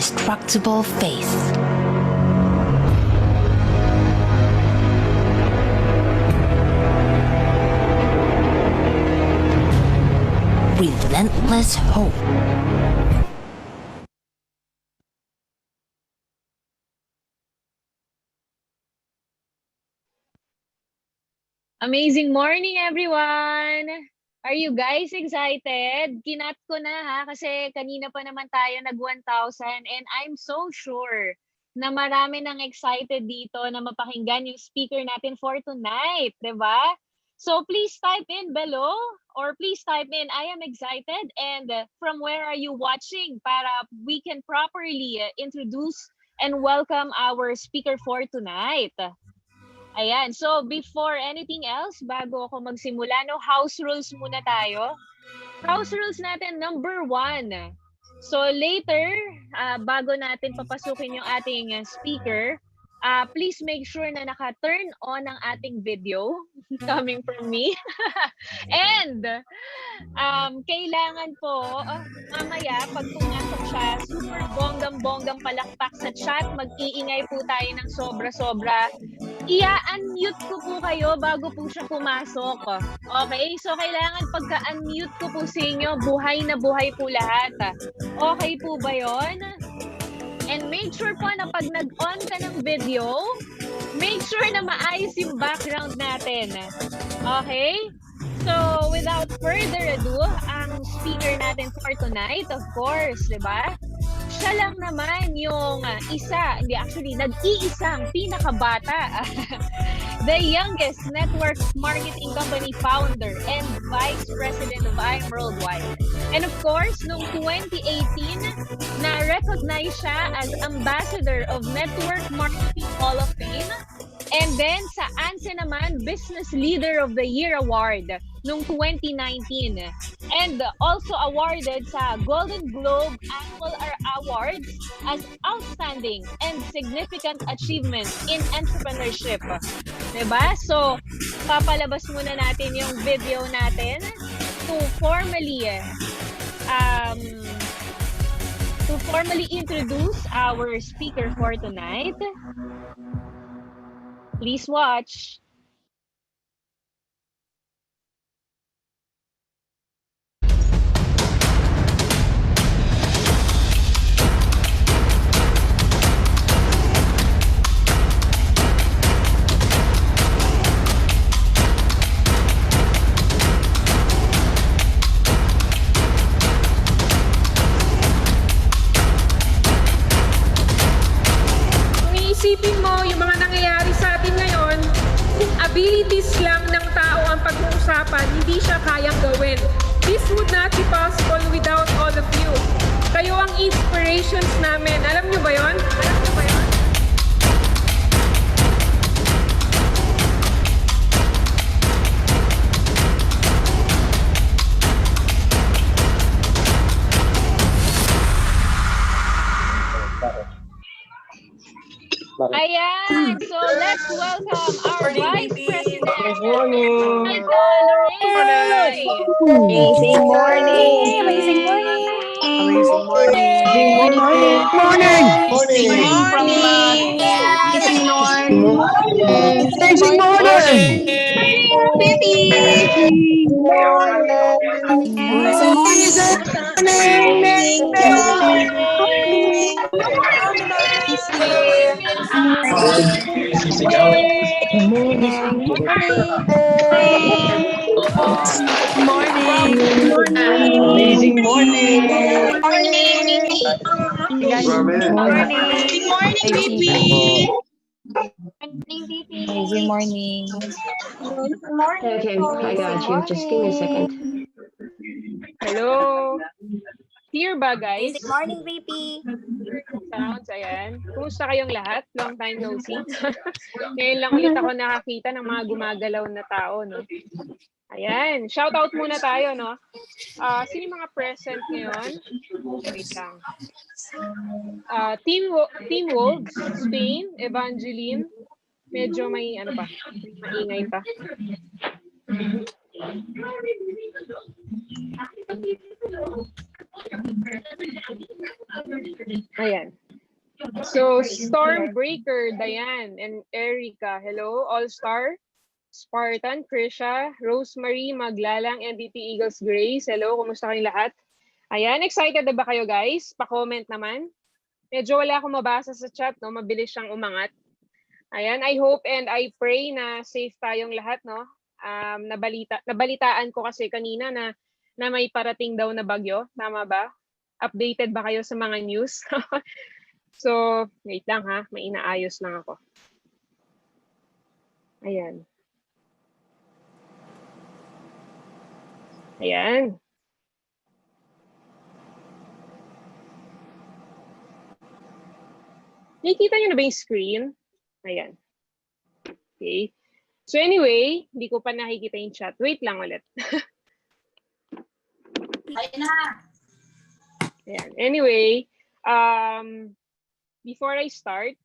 indestructible faith. Relentless hope. Amazing morning, everyone! Are you guys excited? Kinat ko na ha, kasi kanina pa naman tayo nag-1,000 and I'm so sure na marami nang excited dito na mapakinggan yung speaker natin for tonight, di ba? So please type in below or please type in I am excited and from where are you watching para we can properly introduce and welcome our speaker for tonight. Ayan, so before anything else, bago ako magsimula, no, house rules muna tayo. House rules natin, number 1. So later, bago natin papasukin yung ating speaker, please make sure na naka-turn on ang ating video coming from me. And kailangan po, mamaya, pag pumasok siya, super bonggang-bonggang palakpak sa chat, mag-iingay po tayo ng sobra-sobra. I-unmute ko po kayo bago po siya pumasok. Okay? So, kailangan pagka-unmute ko po sa inyo, buhay na buhay po lahat. Okay po ba yon? And make sure po na pag nag-on ka ng video, make sure na maayos yung background natin. Okay? So, without further ado, ang speaker natin for tonight, of course, di ba? Siya lang naman yung nag-iisang pinakabata. The youngest network marketing company founder and vice president of IM Worldwide. And of course, noong 2018, na-recognize siya as ambassador of Network Marketing Hall of Fame. And then sa ANSE naman, Business Leader of the Year Award noong 2019. And also awarded sa Golden Globe Annual Awards as Outstanding and Significant Achievement in Entrepreneurship. Diba? So, papalabas muna natin yung video natin to formally introduce our speaker for tonight. Please watch. Isipin mo yung mga nangyayari sa atin ngayon, kung abilities lang ng tao ang pag-uusapan, hindi siya kayang gawin. This would not be possible without all of you. Kayo ang inspirations namin. Alam nyo ba yun? Alam nyo ba yun? Ayan, so let's welcome our Vice President. Good morning. Amazing morning. Amazing morning. Amazing morning. Amazing morning. Morning! Morning. Amazing morning! Amazing morning. Amazing morning. Okay, I got you. Just give me a second. Hello. Clear ba, guys? Good morning, VP. Sounds, ayan. Kumusta kayong lahat? Long time no see. Ngayon lang ulit ako nakakita ng mga gumagalaw na tao, no? Ayan. Shout out muna tayo, no? Sino yung mga present ngayon? Wait lang. Team Wolves, Spain, Evangeline. Medyo may, maingay pa. Ayan. So, Stormbreaker, Diane, and Erica. Hello, All-Star. Spartan, Krisha, Rosemary, Maglalang, NDT Eagles Grace. Hello, kumusta kayong lahat? Ayan, excited na ba kayo guys? Pa-comment naman. Medyo wala akong mabasa sa chat, no? Mabilis siyang umangat. Ayan, I hope and I pray na safe tayong lahat, no? Nabalitaan ko kasi kanina na may parating daw na bagyo. Tama ba? Updated ba kayo sa mga news? So, wait lang ha. May inaayos lang ako. Ayan. Ayan. Nakikita nyo na ba yung screen? Ayan. Okay. So anyway, hindi ko pa nakikita yung chat. Wait lang ulit. Ayun na. Ayan. Anyway, before I start,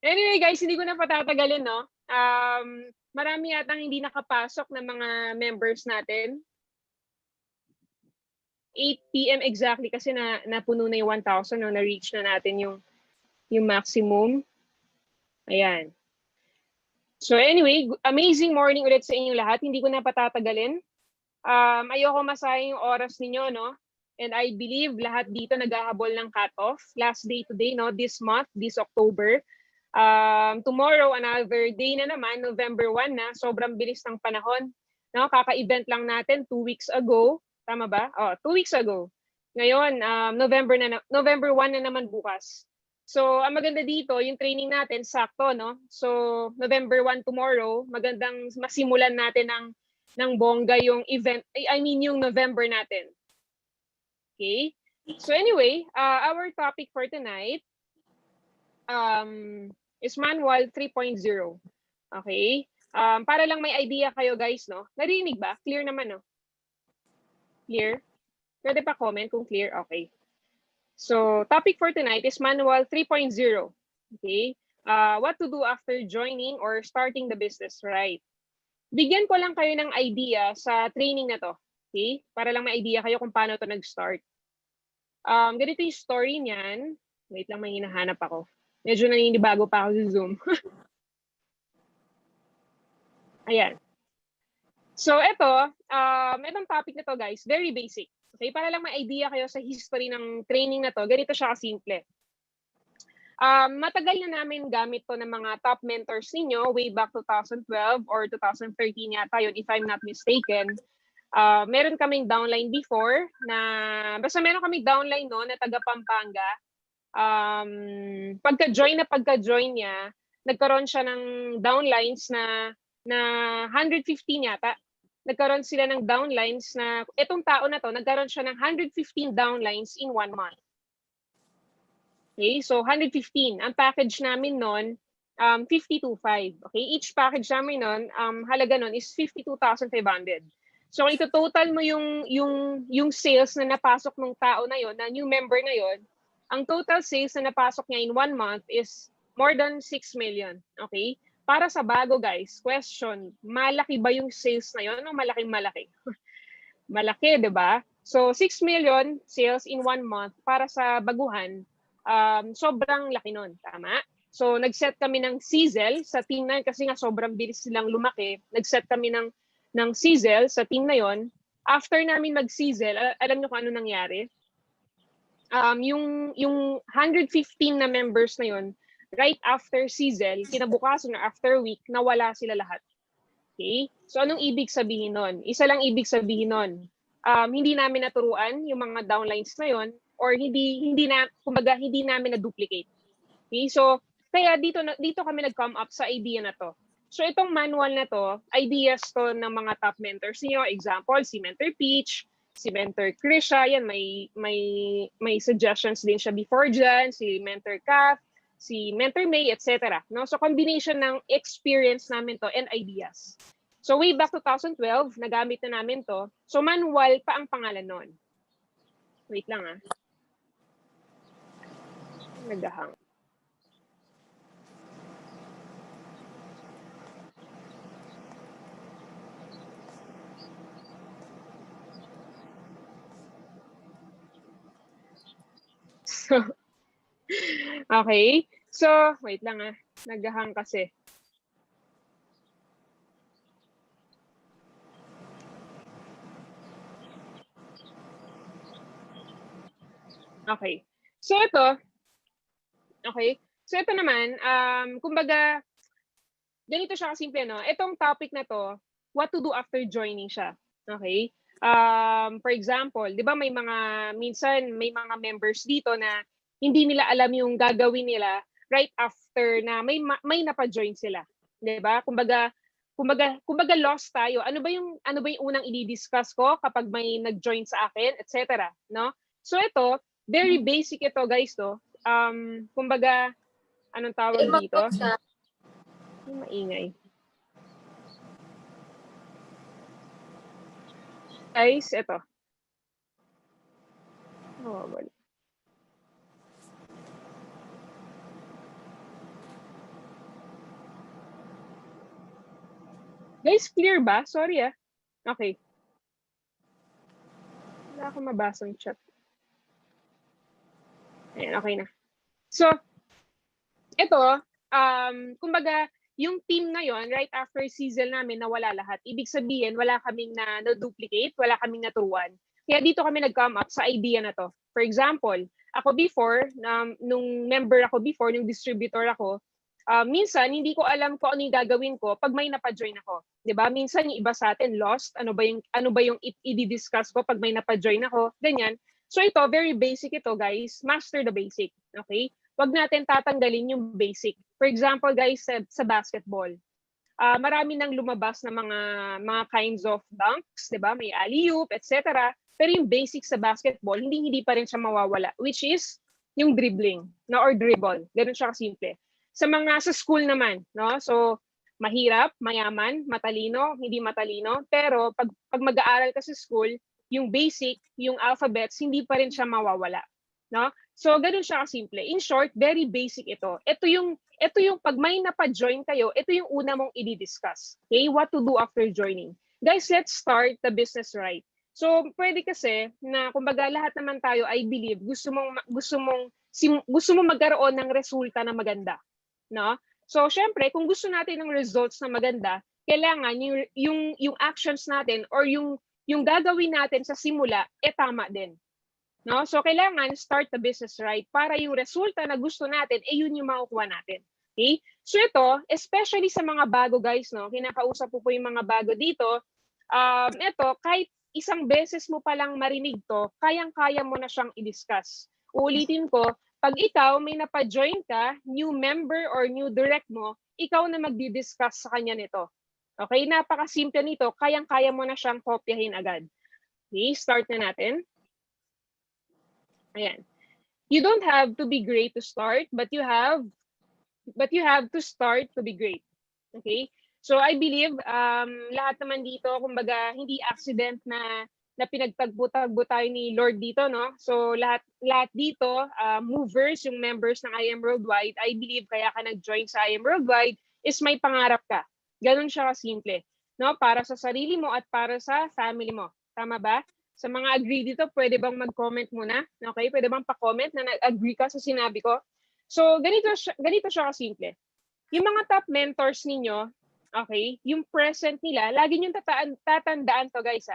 anyway guys, hindi ko na patatagalin, no? Marami yatang hindi nakapasok na mga members natin. 8 PM exactly kasi napuno na yung 1,000, no? Na-reach na natin yung maximum. Ayan. So anyway, amazing morning ulit sa inyo lahat. Hindi ko na patatagalin. Ayoko masayang yung oras ninyo, no? And I believe lahat dito naghahabol ng cut-off. Last day today, no? This month, this October. Tomorrow, another day na naman, November 1 na. Sobrang bilis ng panahon. No? Kaka-event lang natin 2 weeks ago. Tama ba? 2 weeks ago. Ngayon, November 1 na naman bukas. So, ang maganda dito, yung training natin, sakto, no? So, November 1 tomorrow, magandang masimulan natin ng bongga yung event, yung November natin. Okay? So anyway, our topic for tonight is Manual 3.0. Okay? Para lang may idea kayo guys, no? Narinig ba? Clear naman, no? Clear? Pwede pa comment kung clear? Okay. So, topic for tonight is Manual 3.0. Okay? What to do after joining or starting the business, right? Bigyan ko lang kayo ng idea sa training na to. Okay? Para lang may idea kayo kung paano to nag-start. Ganito yung story niyan. Wait lang, may hinahanap ako. Medyo naninibago pa ako sa Zoom. Ayan. So, itong topic na to guys, very basic. Okay? Para lang may idea kayo sa history ng training na to, ganito siya kasimple. Matagal na namin gamit to ng mga top mentors ninyo way back 2012 or 2013 yata yun, if I'm not mistaken. Meron kaming downline before na, basta meron kaming downline no, na taga Pampanga. Pagka-join niya, nagkaroon siya ng downlines na 115 yata. Nagkaroon sila ng downlines na, itong tao na to, nagkaroon siya ng 115 downlines in 1 month. Okay, so 115. Ang package namin nun, 52.5. Okay, each package namin nun, halaga nun is 52,500. So kung ito-total mo yung sales na napasok ng tao na yon, na new member na yon, ang total sales na napasok niya in 1 month is more than 6 million. Okay? Para sa bago guys, question, malaki ba yung sales na yon o malaking-malaki? Malaki, 'di ba? So 6 million sales in 1 month para sa baguhan, sobrang laki nun, tama? So nag-set kami ng sizzle sa team na yun kasi nga sobrang bilis silang lumaki. Nag-set kami ng sizzle sa team na yon. After namin mag-sizzle, alam niyo kung ano nangyari? Yung 115 na members na yon, right after sizzle, kinabukasan or after week, nawala sila lahat. Okay? So anong ibig sabihin nun? Isa lang ibig sabihin nun. Hindi namin naturuan yung mga downlines na yon or hindi namin na-duplicate. Okay? So kaya dito kami nag-come up sa idea na to. So itong manual na to, ideas to ng mga top mentors niyo. Example, si Mentor Peach, si Mentor Krisha, yan may suggestions din siya before dyan, si Mentor Kath, si Mentor May, etc. No? So combination ng experience namin to and ideas. So way back 2012, nagamit na namin to. So manual pa ang pangalan nun. Wait lang Nagahang. Okay. So, wait lang Nag-hang kasi. Okay. So, ito naman, kumbaga, ganito siya kasimple, no? Itong topic na to, what to do after joining siya. Okay? For example, di ba minsan may mga members dito na hindi nila alam yung gagawin nila right after na may napa-join sila. Di ba? Kumbaga lost tayo. Ano ba yung unang i-discuss ko kapag may nag-join sa akin, etc. No? So ito, very basic ito, guys, to. Kumbaga, anong tawag dito? Maingay. Guys, ito. Guys, clear ba? Sorry Okay. Wala akong mabasang chat. Ayan, okay na. So, ito, kumbaga, yung team na yon right after season namin nawala lahat. Ibig sabihin, wala kaming na-duplicate, wala kaming naturuan. Kaya dito kami nag-come up sa idea na to. For example, ako before, nung member ako before, nung distributor ako, minsan hindi ko alam kung ano yung gagawin ko pag may napa-join ako. 'Di ba? Minsan yung iba sa atin lost, ano ba yung i-discuss ko pag may napa-join ako, ganyan. So ito, very basic ito, guys. Master the basic, okay? Wag natin tatanggalin yung basic. For example, guys, sa basketball, marami nang lumabas na mga kinds of dunks, 'di ba? May alley-oop, etc. Pero yung basic sa basketball, hindi pa rin siya mawawala, which is yung dribbling, no, or dribble. Ganun siya kasimple. Sa school naman, no? So mahirap, mayaman, matalino, hindi matalino, pero pag mag-aaral ka sa school, yung basic, yung alphabets, hindi pa rin siya mawawala, no? So ganun siya kasimple. In short, very basic ito. Ito yung pag may napa-join kayo, ito yung una mong i-discuss. Okay? What to do after joining. Guys, let's start the business right. So, pwede kasi na kumbaga lahat naman tayo, I believe, gusto mo magkaroon ng resulta na maganda, no? So, syempre, kung gusto natin ng results na maganda, kailangan yung actions natin or yung gagawin natin sa simula tama din. No? So, kailangan start the business right para yung resulta na gusto natin, yun yung makukuha natin. Okay? So, ito, especially sa mga bago, guys, no? Kinakausap po yung mga bago dito. Ito, kahit isang beses mo palang marinig to, kayang-kaya mo na siyang i-discuss. Uulitin ko, pag ikaw may napa-join ka, new member or new direct mo, ikaw na magdi-discuss sa kanya nito. Okay? Napakasimple nito, kayang-kaya mo na siyang kopyahin agad. Okay? Start na natin. Ayan. You don't have to be great to start, but you have to start to be great. Okay? So I believe lahat naman dito, kumbaga, hindi accident na pinagtagbo-tagbo tayo ni Lord dito, no? So lahat dito, movers, yung members ng I Am Worldwide, I believe kaya ka nag-join sa I Am Worldwide is may pangarap ka. Ganun siya kasimple, no? Para sa sarili mo at para sa family mo. Tama ba? Sa mga agree dito, pwede bang mag-comment muna? Okay? Pwede bang pa-comment na nag-agree ka sa sinabi ko? So ganito siya kasimple. Yung mga top mentors ninyo, okay, yung present nila, lagi nyo tatandaan to, guys,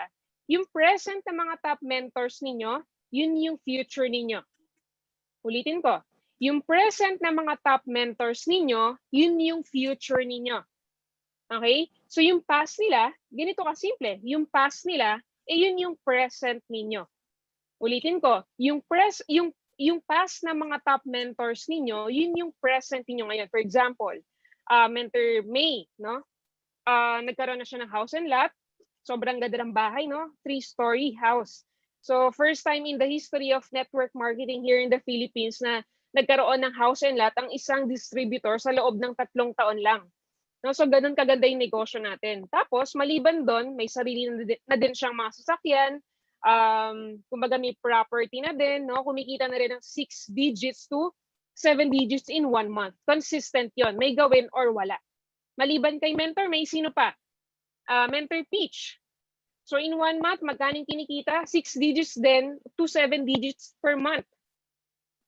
yung present na mga top mentors ninyo, yun yung future ninyo. Ulitin ko, yung present na mga top mentors ninyo, yun yung future ninyo. Okay? So yung past nila, ganito kasimple, yung past nila, yun yung present ninyo. Ulitin ko, yung past na mga top mentors ninyo, yun yung present ninyo ngayon. For example, Mentor May, no? Nagkaroon na siya ng house and lot. Sobrang ganda ng bahay, no? 3-story house. So, first time in the history of network marketing here in the Philippines na nagkaroon ng house and lot ang isang distributor sa loob ng 3 taon lang. No? So, ganun kaganda yung negosyo natin. Tapos, maliban doon, may sarili na din siyang mga sasakyan. Kumbaga may property na din, no? Kumikita na rin ng 6 digits to 7 digits in 1 month. Consistent yon, may gawin or wala. Maliban kay Mentor, may sino pa? Mentor Peach. So in 1 month, magkano kinikita? 6 digits din to 7 digits per month.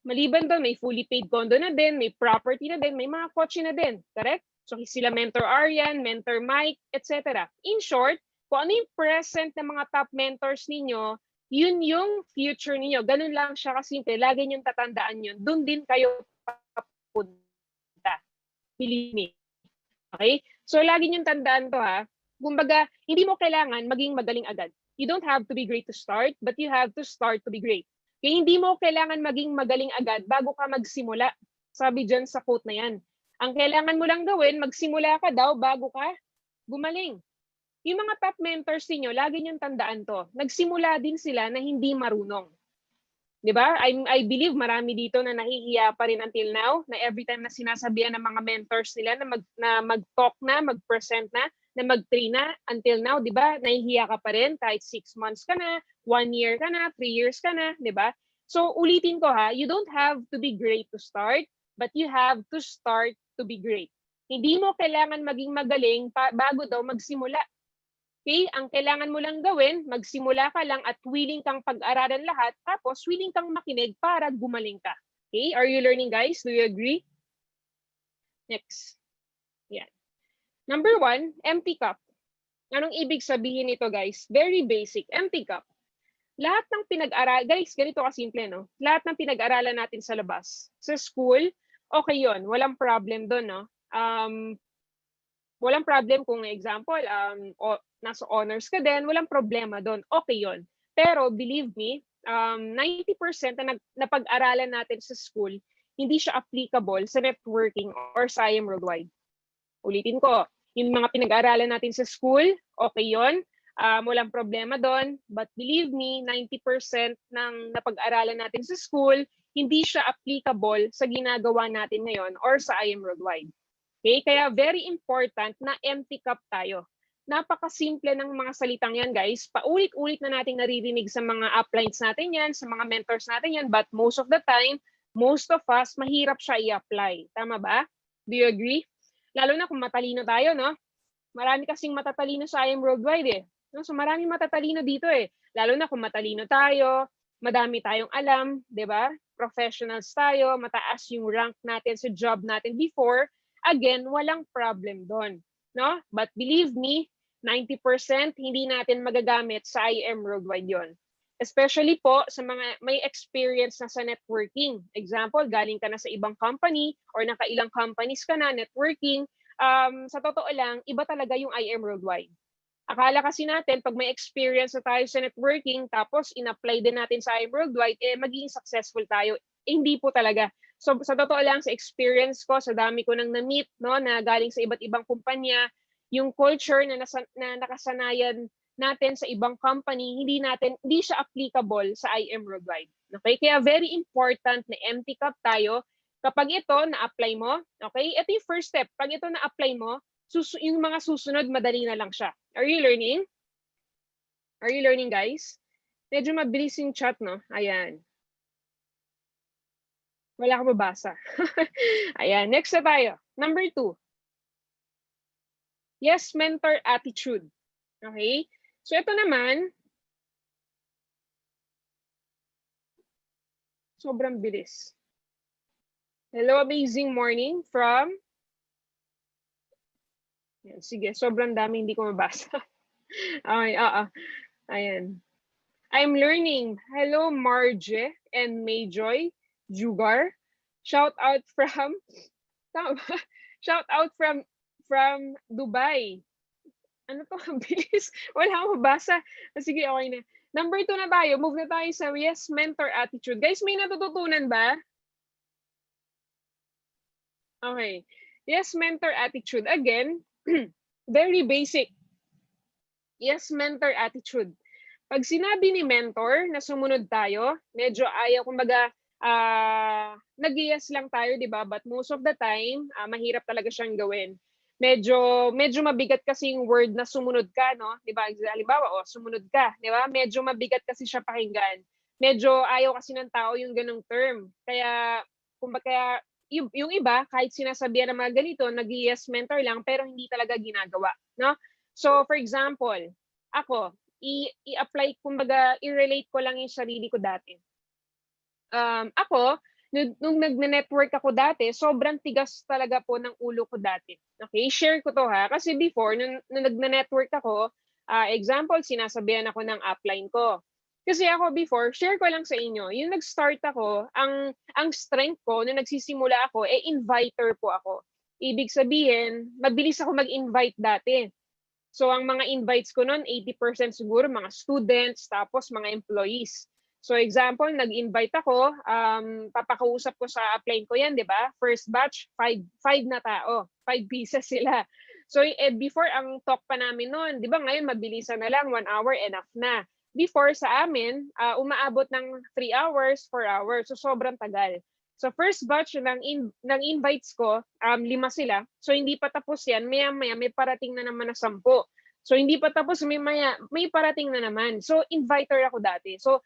Maliban doon, may fully paid condo na din, may property na din, may mga kotse na din. Correct? So sila Mentor Aryan, Mentor Mike, etc. In short, kung ano yung present ng mga top mentors ninyo, yun yung future ninyo. Ganun lang siya kasimple. Lagi niyong tatandaan yun. Doon din kayo papunta. Believe me. Okay? So lagi niyong tandaan to ha. Kumbaga, hindi mo kailangan maging magaling agad. You don't have to be great to start, but you have to start to be great. Kaya hindi mo kailangan maging magaling agad bago ka magsimula. Sabi dyan sa quote na yan. Ang kailangan mo lang gawin, magsimula ka daw bago ka gumaling. Yung mga top mentors niyo, lagi niyong tandaan to. Nagsimula din sila na hindi marunong. 'Di ba? I believe marami dito na nahihiya pa rin until now, na every time na sinasabihan ng mga mentors nila na mag-talk na, mag-present na mag-train na, until now, 'di ba? Nahihiya ka pa rin kahit 6 months ka na, 1 year ka na, 3 years ka na, 'di ba? So ulitin ko ha, you don't have to be great to start, but you have to start to be great. Hindi mo kailangan maging magaling bago daw magsimula. Okay? Ang kailangan mo lang gawin, magsimula ka lang at willing kang pag-aralan lahat, tapos willing kang makinig para gumaling ka. Okay? Are you learning, guys? Do you agree? Next. Yan. Number 1, empty cup. Anong ibig sabihin nito, guys? Very basic. Empty cup. Lahat ng pinag-aral, guys, ganito kasimple, no? Lahat ng pinag-aralan natin sa labas, sa school, okay yon, walang problem doon, no? Walang problem kung example, nasa honors ka din, walang problema doon. Okay yon. Pero believe me, 90% na napag-aralan natin sa school, hindi siya applicable sa networking or sa IM Worldwide. Ulitin ko, yung mga pinag-aralan natin sa school, okay yon. Walang problema doon. But believe me, 90% ng napag-aralan natin sa school, hindi siya applicable sa ginagawa natin ngayon or sa IM Worldwide. Okay? Kaya very important na empty cup tayo. Napakasimple ng mga salitang yan, guys. Paulit-ulit na nating naririnig sa mga uplines natin yan, sa mga mentors natin yan, but most of the time, most of us, mahirap siya i-apply. Tama ba? Do you agree? Lalo na kung matalino tayo, no? Marami kasing matatalino sa IM Worldwide eh. No? So marami matatalino dito eh. Lalo na kung matalino tayo, madami tayong alam, di ba? Professionals tayo, mataas yung rank natin sa job natin before. Again, walang problem doon. No? But believe me, 90% hindi natin magagamit sa IM Worldwide yon. Especially po sa mga may experience na sa networking. Example, galing ka na sa ibang company or nakailang companies ka na networking. Sa totoo lang, iba talaga yung IM Worldwide. Akala kasi natin, pag may experience na tayo sa networking, tapos in-apply din natin sa IM Worldwide, magiging successful tayo. Hindi po talaga. So sa totoo lang, sa experience ko, sa dami ko nang na-meet, no, na galing sa iba't ibang kumpanya, yung culture na nakasanayan natin sa ibang company, hindi siya applicable sa IM Worldwide. Okay? Kaya very important na empty cup tayo. Kapag ito na-apply mo, okay? Ito yung first step. Pag ito na-apply mo, yung mga susunod, madali na lang siya. Are you learning? Are you learning, guys? Medyo mabilis yung chat, no? Ayan. Wala ka mabasa. Ayan, next na tayo. Number 2. Yes, mentor attitude. Okay? So ito naman, sobrang bilis. Hello, amazing morning from... Ayan, sige, sobrang dami hindi ko mabasa. Okay, ayan. I'm learning. Hello, Marje and Mayjoy Jugar. Shout out from Dubai. Ano to? Ang bilis. Wala akong mabasa. Sige, okay na. Number 2 na tayo. Move na tayo sa yes, mentor attitude. Guys, may natututunan ba? Okay. Yes, mentor attitude. Again, very basic. Yes, mentor attitude. Pag sinabi ni mentor na sumunod tayo, medyo ayaw, kumbaga, nag-yes lang tayo, di ba? But most of the time, mahirap talaga siyang gawin. Medyo mabigat kasi yung word na sumunod ka, no? Di ba? Halimbawa, sumunod ka, di ba? Medyo mabigat kasi siya pakinggan. Medyo ayaw kasi ng tao yung ganong term. Kaya, kumbaga, yung iba, kahit sinasabihan ng mga ganito, nag-yes mentor lang, pero hindi talaga ginagawa, no? So, for example, ako, i-apply, kumbaga, i-relate ko lang yung sarili ko dati. Ako, Nung nagne-network ako dati, sobrang tigas talaga po ng ulo ko dati. Okay, share ko to ha. Kasi before, nung nagne-network ako, example, sinasabihan ako ng upline ko. Kasi ako before, share ko lang sa inyo, yung nag-start ako, ang strength ko, nung nagsisimula ako, inviter po ako. Ibig sabihin, mabilis ako mag-invite dati. So ang mga invites ko noon, 80% siguro mga students, tapos mga employees. So example, nag-invite ako, papakausap ko sa upline ko yan, di ba? First batch, 5 na tao, 5 pieces sila. So before ang talk pa namin noon, di ba ngayon mabilisan na lang, 1 hour enough na. Before sa amin, umaabot ng 3 hours, 4 hours. So sobrang tagal. So first batch ng invites ko, 5 sila. So hindi pa tapos yan, maya-maya may parating na naman na 10. So hindi pa tapos, may parating na naman. So inviter ako dati. So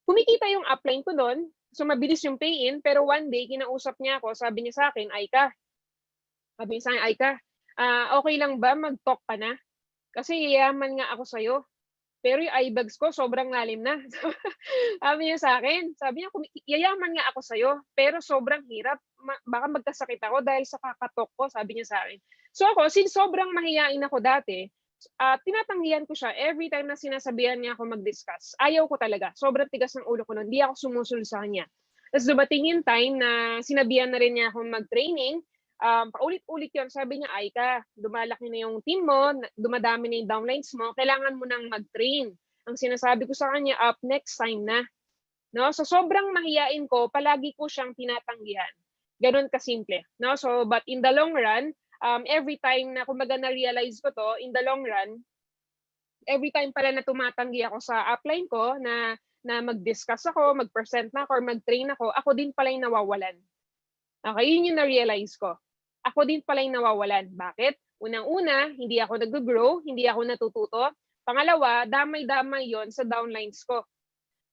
kumikita yung upline ko doon. So mabilis yung pay-in, pero one day kinausap niya ako, sabi niya sa akin, Aika, okay lang ba mag-talk ka na? Kasi yayaman nga ako sa'yo. Pero yung eyebags ko, sobrang lalim na. Sabi niya sa akin, yayaman nga ako sa'yo, pero sobrang hirap. Baka magkasakit ako dahil sa kakatok ko, sabi niya sa akin. So ako, since sobrang mahiyain ako dati, tinatanggihan ko siya every time na sinasabihan niya ako mag-discuss. Ayaw ko talaga. Sobrang tigas ng ulo ko nun. Hindi ako sumusunod sa kanya. Tapos dumating yung time na sinabihan na rin niya ako mag-training. Paulit-ulit yun, sabi niya, Aika, dumalaki na yung team mo, dumadami na yung downlines mo, kailangan mo nang mag-train. Ang sinasabi ko sa kanya, up next time na. No? So sobrang mahiyain ko, palagi ko siyang tinatanggihan. Ganun kasimple. No? So, but in the long run, every time na kumbaga na-realize ko to, in the long run, every time pala na tumatanggi ako sa upline ko, na mag-discuss ako, mag-present na ako, or mag-train ako din pala yung nawawalan. Okay, yun yung na-realize ko. Ako din pala yung nawawalan. Bakit? Unang-una, hindi ako nag-grow, hindi ako natututo. Pangalawa, damay-damay yon sa downlines ko.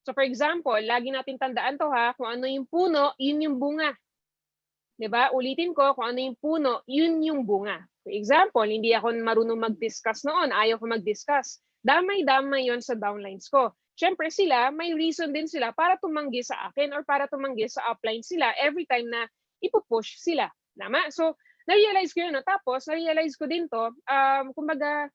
So for example, lagi natin tandaan to ha, kung ano yung puno, yun yung bunga. 'Di ba? Ulitin ko, kung ano yung puno, yun yung bunga. For example, hindi ako marunong mag-discuss noon, ayaw ko mag-discuss. Damay-damay yon sa downlines ko. Siyempre sila, may reason din sila para tumanggi sa akin or para tumanggi sa upline sila every time na ipupush sila. Tama? So, na-realize ko yun. No? Tapos, na-realize ko din to, kumbaga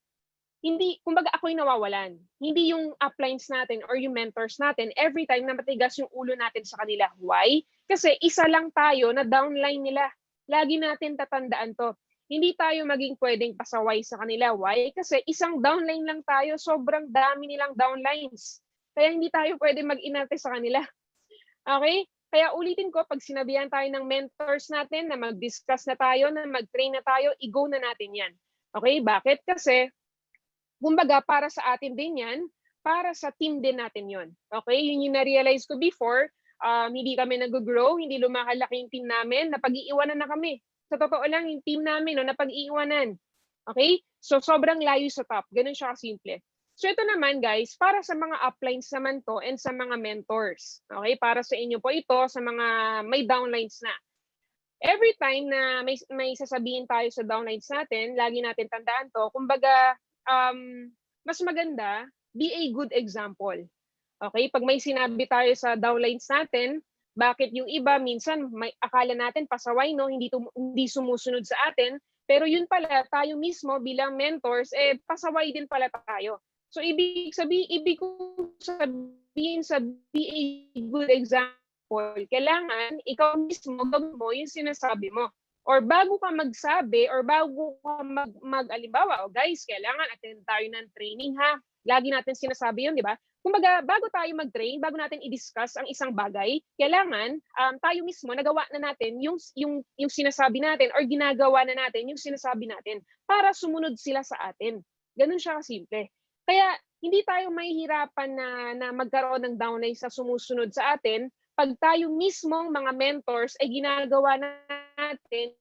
ako yung nawawalan. Hindi yung uplines natin or yung mentors natin every time na matigas yung ulo natin sa kanila. Why? Kasi isa lang tayo na downline nila. Lagi natin tatandaan to. Hindi tayo maging pwedeng pasaway sa kanila. Why? Kasi isang downline lang tayo, sobrang dami nilang downlines. Kaya hindi tayo pwede mag-inarte sa kanila. Okay? Kaya ulitin ko, pag sinabihan tayo ng mentors natin na mag-discuss na tayo, na mag-train na tayo, i-go na natin yan. Okay? Bakit? Kasi, kumbaga, para sa atin din yan, para sa team din natin yon. Okay? Yun yung na-realize ko before, hindi kami nag-grow, hindi lumakalaki yung team namin, napag-iiwanan na kami. Sa totoo lang, yung team namin, no, napag-iiwanan. Okay? So, sobrang layo sa top. Ganun siya kasimple. So ito naman guys, para sa mga uplines naman to and sa mga mentors. Okay, para sa inyo po ito, sa mga may downlines na. Every time na may sasabihin tayo sa downlines natin, lagi natin tandaan to, kumbaga, mas maganda, be a good example. Okay, pag may sinabi tayo sa downlines natin, bakit yung iba minsan may akala natin pasaway no, hindi sumusunod sa atin, pero yun pala tayo mismo bilang mentors pasaway din pala tayo. So ibig kong sabihin sa be a good example, kailangan ikaw mismo gawin mo yung sinasabi mo. Or bago ka magsabi or bago ka mag-alimbawa, guys, kailangan attend tayo ng training ha. Lagi natin sinasabi yun, di ba? Kumbaga, bago tayo mag-train, bago natin i-discuss ang isang bagay, kailangan tayo mismo nagawa na natin yung sinasabi natin or ginagawa na natin yung sinasabi natin para sumunod sila sa atin. Ganun siya kasimple. Kaya hindi tayo mahihirapan na magkaroon ng downline sa sumusunod sa atin pag tayo mismong mga mentors ay ginagawa natin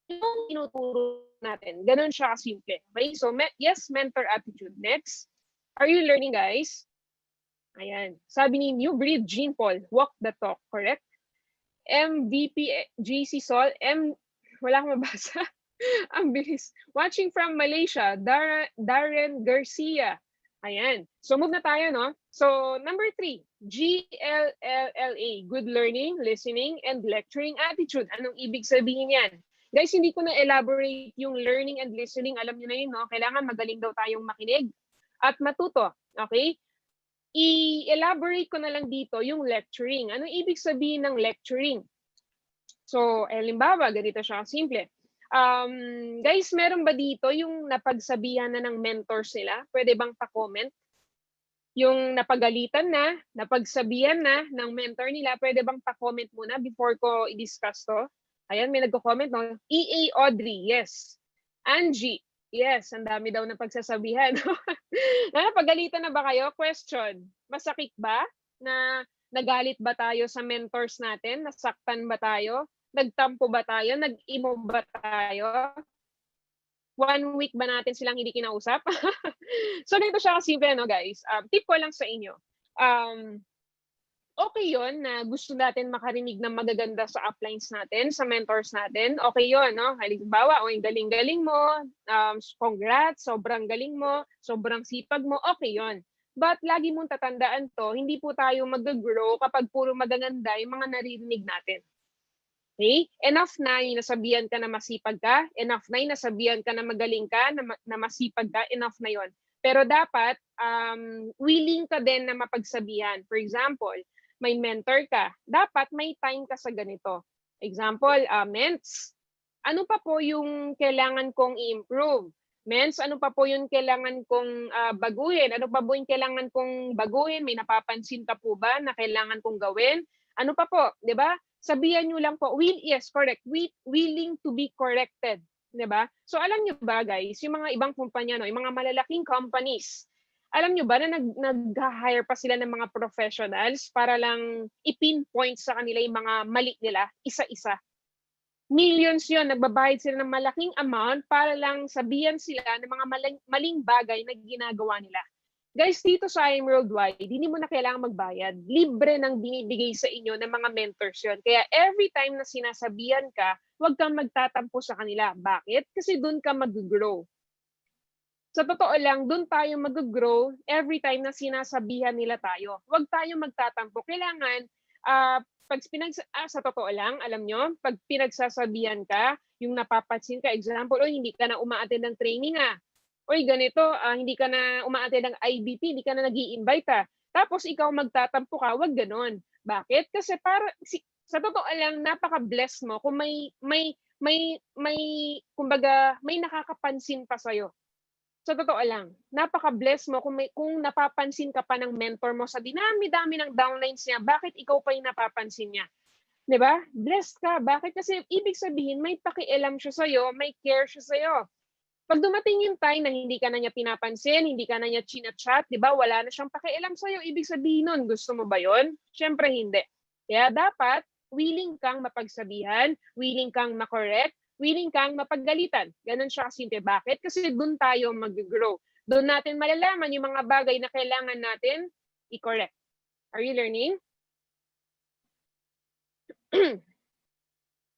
yung tinuturo natin. Ganun siya kasimple. Okay? So, yes, mentor attitude. Next. Are you learning, guys? Ayan. Sabi ni New Breed Jean Paul, walk the talk. Correct? MVP GC Sol, wala akong mabasa. Ang bilis. Watching from Malaysia, Darren Garcia. Ayan. So move na tayo, no? So, number 3, GLLLA, good learning, listening, and lecturing attitude. Anong ibig sabihin yan? Guys, hindi ko na elaborate yung learning and listening. Alam niyo na yun, no? Kailangan magaling daw tayong makinig at matuto. Okay? I-elaborate ko na lang dito yung lecturing. Anong ibig sabihin ng lecturing? So, halimbawa, ganito siya simple. Guys, meron ba dito yung napagsabihan na ng mentors nila? Pwede bang pa-comment? Yung napagalitan na, napagsabihan na ng mentor nila, pwede bang pa-comment muna before ko i-discuss to? Ayan, may nagko-comment, no? EA Audrey, yes. Angie, yes. Ang dami daw ng pagsasabihan. Napagalitan na ba kayo? Question, masakit ba? Na nagalit ba tayo sa mentors natin? Nasaktan ba tayo? Nagtampo ba tayo? Nag-imo ba tayo? 1 week ba natin silang hindi kinausap? So, ganito siya kasimple, no, guys? Tip ko lang sa inyo. Okay yon na gusto natin makarinig ng magaganda sa uplines natin, sa mentors natin. Okay yon, no? Halimbawa, ang galing-galing mo, congrats, sobrang galing mo, sobrang sipag mo, okay yon. But lagi mong tatandaan to, hindi po tayo mag-grow kapag puro magaganda yung mga naririnig natin. Okay? Enough na yung nasabihan ka na masipag ka, enough na yung nasabihan ka na magaling ka, na masipag ka, enough na yon. Pero dapat, willing ka din na mapagsabihan. For example, may mentor ka, dapat may time ka sa ganito. Example, Ments, ano pa po yung kailangan kong i-improve? Ments, ano pa po yung kailangan kong baguhin? Ano pa po yung kailangan kong baguhin? May napapansin ka po ba na kailangan kong gawin? Ano pa po, 'di ba? Sabihan niyo lang po, yes, correct. Willing to be corrected, 'di ba? So alam niyo ba, guys, yung mga ibang kumpanya, no, yung mga malalaking companies, alam nyo ba na nag-hire pa sila ng mga professionals para lang i-pinpoint sa kanila yung mga mali nila, isa-isa. Millions yon, nagbabayad sila ng malaking amount para lang sabihan sila ng mga maling bagay na ginagawa nila. Guys, dito sa IM Worldwide, hindi mo na kailangan magbayad. Libre nang binibigay sa inyo ng mga mentors yon. Kaya every time na sinasabihan ka, huwag kang magtatampo sa kanila. Bakit? Kasi doon ka mag-grow. Sa totoo lang, doon tayo mag-grow every time na sinasabihan nila tayo. Huwag tayo magtatampo. Kailangan, sa totoo lang, alam nyo, pag pinagsasabihan ka, yung napapansin ka, example, hindi ka na uma-attend ng training ganito, hindi ka na uma-attend ng IBP, hindi ka na nag-i-invite Tapos ikaw magtatampo ka, huwag ganon. Bakit? Kasi sa totoo lang, napaka-bless mo kung kumbaga, may nakakapansin pa sa'yo. Sa totoo lang, napaka-bless mo kung napapansin ka pa ng mentor mo sa dinami-dami ng downlines niya, bakit ikaw pa yung napapansin niya? 'Di ba? Blessed ka. Bakit? Kasi ibig sabihin, may pakialam siya sa'yo, may care siya sa'yo. Pag dumating yung time na hindi ka na niya pinapansin, hindi ka na niya chinachat, 'di ba? Wala na siyang pakialam sa'yo. Ibig sabihin nun, gusto mo ba yon? Siyempre hindi. Kaya dapat, willing kang mapagsabihan, willing kang makorek, willing kang mapagalitan. Ganun siya kasimple. Bakit? Kasi doon tayo mag-grow. Doon natin malalaman yung mga bagay na kailangan natin i-correct. Are you learning?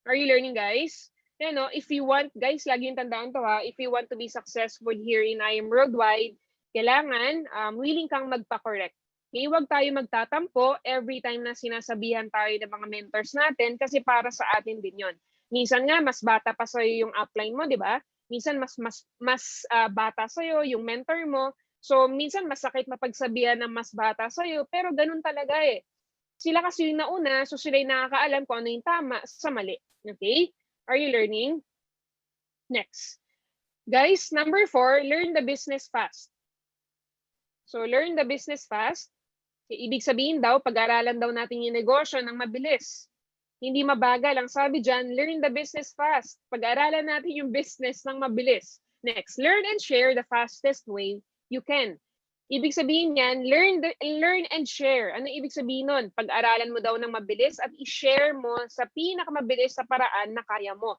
Are you learning, guys? If you want, guys, lagi yung tandaan to if you want to be successful here in IM Worldwide, kailangan willing kang magpa-correct. Okay, huwag tayo magtatampo every time na sinasabihan tayo ng mga mentors natin kasi para sa atin din yon. Minsan nga, mas bata pa sa'yo yung upline mo, di ba? Minsan, mas bata sa'yo yung mentor mo. So, minsan, masakit mapagsabihan ng mas bata sa'yo, pero ganun talaga Sila kasi yung nauna, so sila yung nakakaalam kung ano yung tama sa mali. Okay? Are you learning? Next. Guys, number 4, learn the business fast. So, learn the business fast. Ibig sabihin daw, pag-aralan daw natin yung negosyo ng mabilis. Hindi mabagal. Ang sabi dyan, learn the business fast. Pag-aralan natin yung business ng mabilis. Next, learn and share the fastest way you can. Ibig sabihin yan, learn and share. Ano ibig sabihin nun? Pag-aralan mo daw ng mabilis at i-share mo sa pinakamabilis sa paraan na kaya mo.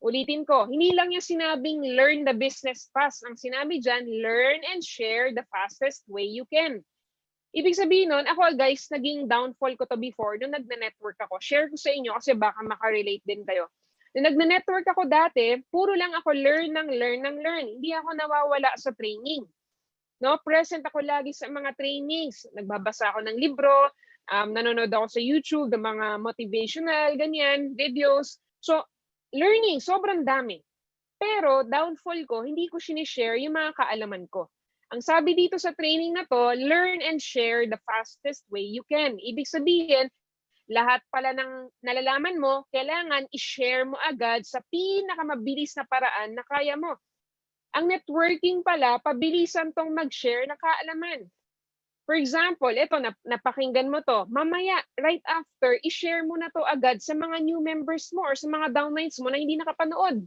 Ulitin ko, hindi lang yung sinabing learn the business fast. Ang sinabi dyan, learn and share the fastest way you can. Ibig sabihin nun, ako guys, naging downfall ko to before nung nagne-network ako. Share ko sa inyo kasi baka makarelate din kayo. Nung nagne-network ako dati, puro lang ako learn. Hindi ako nawawala sa training. No, present ako lagi sa mga trainings. Nagbabasa ako ng libro, nanonood ako sa YouTube ng mga motivational, ganyan, videos. So, learning, sobrang dami. Pero downfall ko, hindi ko sinishare yung mga kaalaman ko. Ang sabi dito sa training na to, learn and share the fastest way you can. Ibig sabihin, lahat pala ng nalalaman mo, kailangan i-share mo agad sa pinakamabilis na paraan na kaya mo. Ang networking pala, pabilisan tong mag-share na kaalaman. For example, ito, napakinggan mo to. Mamaya, right after, i-share mo na to agad sa mga new members mo or sa mga downlines mo na hindi nakapanood.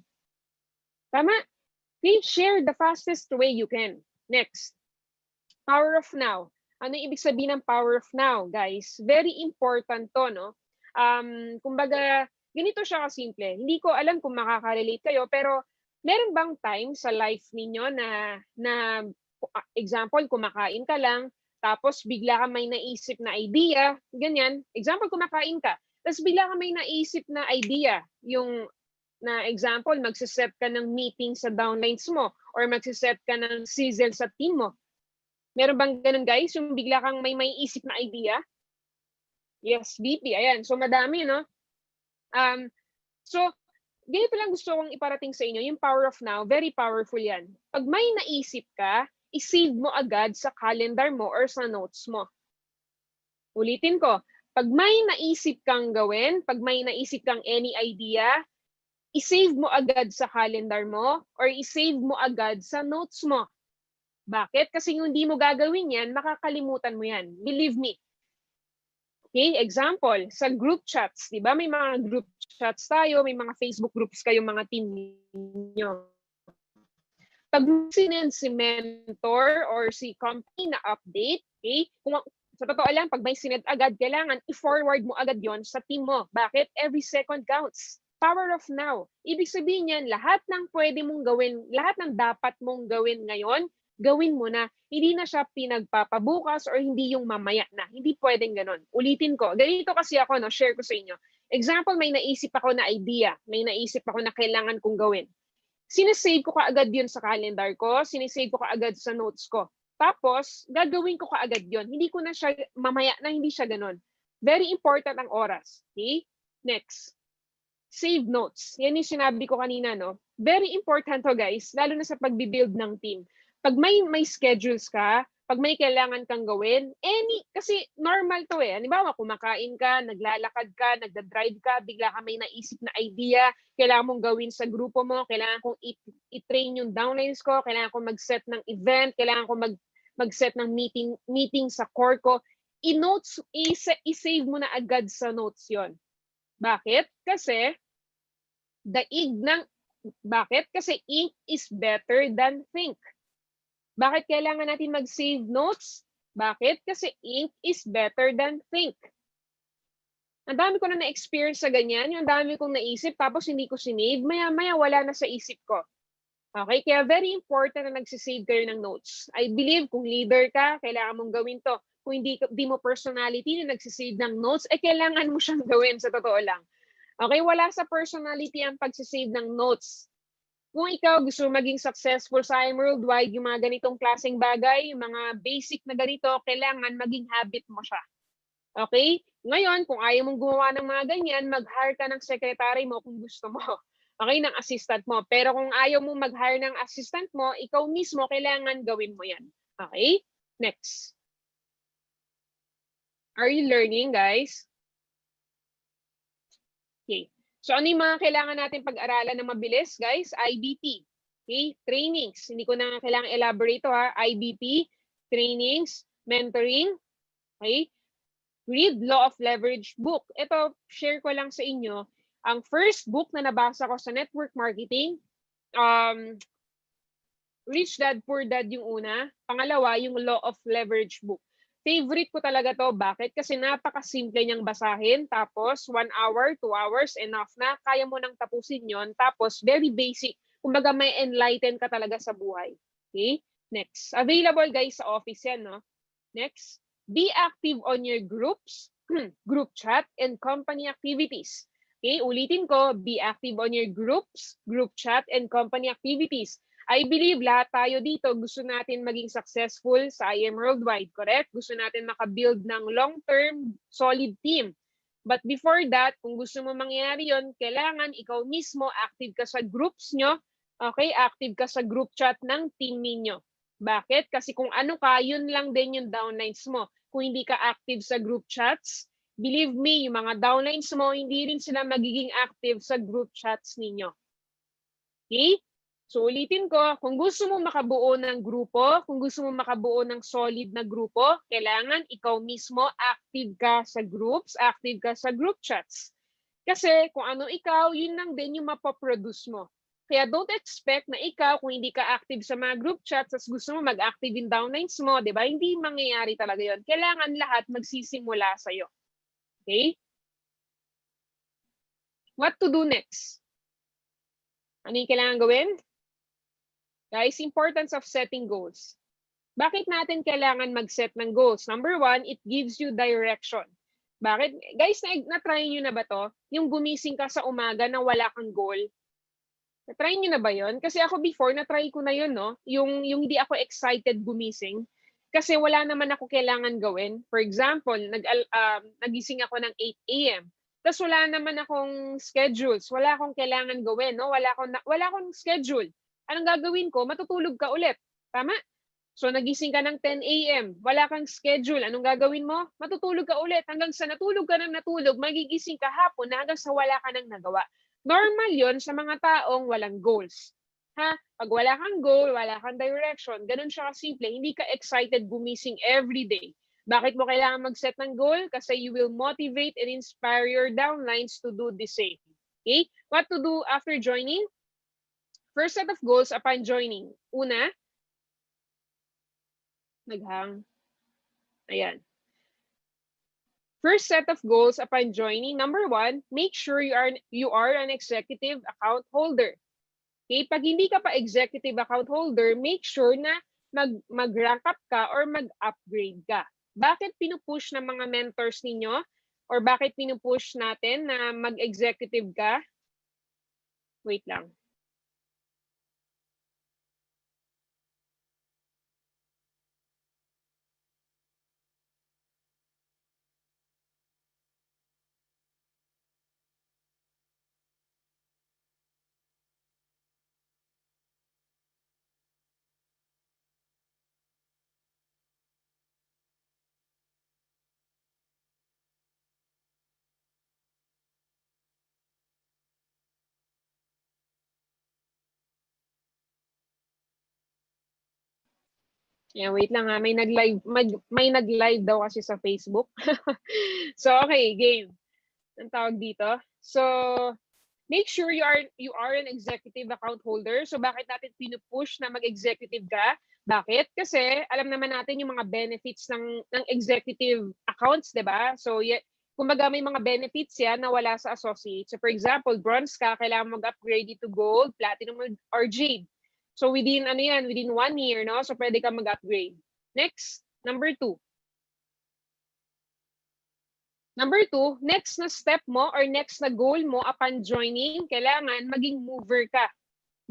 Tama? Okay, share the fastest way you can. Next, power of now. Ano ibig sabihin ng power of now, guys? Very important to, no? Kumbaga, ganito siya kasimple. Hindi ko alam kung makaka-relate kayo, pero meron bang time sa life ninyo na example, kumakain ka lang, tapos bigla ka may naisip na idea, ganyan. Example, kumakain ka, tapos bigla ka may naisip na idea, yung na example, magsiset ka ng meeting sa downlines mo or magsiset ka ng sizzle sa team mo. Meron bang ganun, guys? Yung bigla kang may isip na idea? Yes, VP. Ayan. So, madami, no? So, ganito lang gusto kong iparating sa inyo, yung power of now, very powerful yan. Pag may naisip ka, i-save mo agad sa calendar mo or sa notes mo. Ulitin ko, pag may naisip kang gawin, pag may naisip kang any idea, i-save mo agad sa calendar mo or i-save mo agad sa notes mo. Bakit? Kasi yung hindi mo gagawin yan, makakalimutan mo yan. Believe me. Okay, example, sa group chats, di ba? May mga group chats tayo, may mga Facebook groups kayo mga team niyo. Pag sinend si mentor or si company na update, okay, kung sa totoo lang, pag may sinend agad, kailangan i-forward mo agad yon sa team mo. Bakit? Every second counts. Power of now. Ibig sabihin yan, lahat ng pwede mong gawin, lahat ng dapat mong gawin ngayon, gawin mo na. Hindi na siya pinagpapabukas or hindi yung mamaya na. Hindi pwedeng ganon. Ulitin ko. Ganito kasi ako, no, share ko sa inyo. Example, may naisip ako na idea. May naisip ako na kailangan kong gawin. Sinesave ko kaagad yun sa calendar ko. Sinesave ko kaagad sa notes ko. Tapos, gagawin ko kaagad yun. Hindi ko na siya mamaya na, hindi siya ganon. Very important ang oras. Okay? Next. Save notes. Yan yung sinabi ko kanina, no? Very important to, guys. Lalo na sa pagbibuild ng team. Pag may schedules ka, pag may kailangan kang gawin, kasi normal to eh. Halimbawa, kumakain ka, naglalakad ka, nagdadrive ka, bigla ka may naisip na idea, kailangan mong gawin sa grupo mo, kailangan kong i-train yung downlines ko, kailangan kong mag-set ng event, kailangan kong mag-set ng meeting sa core ko. I-notes, i-save mo na agad sa notes yon. Bakit? Kasi, Kasi ink is better than think. Bakit kailangan natin mag-save notes? Bakit? Kasi ink is better than think. Ang dami ko na na-experience sa ganyan, yung dami kong naisip, tapos hindi ko sinave, maya-maya wala na sa isip ko. Okay? Kaya very important na nagsisave kayo ng notes. I believe kung leader ka, kailangan mong gawin to. Kung hindi mo personality na nagsisave ng notes, kailangan mo siyang gawin sa totoo lang. Okay? Wala sa personality ang pagsisave ng notes. Kung ikaw gusto maging successful sa IM Worldwide, yung mga ganitong klaseng bagay, yung mga basic na ganito, kailangan maging habit mo siya. Okay? Ngayon, kung ayaw mong gumawa ng mga ganyan, mag-hire ka ng secretary mo kung gusto mo. Okay? Ng assistant mo. Pero kung ayaw mong mag-hire ng assistant mo, ikaw mismo, kailangan gawin mo yan. Okay? Next. Are you learning, guys? Okay. So ano yung mga kailangan natin pag-aralan na mabilis, guys? IBP. Okay? Trainings. Hindi ko na kailangan elaborate ito, ha? IBP, trainings, mentoring. Okay? Read Law of Leverage book. Ito, share ko lang sa inyo. Ang first book na nabasa ko sa network marketing, Rich Dad, Poor Dad yung una. Pangalawa, yung Law of Leverage book. Favorite ko talaga to. Bakit? Kasi napakasimple niyang basahin. Tapos, 1 hour, 2 hours, enough na. Kaya mo nang tapusin yon. Tapos, very basic. Kumbaga, may enlighten ka talaga sa buhay. Okay? Next. Available, guys, sa office yan, no? Next. Be active on your groups, group chat, and company activities. Okay? Ulitin ko, be active on your groups, group chat, and company activities. I believe lahat tayo dito gusto natin maging successful sa IM Worldwide, correct? Gusto natin makabuild ng long-term solid team. But before that, kung gusto mo mangyari yon, kailangan ikaw mismo active ka sa groups nyo, okay? Active ka sa group chat ng team ninyo. Bakit? Kasi kung ano ka, yun lang din yung downlines mo. Kung hindi ka active sa group chats, believe me, yung mga downlines mo, hindi rin sila magiging active sa group chats ninyo. Okay? So ulitin ko, kung gusto mo makabuo ng grupo, kung gusto mo makabuo ng solid na grupo, kailangan ikaw mismo active ka sa groups, active ka sa group chats. Kasi kung ano ikaw, yun lang din yung mapoproduce mo. Kaya don't expect na ikaw, kung hindi ka active sa mga group chats, as gusto mo mag-active in downlines mo, di ba? Hindi mangyayari talaga yun. Kailangan lahat magsisimula sa'yo. Okay? What to do next? Ano yung kailangan gawin? Guys, importance of setting goals. Bakit natin kailangan mag-set ng goals? Number one, it gives you direction. Bakit? Guys, na-try nyo na ba to? Yung gumising ka sa umaga na wala kang goal. Na-try nyo na ba yon? Kasi ako before, na-try ko na yun, no? Yung hindi ako excited gumising. Kasi wala naman ako kailangan gawin. For example, nagising ako ng 8 a.m. Tapos wala naman akong schedules. Wala akong kailangan gawin, no? Wala akong schedule. Anong gagawin ko? Matutulog ka ulit. Tama? So nagising ka ng 10 a.m. Wala kang schedule. Anong gagawin mo? Matutulog ka ulit. Hanggang sa natulog ka ng natulog, magigising ka hapon na hanggang sa wala ka nang nagawa. Normal yon sa mga taong walang goals. Ha? Pag wala kang goal, wala kang direction, ganun siya kasimple. Hindi ka excited gumising every day. Bakit mo kailangan mag-set ng goal? Kasi you will motivate and inspire your downlines to do the same. Okay? What to do after joining? First set of goals upon joining. Una, naghang. Ayan. First set of goals upon joining. Number one, make sure you are an executive account holder. Okay? Pag hindi ka pa executive account holder, make sure na mag-rank up ka or mag-upgrade ka. Bakit pinupush ng mga mentors ninyo? Or bakit pinupush natin na mag-executive ka? Wait lang. Yeah, wait lang ha. May nag-live daw kasi sa Facebook. So okay, game. Ang tawag dito. So make sure you are an executive account holder. So bakit natin pinupush na mag-executive ka? Bakit? Kasi alam naman natin yung mga benefits ng executive accounts, 'di ba? So kumbaga may mga benefits yan na wala sa associate. So for example, bronze ka, kailangan mag-upgrade to gold, platinum or jade. So within 1 year, no? So pwede ka mag-upgrade. Next, number 2. Number 2, next na step mo or next na goal mo upon joining, kailangan maging mover ka.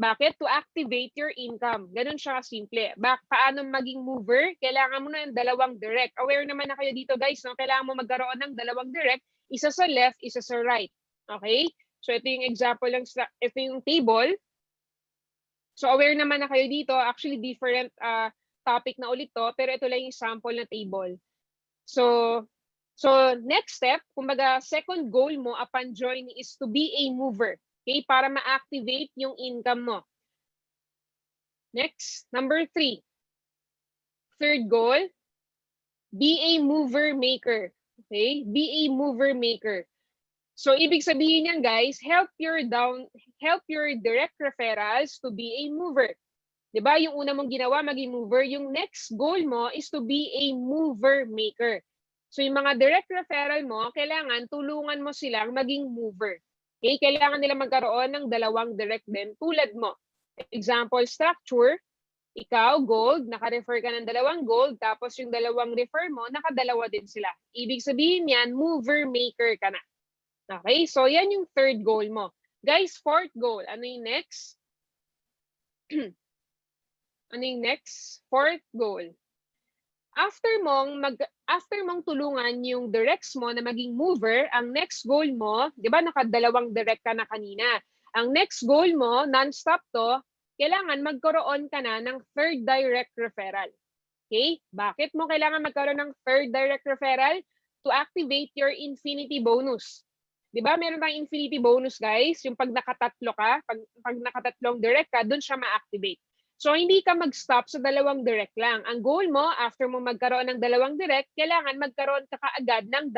Bakit? To activate your income. Ganun siya simple. Paano maging mover? Kailangan mo na ng 2 direct. Aware naman na kayo dito guys, no? Kailangan mo magkaroon ng 2 direct, isa sa left, isa sa right. Okay? So ito yung example lang, ito yung table. So aware naman na kayo dito, actually different topic na ulit to, pero ito lang yung sample na table. So next step, kumbaga second goal mo upon joining is to be a mover. Okay, para ma-activate yung income mo. Next, number 3. Third goal, be a mover maker. Okay, be a mover maker. So ibig sabihin yan guys, help your direct referrals to be a mover. 'Di ba? Yung una mong ginawa maging mover, yung next goal mo is to be a mover maker. So yung mga direct referral mo, kailangan tulungan mo silang maging mover. Okay? Kailangan nila magkaroon ng 2 direct din tulad mo. Example structure, ikaw gold, naka-refer ka ng 2 gold, tapos yung 2 refer mo, naka-2 din sila. Ibig sabihin yan, mover maker ka na. Okay, so yan yung third goal mo. Guys, fourth goal. Ano yung next? Ano yung next? Fourth goal. After mong tulungan yung directs mo na maging mover, ang next goal mo, 'di ba nakadalawang direct ka na kanina. Ang next goal mo, non-stop to, kailangan magkaroon ka na ng third direct referral. Okay? Bakit mo kailangan magkaroon ng third direct referral? To activate your infinity bonus. 'Di ba? Meron tayong infinity bonus, guys. Yung pag nakatatlo ka, pag nakatatlong direct ka, doon siya ma-activate. So, hindi ka mag-stop sa dalawang direct lang. Ang goal mo, after mo magkaroon ng dalawang direct, kailangan magkaroon ka kaagad ng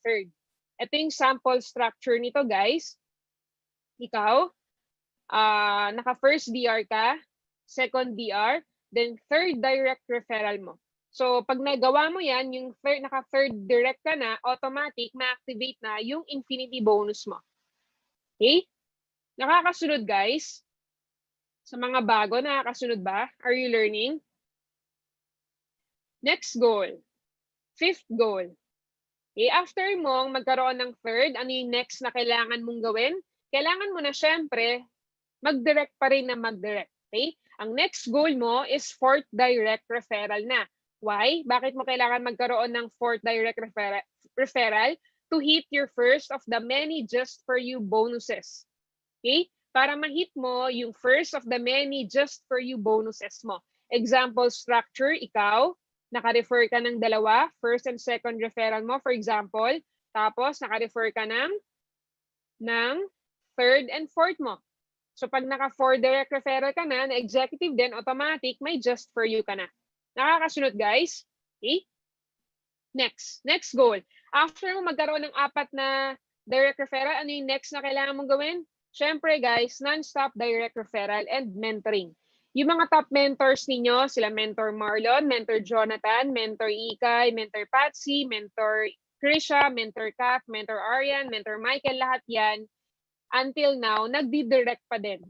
third. Ito yung sample structure nito, guys. Ikaw, naka-first DR ka, second DR, then third direct referral mo. So, pag nagawa mo yan, yung naka-third direct ka na, automatic, ma-activate na yung infinity bonus mo. Okay? Nakakasunod, guys? Sa mga bago, nakakasunod ba? Are you learning? Next goal. Fifth goal. Okay, after mong magkaroon ng third, ano yung next na kailangan mong gawin? Kailangan mo na syempre, mag-direct pa rin na mag-direct. Okay? Ang next goal mo is fourth direct referral na. Why? Bakit mo kailangan magkaroon ng fourth direct referral? To hit your first of the many just for you bonuses. Okay? Para ma-hit mo yung first of the many just for you bonuses mo. Example structure, ikaw, naka-refer ka ng dalawa, first and second referral mo, for example, tapos naka-refer ka ng third and fourth mo. So pag naka-4 direct referral ka na executive din, automatic, may just for you ka na. Nakakasunod, guys? Okay? Next goal. After mo magkaroon ng 4 na direct referral, ano yung next na kailangan mong gawin? Siyempre, guys, non-stop direct referral and mentoring. Yung mga top mentors ninyo, sila Mentor Marlon, Mentor Jonathan, Mentor Ikay, Mentor Patsy, Mentor Krisha, Mentor Kat, Mentor Arian, Mentor Michael, lahat yan, until now, nagdi-direct pa din.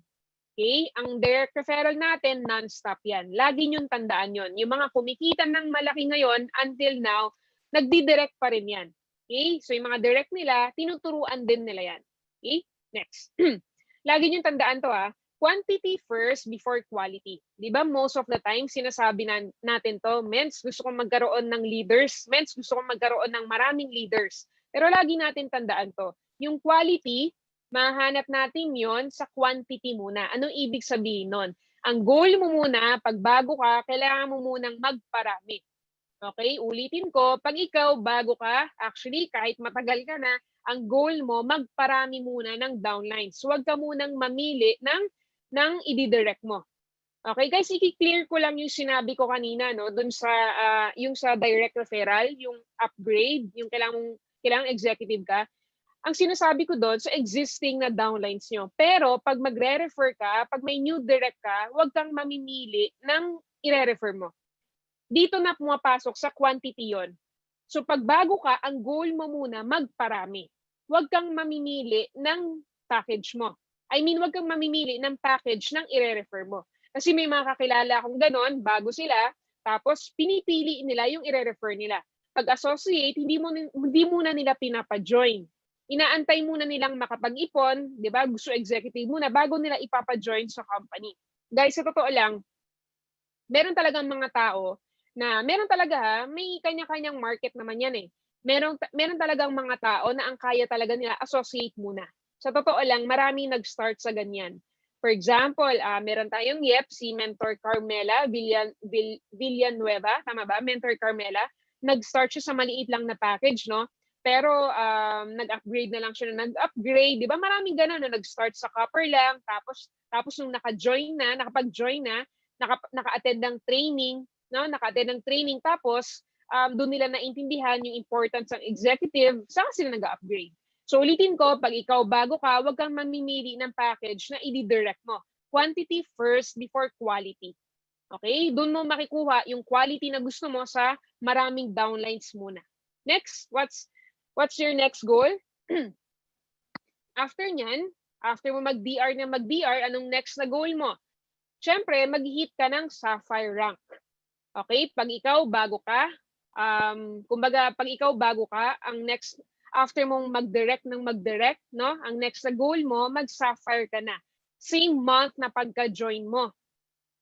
Okay? Ang direct referral natin, non-stop yan. Lagi niyong tandaan yon. Yung mga kumikita ng malaki ngayon, until now, nagdi-direct pa rin yan. Okay? So yung mga direct nila, tinuturuan din nila yan. Okay? Next. Lagi niyong tandaan to quantity first before quality. Di ba most of the time, sinasabi natin to, Mens, gusto kong magkaroon ng leaders. Mens, gusto kong magkaroon ng maraming leaders. Pero lagi natin tandaan to. Yung quality, mahanap natin yon sa quantity muna. Anong ibig sabihin nun? Ang goal mo muna, pag bago ka, kailangan mo munang magparami. Okay, ulitin ko, pag ikaw bago ka, actually kahit matagal ka na, ang goal mo, magparami muna ng downlines. Huwag ka munang mamili ng i-direct mo. Okay, guys, i-clear ko lang yung sinabi ko kanina, no, dun sa, yung sa direct referral, yung upgrade, yung kailangang executive ka. Ang sinasabi ko doon sa existing na downlines nyo. Pero pag magre-refer ka, pag may new direct ka, huwag kang mamimili ng i-refer mo. Dito na pumapasok sa quantity yon. So pag bago ka, ang goal mo muna magparami. Huwag kang mamimili ng package mo. I mean, huwag kang mamimili ng package ng i-refer mo. Kasi may mga kakilala akong ganon, bago sila, tapos pinipili nila yung i-refer nila. Pag associate, hindi muna nila pinapa-join. Inaantay muna nilang makapag-ipon, di ba? Gusto executive muna bago nila ipapa-join sa company. Guys, sa totoo lang, meron talagang mga tao na meron talaga may kanya-kanyang market naman yan Meron talagang mga tao na ang kaya talaga nila associate muna. Sa totoo lang, marami nag-start sa ganyan. For example, meron tayong si Mentor Carmela Villanueva, tama ba? Mentor Carmela, nag-start siya sa maliit lang na package, no? Pero nag-upgrade na lang siya na nag-upgrade. Di ba maraming ganun na nag-start sa copper lang, tapos nung nakapag-join na, naka-attend ng training, no? Naka-attend ng training, tapos doon nila naintindihan yung importance ng executive, saka sila nag-upgrade. So ulitin ko, pag ikaw bago ka, huwag kang mamimili ng package na i-direct mo. Quantity first before quality. Okay? Doon mo makikuha yung quality na gusto mo sa maraming downlines muna. Next, what's your next goal? After nyan, after mo mag-DR na mag-DR, anong next na goal mo? Siyempre, mag-hit ka ng Sapphire rank. Okay? Pag ikaw bago ka, kumbaga, pag ikaw bago ka, ang next, after mong mag-direct, no? Ang next na goal mo, mag-Sapphire ka na. Same month na pagka-join mo.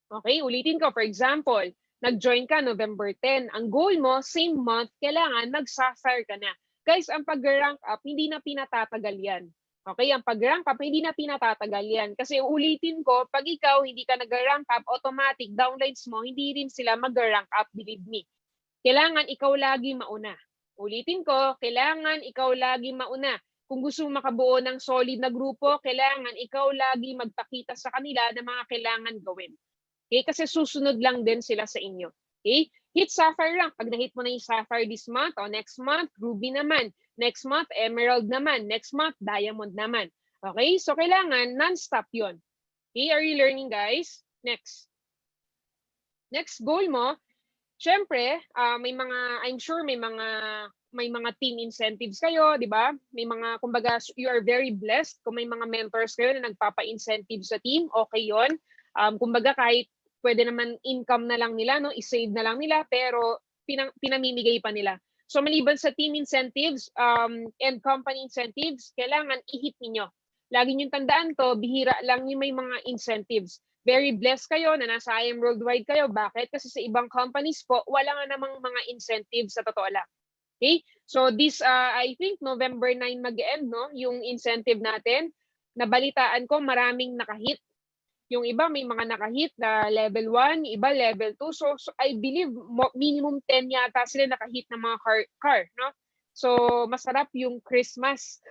Okay, ulitin ko. For example, nag-join ka November 10. Ang goal mo, same month, kailangan mag-sapphire ka na. Guys, ang pag-rank up, hindi na pinatatagal yan. Okay, ang pag-rank up, hindi na pinatatagal yan. Kasi ulitin ko, pag ikaw hindi ka nag-rank up, automatic, downlines mo, hindi rin sila mag-rank up, believe me. Kailangan ikaw lagi mauna. Ulitin ko, kailangan ikaw lagi mauna. Kung gusto mo makabuo ng solid na grupo, kailangan ikaw lagi magpakita sa kanila ng mga kailangan gawin. Okay? Kasi susunod lang din sila sa inyo. Okay? Hit Sapphire lang. Pag na-hit mo na yung Sapphire this month o next month, Ruby naman. Next month, Emerald naman. Next month, Diamond naman. Okay? So, kailangan non-stop yun. Okay? Are you learning, guys? Next. Next goal mo, syempre, I'm sure may mga team incentives kayo, di ba? May mga, kumbaga, you are very blessed kung may mga mentors kayo na nagpapa-incentive sa team, okay yon. Kumbaga, kahit pwede naman income na lang nila, no? I-save na lang nila, pero pinamimigay pa nila. So, maliban sa team incentives and company incentives, kailangan i-hit ninyo. Lagi niyong tandaan to, bihira lang yung may mga incentives. Very blessed kayo na nasa IM Worldwide kayo. Bakit? Kasi sa ibang companies po, wala nga namang mga incentives sa totoo lang. Okay? So this, I think November 9 mag-end, no? Yung incentive natin. Nabalitaan ko, maraming nakahit. Yung iba may mga nakahit na level 1, iba level 2. So I believe minimum 10 yata sila nakahit ng mga car, no? So masarap yung Christmas.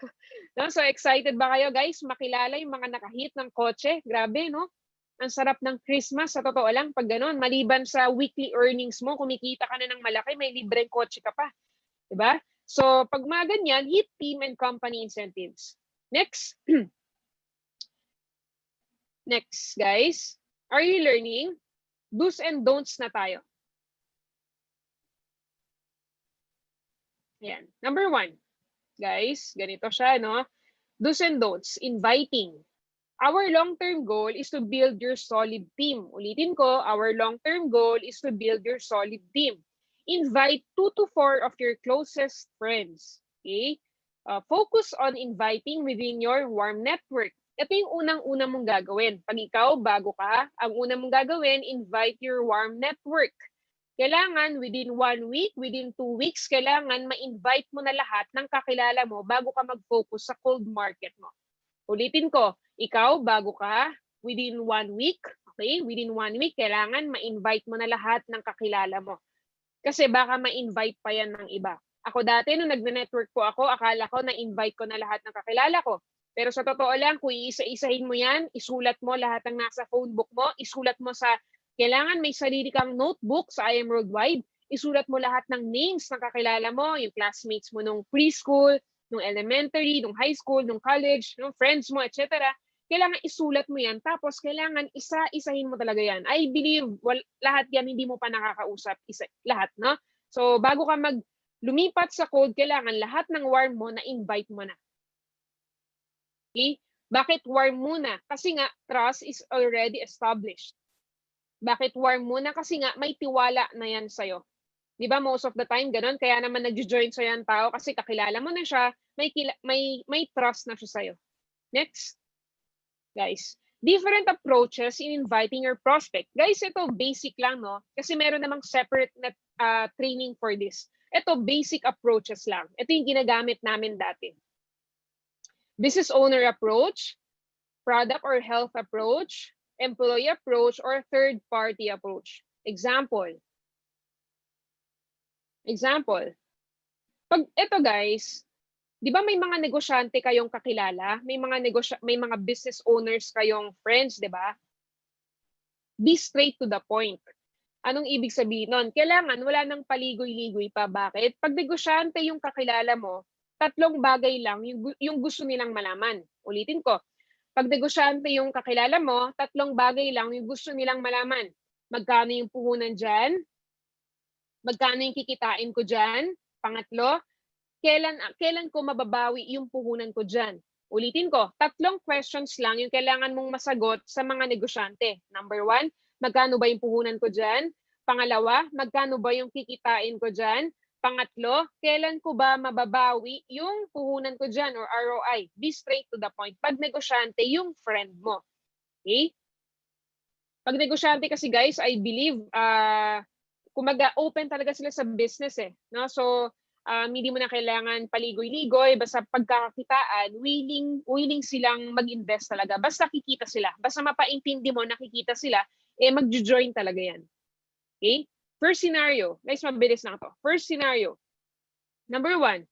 No? So excited ba kayo, guys? Makilala yung mga nakahit ng kotse? Grabe, no? Ang sarap ng Christmas, sa totoo lang, pag gano'n, maliban sa weekly earnings mo, kumikita ka na ng malaki, may libreng kotse ka pa. Diba? So, pag mga ganyan, hit team and company incentives. Next. Next, guys. Are you learning? Do's and don'ts na tayo. Ayan. Number 1. Guys, ganito siya, no? Do's and don'ts. Inviting. Our long-term goal is to build your solid team. Ulitin ko, our long-term goal is to build your solid team. Invite 2 to 4 of your closest friends. Okay? Focus on inviting within your warm network. Ito yung unang-una mong gagawin. Pag ikaw, bago ka, ang unang mong gagawin, invite your warm network. Kailangan within 1 week, within 2 weeks, kailangan ma-invite mo na lahat ng kakilala mo bago ka mag-focus sa cold market mo. Ulitin ko, ikaw, bago ka, within 1 week, okay? Within 1 week, kailangan ma-invite mo na lahat ng kakilala mo. Kasi baka ma-invite pa yan ng iba. Ako dati, nung nag-network po ako, akala ko na-invite ko na lahat ng kakilala ko. Pero sa totoo lang, kung iisa-isahin mo yan, isulat mo lahat ng nasa phone book mo, isulat mo sa, kailangan may sarili kang notebook sa IM Worldwide, isulat mo lahat ng names ng kakilala mo, yung classmates mo nung preschool, nung elementary, nung high school, nung college, nung friends mo, etc. Kailangan isulat mo yan. Tapos, kailangan isa-isahin mo talaga yan. I believe, lahat yan hindi mo pa nakakausap. Lahat, no? So, bago ka lumipat sa cold, kailangan lahat ng warm mo na-invite mo na. Okay? Bakit warm muna? Kasi nga, trust is already established. Bakit warm muna? Kasi nga, may tiwala na yan sa'yo. Di ba, most of the time, ganun. Kaya naman nag-join sa'yo ang tao kasi kakilala mo na siya, may trust na siya sa'yo. Next. Guys, different approaches in inviting your prospect. Guys, ito basic lang, no? Kasi meron namang separate na training for this. Ito, basic approaches lang. Ito yung ginagamit namin dati. Business owner approach, product or health approach, employee approach, or third-party approach. Example. Pag ito guys, di ba may mga negosyante kayong kakilala? May mga business owners kayong friends, di ba? Be straight to the point. Anong ibig sabihin nun? Kailangan wala nang paligoy-ligoy pa. Bakit? Pag negosyante yung kakilala mo, 3 bagay lang yung gusto nilang malaman. Ulitin ko. Pag negosyante yung kakilala mo, 3 bagay lang yung gusto nilang malaman. Magkano yung puhunan dyan? Magkano yung kikitain ko dyan? Pangatlo, kailan ko mababawi yung puhunan ko dyan? Ulitin ko, 3 questions lang yung kailangan mong masagot sa mga negosyante. Number 1, magkano ba yung puhunan ko dyan? Pangalawa, magkano ba yung kikitain ko dyan? Pangatlo, kailan ko ba mababawi yung puhunan ko dyan or ROI? Be straight to the point. Pag negosyante, yung friend mo. Okay? Pag negosyante kasi guys, I believe, kumaga open talaga sila sa business eh. No? So, hindi mo na kailangan paligoy-ligoy, basta pagkakakitaan, willing silang mag-invest talaga. Basta kikita sila. Basta mapaintindi mo, nakikita sila, mag-join talaga yan. Okay? First scenario. Guys, mabilis lang to. First scenario. Number 1.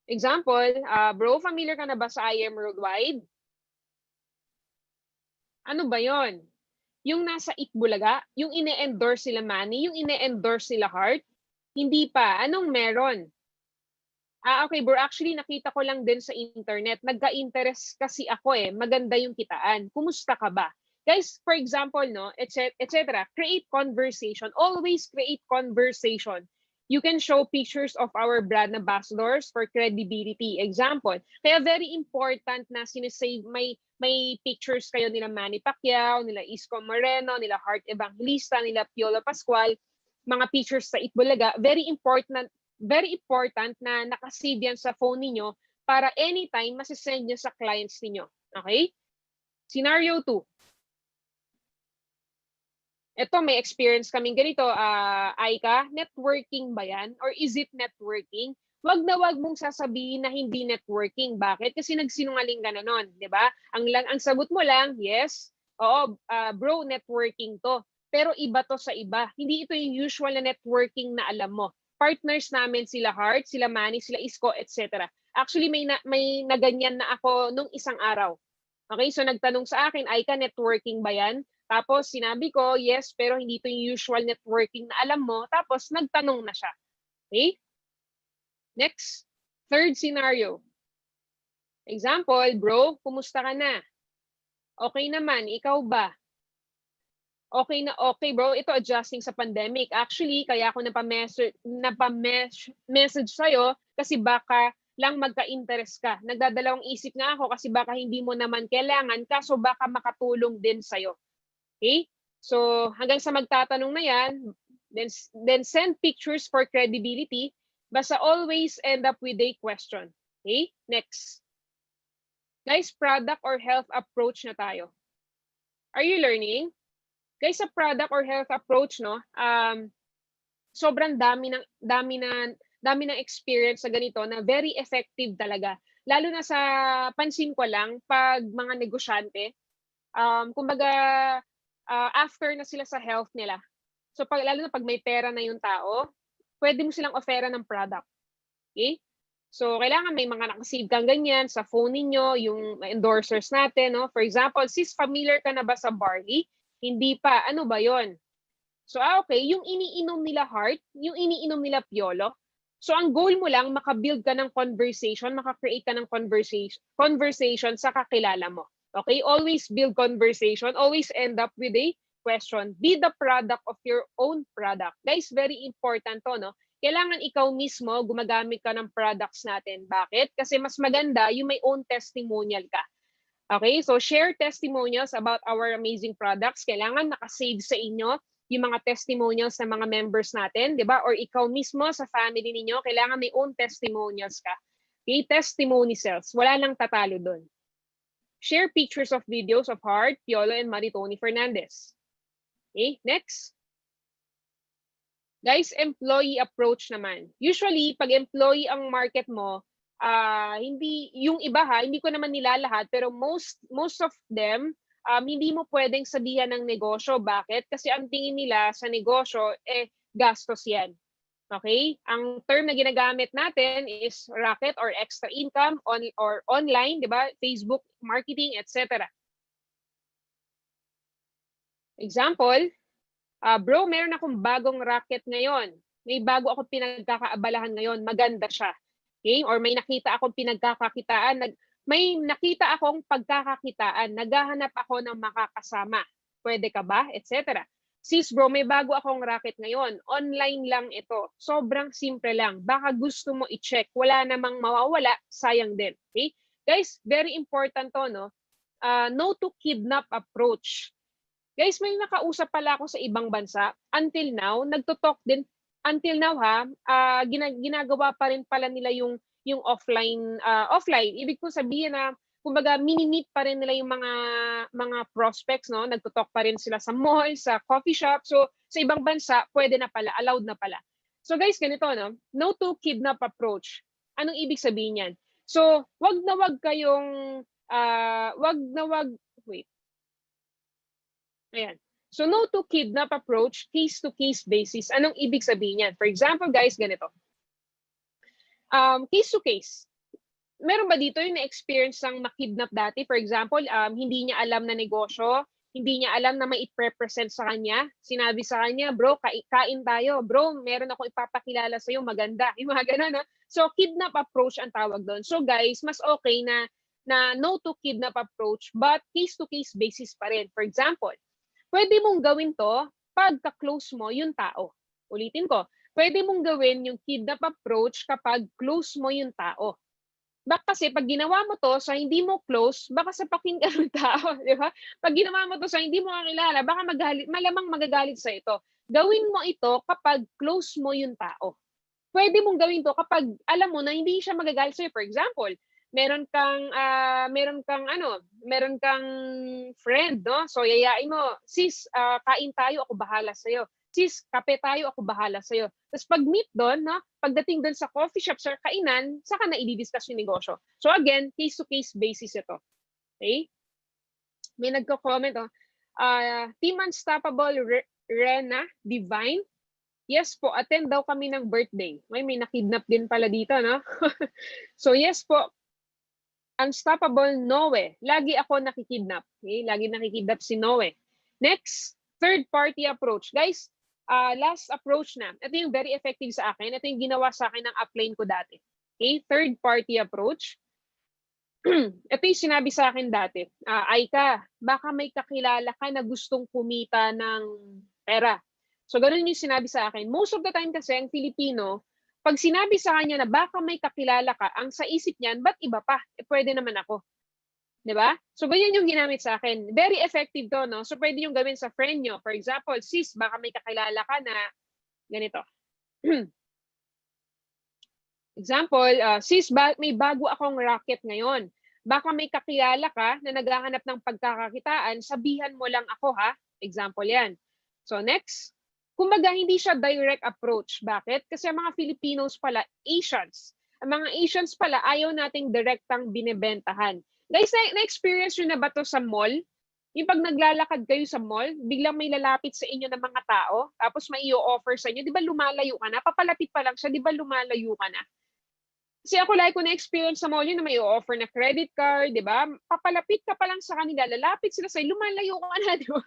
Example, bro, familiar ka na ba sa IM Worldwide? Ano ba yon? Yung nasa Itbulaga, yung ine-endorse sila Manny, yung ine-endorse sila Heart, hindi pa. Anong meron? Okay bro, actually nakita ko lang din sa internet. Nagka-interest kasi ako eh. Maganda yung kitaan. Kumusta ka ba? Guys, for example, no, etc. Create conversation. Always create conversation. You can show pictures of our brand ambassadors for credibility. Example. Kaya very important na sinesave, may pictures kayo nila Manny Pacquiao, nila Isko Moreno, nila Heart Evangelista, nila Piolo Pascual, mga pictures sa Itbulaga. Very important na nakasave yan sa phone niyo para anytime masisend nyo sa clients niyo. Okay? Scenario 2. Ito, may experience kaming ganito. Aika, networking ba yan? Or is it networking? Wag mong sasabihin na hindi networking. Bakit? Kasi nagsinungaling ka na nun, di ba? Ang sagot mo lang, yes, oo, bro, networking to. Pero iba to sa iba. Hindi ito yung usual na networking na alam mo. Partners namin sila Heart, sila Manny, sila Isko, etc. Actually, may naganyan na ako nung isang araw. Okay, so nagtanong sa akin, Aika, networking ba yan? Tapos sinabi ko, yes, pero hindi ito yung usual networking na alam mo. Tapos nagtanong na siya. Okay? Next, third scenario. Example, bro, kumusta ka na? Okay naman, ikaw ba? Okay na okay bro, ito adjusting sa pandemic. Actually, kaya ako napamessage sa'yo kasi baka lang magka-interest ka. Nagdadalawang isip nga ako kasi baka hindi mo naman kailangan kaso baka makatulong din sa'yo. Okay? So, hanggang sa magtatanong na yan, then send pictures for credibility. Basta always end up with a question. Okay? Next. Guys, product or health approach na tayo. Are you learning? Guys, sa product or health approach, no, sobrang dami ng experience sa ganito na very effective talaga. Lalo na sa pansin ko lang, pag mga negosyante, kumbaga, after na sila sa health nila. So, lalo na pag may pera na yung tao, pwede mo silang offera ng product. Okay? So, kailangan may mga nakasave kang ganyan sa phone ninyo, yung endorsers natin, no? For example, sis, familiar ka na ba sa barley? Hindi pa. Ano ba yon? So, okay. Yung iniinom nila Heart, yung iniinom nila Piolo. So, ang goal mo lang, makabuild ka ng conversation, makakreate ka ng conversation sa kakilala mo. Okay? Always build conversation. Always end up with a question. Be the product of your own product. Guys, very important to, no? Kailangan ikaw mismo gumagamit ka ng products natin. Bakit? Kasi mas maganda yung may own testimonial ka. Okay, so share testimonials about our amazing products. Kailangan nakasave sa inyo yung mga testimonials ng mga members natin, di ba? Or ikaw mismo sa family ninyo, kailangan may own testimonials ka. Okay, testimony sales. Wala nang tatalo doon. Share pictures of videos of Heart, Piolo, and Maritoni Fernandez. Okay, next. Guys, employee approach naman. Usually, pag employee ang market mo, hindi yung iba hindi ko naman nilalahat pero most of them hindi mo pwedeng sabihan ng negosyo. Bakit? Kasi ang tingin nila sa negosyo gastos yan. Okay? Ang term na ginagamit natin is racket or extra income or online, 'di ba? Facebook marketing, etc. Example, bro, meron akong bagong racket ngayon. May bago akong pinagkakaabalahan ngayon. Maganda siya. Okay? Or may nakita akong pinagkakakitaan, may nakita akong pagkakakitaan, naghahanap ako ng makakasama. Pwede ka ba? Etc. Sis bro, may bago akong racket ngayon. Online lang ito. Sobrang simple lang. Baka gusto mo i-check. Wala namang mawawala. Sayang din. Okay? Guys, very important to, no? No to kidnap approach. Guys, may nakausap pala ako sa ibang bansa. Until now, nagto-talk din. Until now ginagawa pa rin pala nila yung offline. Ibig ko sabihin na kumbaga mini-meet pa rin nila yung mga prospects, no? Nagto-talk pa rin sila sa mall, sa coffee shop. So sa ibang bansa, pwede na pala, allowed na pala. So guys, ganito, no? No to kidnap approach. Anong ibig sabihin yan? So, wag na wag kayong wait. Ayan. So, no to kidnap approach, case-to-case basis. Anong ibig sabihin yan? For example, guys, ganito. Case-to-case. Meron ba dito yung na-experience ng makidnap dati? For example, hindi niya alam na negosyo, hindi niya alam na may i-represent sa kanya. Sinabi sa kanya, bro, kain tayo. Bro, meron ako ipapakilala sa'yo, maganda. Yung mga ganun, no? So, kidnap approach ang tawag doon. So, guys, mas okay na no to kidnap approach, but case-to-case basis pa rin. For example, pwede mong gawin to pagka-close mo yung tao. Ulitin ko, pwede mong gawin yung kidnap approach kapag close mo yung tao. Baka kasi pag ginawa mo to sa hindi mo close, baka sa pakinggan ng tao, di ba? Pag ginawa mo to sa hindi mo kakilala, baka malamang magagalit sa ito. Gawin mo ito kapag close mo yung tao. Pwede mong gawin to kapag alam mo na hindi siya magagalit sa'yo. For example, meron kang friend, no? So yayain mo, sis, kain tayo, ako bahala sa'yo. Sis, kape tayo, ako bahala sa'yo. Tapos pag meet doon, no? Pagdating doon sa coffee shop, sa kainan, saka na i-discuss yung negosyo. So again, case-to-case basis ito. Okay? May nagko-comment, Team Unstoppable Rena Divine. Yes po, attend daw kami ng birthday. May nakidnap din pala dito, no? So yes po, Unstoppable Noe. Lagi ako nakikidnap. Okay? Lagi nakikidnap si Noe. Next, third-party approach. Guys, last approach na. Ito yung very effective sa akin. Ito yung ginawa sa akin ng upline ko dati. Okay? Third-party approach. Ito yung sinabi sa akin dati. Aika, baka may kakilala ka na gustong kumita ng pera. So, ganun yung sinabi sa akin. Most of the time kasi, ang Filipino, pag sinabi sa kanya na baka may kakilala ka, ang sa isip niyan, ba't iba pa? Pwede naman ako. Diba? So, ganyan yung ginamit sa akin. Very effective to, no? So, pwede yung gawin sa friend nyo. For example, sis, baka may kakilala ka na ganito. Example, sis, may bago akong racket ngayon. Baka may kakilala ka na naghahanap ng pagkakakitaan, sabihan mo lang ako, ha? Example yan. So, next. Kumbaga, hindi siya direct approach. Bakit? Kasi ang mga Filipinos pala, Asians. Ang mga Asians pala, ayaw nating direktang binebentahan. Guys, na-experience nyo na ba to sa mall? Yung pag naglalakad kayo sa mall, biglang may lalapit sa inyo ng mga tao, tapos may i-offer sa inyo, di ba lumalayo ka na? Papalapit pa lang siya, di ba lumalayo ka na? Kasi ako like ko na-experience sa mall yun na may i-offer na credit card, di ba? Papalapit ka pa lang sa kanila, lalapit sila sa'yo, lumalayo ka na, di ba?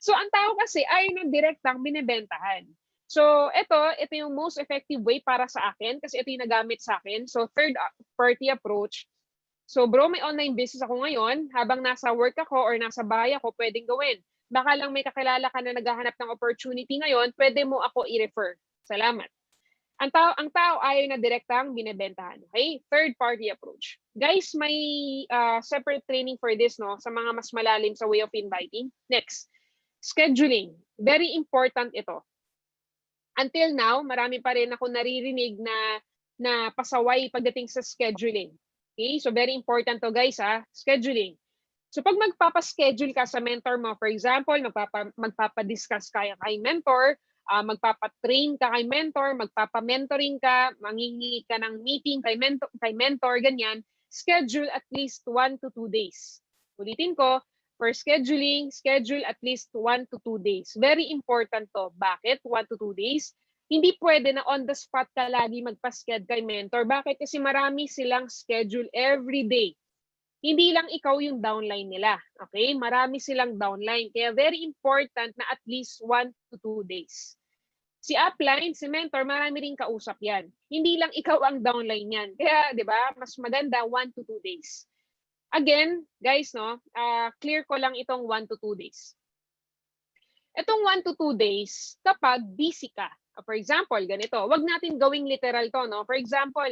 So ang tao kasi ayaw na direktang binebentahan. So ito yung most effective way para sa akin kasi ito yung nagamit sa akin. So third party approach. So bro, may online business ako ngayon. Habang nasa work ako or nasa bahay ako, pwedeng gawin. Baka lang may kakilala ka na naghahanap ng opportunity ngayon, pwede mo ako i-refer. Salamat. Ang tao ayaw na direktang binebentahan. Okay? Third party approach. Guys, may separate training for this, no? Sa mga mas malalim sa way of inviting. Next, scheduling. Very important ito. Until now, marami pa rin ako naririnig na pasaway pagdating sa scheduling. Okay? So very important to guys, scheduling. So pag magpapaschedule ka sa mentor mo, for example, magpapadiscuss ka kay mentor, magpapatrain ka kay mentor, magpapamentoring ka, manghingi ka ng meeting kay mentor, ganyan, schedule at least 1 to 2 days. Ulitin ko, for scheduling, schedule at least 1 to 2 days. Very important to. Bakit? 1 to 2 days. Hindi pwede na on the spot ka lagi magpa-schedule kay mentor. Bakit? Kasi marami silang schedule every day. Hindi lang ikaw yung downline nila. Okay? Marami silang downline. Kaya very important na at least 1 to 2 days. Si upline, si mentor, marami rin kausap yan. Hindi lang ikaw ang downline yan. Kaya, di ba, mas maganda 1 to 2 days. Again, guys, no, clear ko lang itong 1 to 2 days. Itong 1 to 2 days, kapag busy ka, for example, ganito, wag natin gawing literal to, no? For example,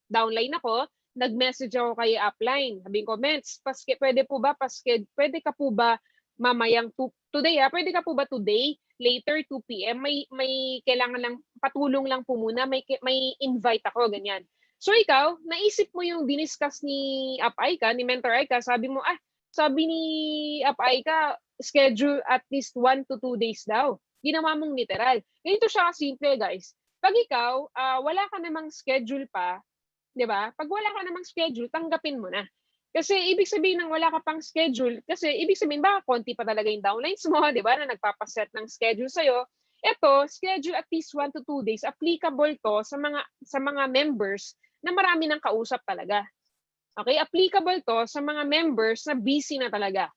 downline ako, nag-message ako kay upline, sabihin ko, Mens, pwede ka po ba mamayang today, pwede ka po ba today, later 2 p.m., may kailangan lang, patulong lang po muna, may invite ako, ganyan. So ikaw, naisip mo yung diniscuss ni Aika, ni Mentor Aika, sabi mo, sabi ni Aika, schedule at least 1 to 2 days daw. Ginawa mong literal. Ganito siya simple, guys. Pag ikaw, wala ka namang schedule pa, di ba? Pag wala ka namang schedule, tanggapin mo na. Kasi ibig sabihin ng wala ka pang schedule, kasi ibig sabihin baka konti pa talaga yung downlines mo, di ba, na nagpapaset ng schedule sa'yo. Ito, schedule at least 1 to 2 days, applicable to sa mga members na marami ng kausap talaga. Okay? Applicable to sa mga members na busy na talaga.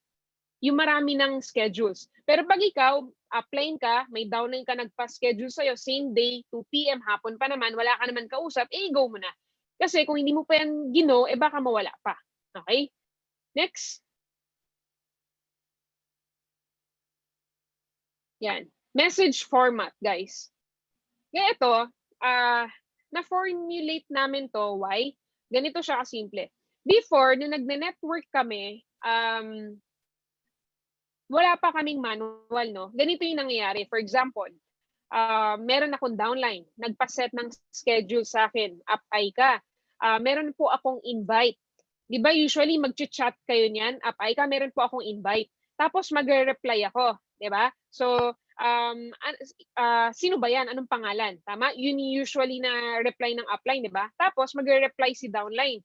Yung marami ng schedules. Pero pag ikaw, upline ka, may downline ka nagpa-schedule sa'yo, same day, 2 p.m., hapon pa naman, wala ka naman kausap, go mo na. Kasi kung hindi mo pa yan gino, baka mawala pa. Okay? Next. Yan. Message format, guys. Kaya ito, na-formulate namin to. Why? Ganito siya kasimple. Before, nung nagne-network kami, wala pa kaming manual, no? Ganito yung nangyayari. For example, meron akong downline. Nagpa-set ng schedule sa akin. Aika. Meron po akong invite. Di ba usually mag-chat kayo niyan? Aika, meron po akong invite. Tapos magre-reply ako. Di ba? So, sino ba yan? Anong pangalan? Tama? Yun usually na reply ng upline, di ba? Tapos magre-reply si downline.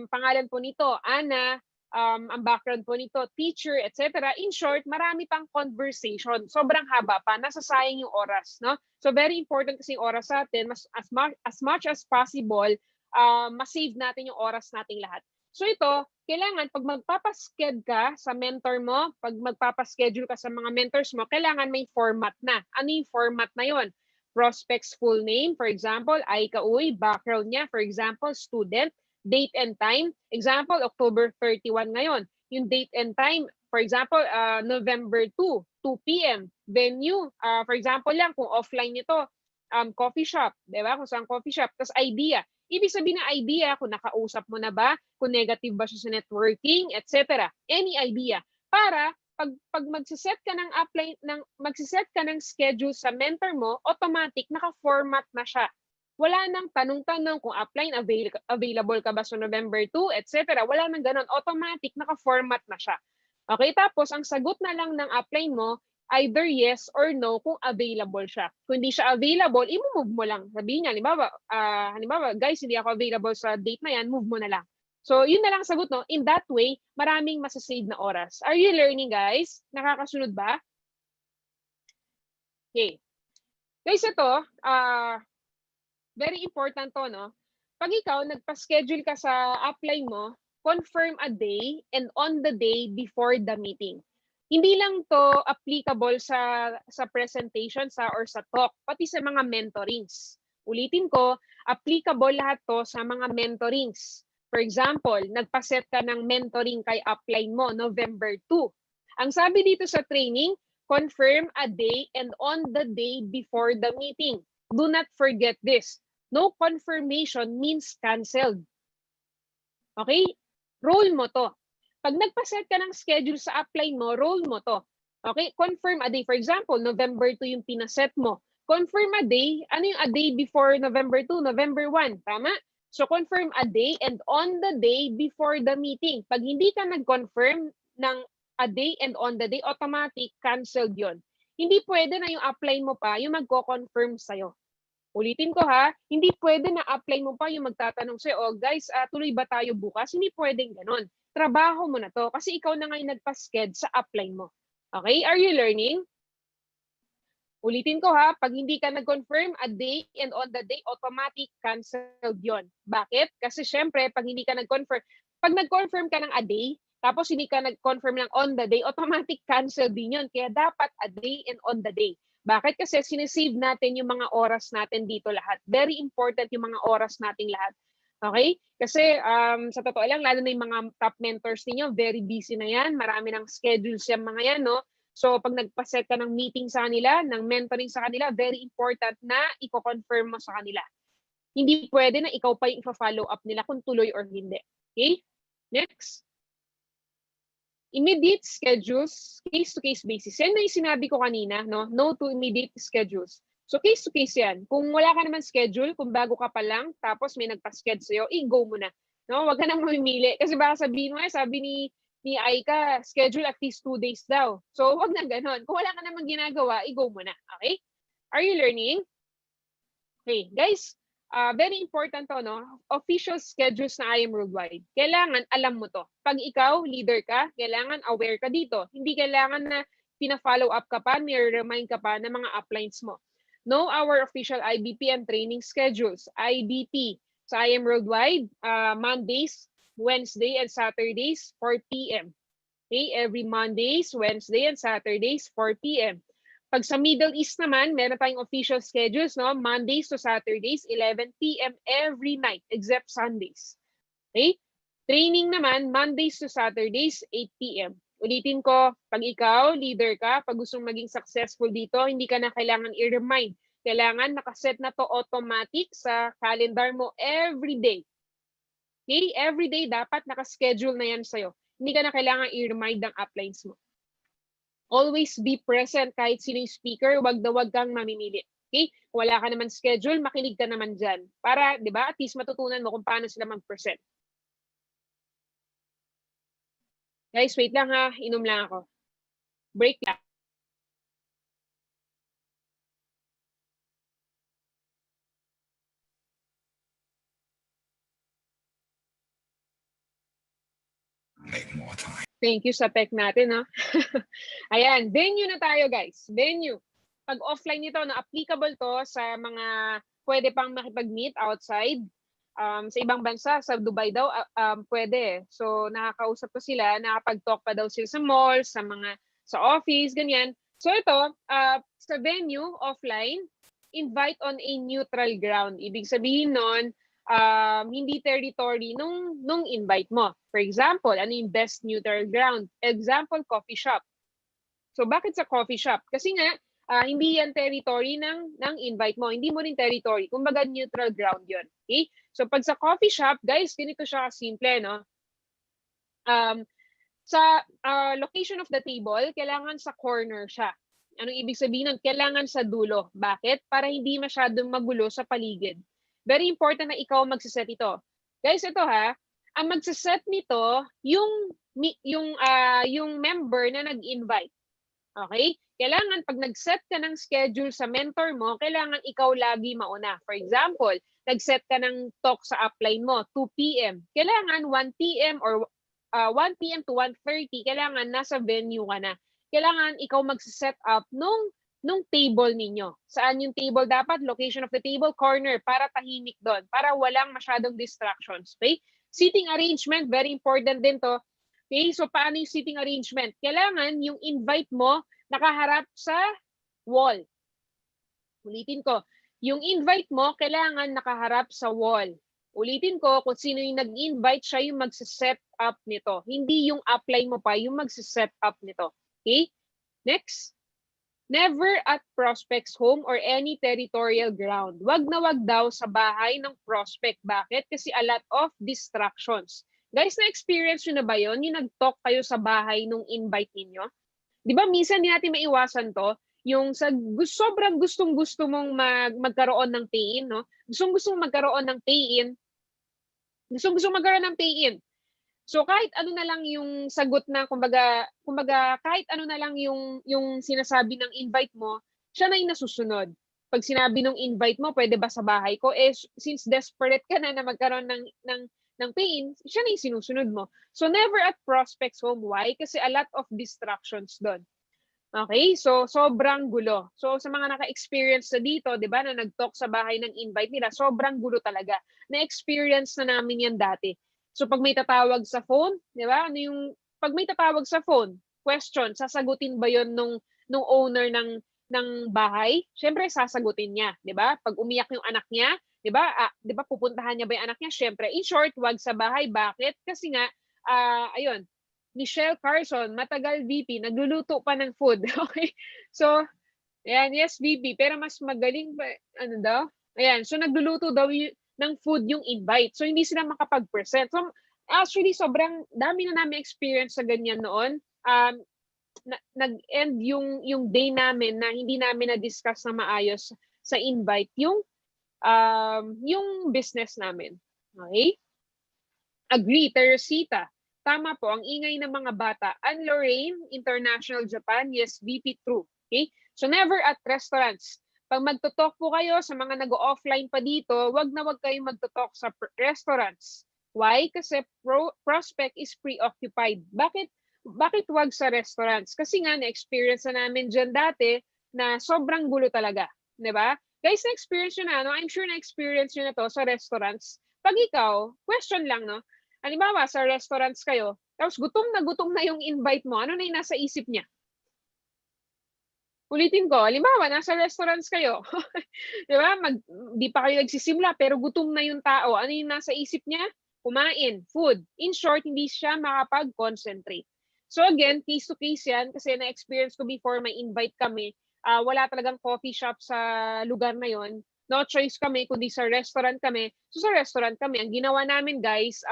Pangalan po nito, Ana, ang background po nito, teacher, etc. In short, marami pang conversation. Sobrang haba pa. Nasasayang yung oras. No? So very important kasi yung oras sa atin. As much as possible, ma-save natin yung oras nating lahat. So ito, kailangan pag magpapasked ka sa mentor mo, pag magpapaschedule ka sa mga mentors mo, kailangan may format na. Ano yung format na yon? Prospect's full name, for example, Aika Uy, background niya, for example, student, date and time. Example, October 31 ngayon. Yung date and time, for example, November 2, 2 p.m. Venue, for example lang, kung offline nito, coffee shop, di ba? Kung saan coffee shop. Tapos idea. Ibig sabihin ng idea, kung nakausap mo na ba, kung negative ba siya sa networking, etc. Any idea. Para pag magsiset ka ng upline, magsiset ka ng schedule sa mentor mo, automatic, naka-format na siya. Wala nang tanong-tanong kung upline available ka ba sa November 2, etc. Wala nang ganun. Automatic, naka-format na siya. Okay, tapos ang sagot na lang ng upline mo, either yes or no kung available siya. Kung hindi siya available, i-move mo lang. Sabihin niya, halimbawa, guys, hindi ako available sa date na yan, move mo na lang. So, yun na lang sagot, no? In that way, maraming masasave na oras. Are you learning, guys? Nakakasunod ba? Okay. Guys, ito, very important to, no? Pag ikaw, nagpa-schedule ka sa upline mo, confirm a day and on the day before the meeting. Hindi lang to applicable sa presentation or sa talk, pati sa mga mentorings. Ulitin ko, applicable lahat to sa mga mentorings. For example, nagpaset ka ng mentoring kay upline mo, November 2. Ang sabi dito sa training, confirm a day and on the day before the meeting. Do not forget this. No confirmation means canceled. Okay? Roll mo to. Pag nagpaset ka ng schedule sa upline mo, roll mo to. Okay? Confirm a day. For example, November 2 yung pinaset mo. Confirm a day. Ano yung a day before November 2? November 1. Tama? So, confirm a day and on the day before the meeting. Pag hindi ka nag-confirm ng a day and on the day, automatic, canceled yon. Hindi pwede na yung upline mo pa yung magko-confirm sa'yo. Ulitin ko ha, hindi pwede na upline mo pa yung magtatanong sa'yo, oh guys, tuloy ba tayo bukas? Hindi pwedeng ganon. Trabaho mo na to kasi ikaw na ngayon nagpa-sked sa upline mo. Okay? Are you learning? Ulitin ko ha, pag hindi ka nag-confirm a day and on the day, automatic canceled yon. Bakit? Kasi syempre, pag hindi ka nag-confirm, pag nag-confirm ka ng a day, tapos hindi ka nag-confirm ng on the day, automatic canceled din yon. Kaya dapat a day and on the day. Bakit? Kasi sinesave natin yung mga oras natin dito lahat. Very important yung mga oras nating lahat. Okay? Kasi sa totoo lang, lalo na yung mga top mentors ninyo, very busy na yan. Marami ng schedules yung mga yan, no? So, pag nagpaset ka ng meeting sa kanila, ng mentoring sa kanila, very important na i-confirm mo sa kanila. Hindi pwede na ikaw pa yung i-follow up nila kung tuloy or hindi. Okay? Next. Immediate schedules, case-to-case basis. Yan na yung sinabi ko kanina, no? No to immediate schedules. So case to case yan. Kung wala ka naman schedule, kung bago ka pa lang, tapos may nagpa-schedule sa'yo, go mo na. No? Huwag ka nang mamimili. Kasi baka sabihin mo, sabi ni Aika, schedule at least 2 days daw. So wag na ganon. Kung wala ka namang ginagawa, go mo na. Okay? Are you learning? Okay, guys, very important to, no? Official schedules na IM Worldwide. Kailangan alam mo to. Pag ikaw, leader ka, kailangan aware ka dito. Hindi kailangan na pina-follow up ka pa, nire-remind ka pa ng mga uplines mo. Know our official IBP and training schedules. IBP sa IM Worldwide, Mondays, Wednesday, and Saturdays, 4 p.m. Okay, every Mondays, Wednesday, and Saturdays, 4 p.m. Pag sa Middle East naman, meron tayong official schedules, no? Mondays to Saturdays, 11 p.m. every night, except Sundays. Okay? Training naman, Mondays to Saturdays, 8 p.m. Ulitin ko, pag ikaw, leader ka, pag gustong maging successful dito, hindi ka na kailangan i-remind. Kailangan nakaset na to automatic sa calendar mo every day. Okay? Every day, dapat nakaschedule na yan sa'yo. Hindi ka na kailangan i-remind ng uplines mo. Always be present kahit sino yung speaker, wag kang mamimili. Okay? Kung wala ka naman schedule, makinig ka naman dyan. Para, di ba, at least matutunan mo kung paano sila mag-present. Guys, wait lang ha. Inom lang ako. Break lang. Make more time. Thank you sa tech natin, ha? Ayan, venue na tayo, guys. Venue. Pag offline nito, na applicable to sa mga pwede pang makipag-meet outside. Sa ibang bansa, sa Dubai daw, pwede. So, nakakausap ko sila, nakapag-talk pa daw sila sa mall, sa office, ganyan. So, ito, sa venue, offline, invite on a neutral ground. Ibig sabihin nun, hindi territory nung invite mo. For example, ano yung best neutral ground? Example, coffee shop. So, bakit sa coffee shop? Kasi nga, hindi yan territory ng invite mo. Hindi mo rin territory. Kumbaga, neutral ground yun. Okay? So, pag sa coffee shop, guys, ganito siya simple, no? Sa location of the table, kailangan sa corner siya. Anong ibig sabihin nun? Kailangan sa dulo. Bakit? Para hindi masyadong magulo sa paligid. Very important na ikaw magsiset ito. Guys, ito ha, ang magsiset nito, yung member na nag-invite. Okay? Kailangan pag nag-set ka ng schedule sa mentor mo, kailangan ikaw lagi mauna. For example, nag-set ka ng talk sa upline mo, 2 p.m. Kailangan 1 p.m. or 1 p.m. to 1:30, kailangan nasa venue ka na. Kailangan ikaw magsiset up nung table ninyo. Saan yung table dapat? Location of the table, corner, para tahimik doon, para walang masyadong distractions. Okay? Seating arrangement, very important din to. Okay, so paano yung seating arrangement? Kailangan yung invite mo nakaharap sa wall. Ulitin ko, yung invite mo kailangan nakaharap sa wall. Ulitin ko, kung sino yung nag-invite, siya yung magsiset up nito. Hindi yung upline mo pa yung magsiset up nito. Okay? Next. Never at prospect's home or any territorial ground. Wag na wag daw sa bahay ng prospect. Bakit? Kasi a lot of distractions. Guys, na-experience nyo na ba yun? Yung nag-talk kayo sa bahay nung invite ninyo? Di ba minsan di natin maiwasan to? Yung sobrang gustong-gusto mong magkaroon ng pay-in, no? Gustong-gusto mong magkaroon ng pay-in. Gustong-gusto magkaroon ng pay-in. So kahit ano na lang yung sagot na kumbaga kahit ano na lang yung sinasabi ng invite mo, siya na yung nasusunod. Pag sinabi ng invite mo, pwede ba sa bahay ko? Since desperate ka na magkaroon ng pay-in, siya na yung sinusunod mo. So never at prospect's home. Why? Kasi a lot of distractions doon. Okay? So sobrang gulo. So sa mga naka-experience na dito, 'di ba, na nag-talk sa bahay ng invite nila, sobrang gulo talaga. Na-experience na namin 'yan dati. So pag may tatawag sa phone, 'di ba? Pag may tatawag sa phone, question, sasagutin ba 'yon nung owner ng bahay? Syempre sasagutin niya, 'di ba? Pag umiyak yung anak niya, 'di ba? 'Di ba pupuntahan niya ba yung anak niya? Syempre, in short, wag sa bahay. Bakit? Kasi nga ayun, Michelle Carson, matagal VP, nagluluto pa ng food. Okay? So, ayan, yes VP, pero mas magaling pa ano daw? Ayan, so nagluluto daw ng food yung invite. So, hindi sila makapag-present. So, actually, sobrang dami na namin experience sa ganyan noon. Nag-end yung day namin na hindi namin na-discuss na maayos sa invite yung business namin. Okay? Agree, Teresita. Tama po, ang ingay ng mga bata. And Lorraine, International Japan, yes, VP, true. Okay? So never at restaurants. Pag magtutalk po kayo sa mga nag-offline pa dito, wag na wag kayong magtutalk sa restaurants. Why? Kasi prospect is preoccupied. Bakit wag sa restaurants? Kasi nga, na-experience na namin dyan dati na sobrang gulo talaga. Diba? Guys, na-experience nyo na, no? I'm sure na-experience nyo na to sa restaurants. Pag ikaw, question lang, no? Halimbawa, sa restaurants kayo, tapos gutom na yung invite mo, ano na yung nasa isip niya? Ulitin ko, halimbawa, nasa restaurants kayo. Di ba? Di pa kayo nagsisimula, pero gutom na yung tao. Ano yung nasa isip niya? Kumain, food. In short, hindi siya makapag-concentrate. So again, case to case yan, kasi na-experience ko before may invite kami, wala talagang coffee shop sa lugar na yon. No choice kami, kundi sa restaurant kami. So sa restaurant kami, ang ginawa namin guys,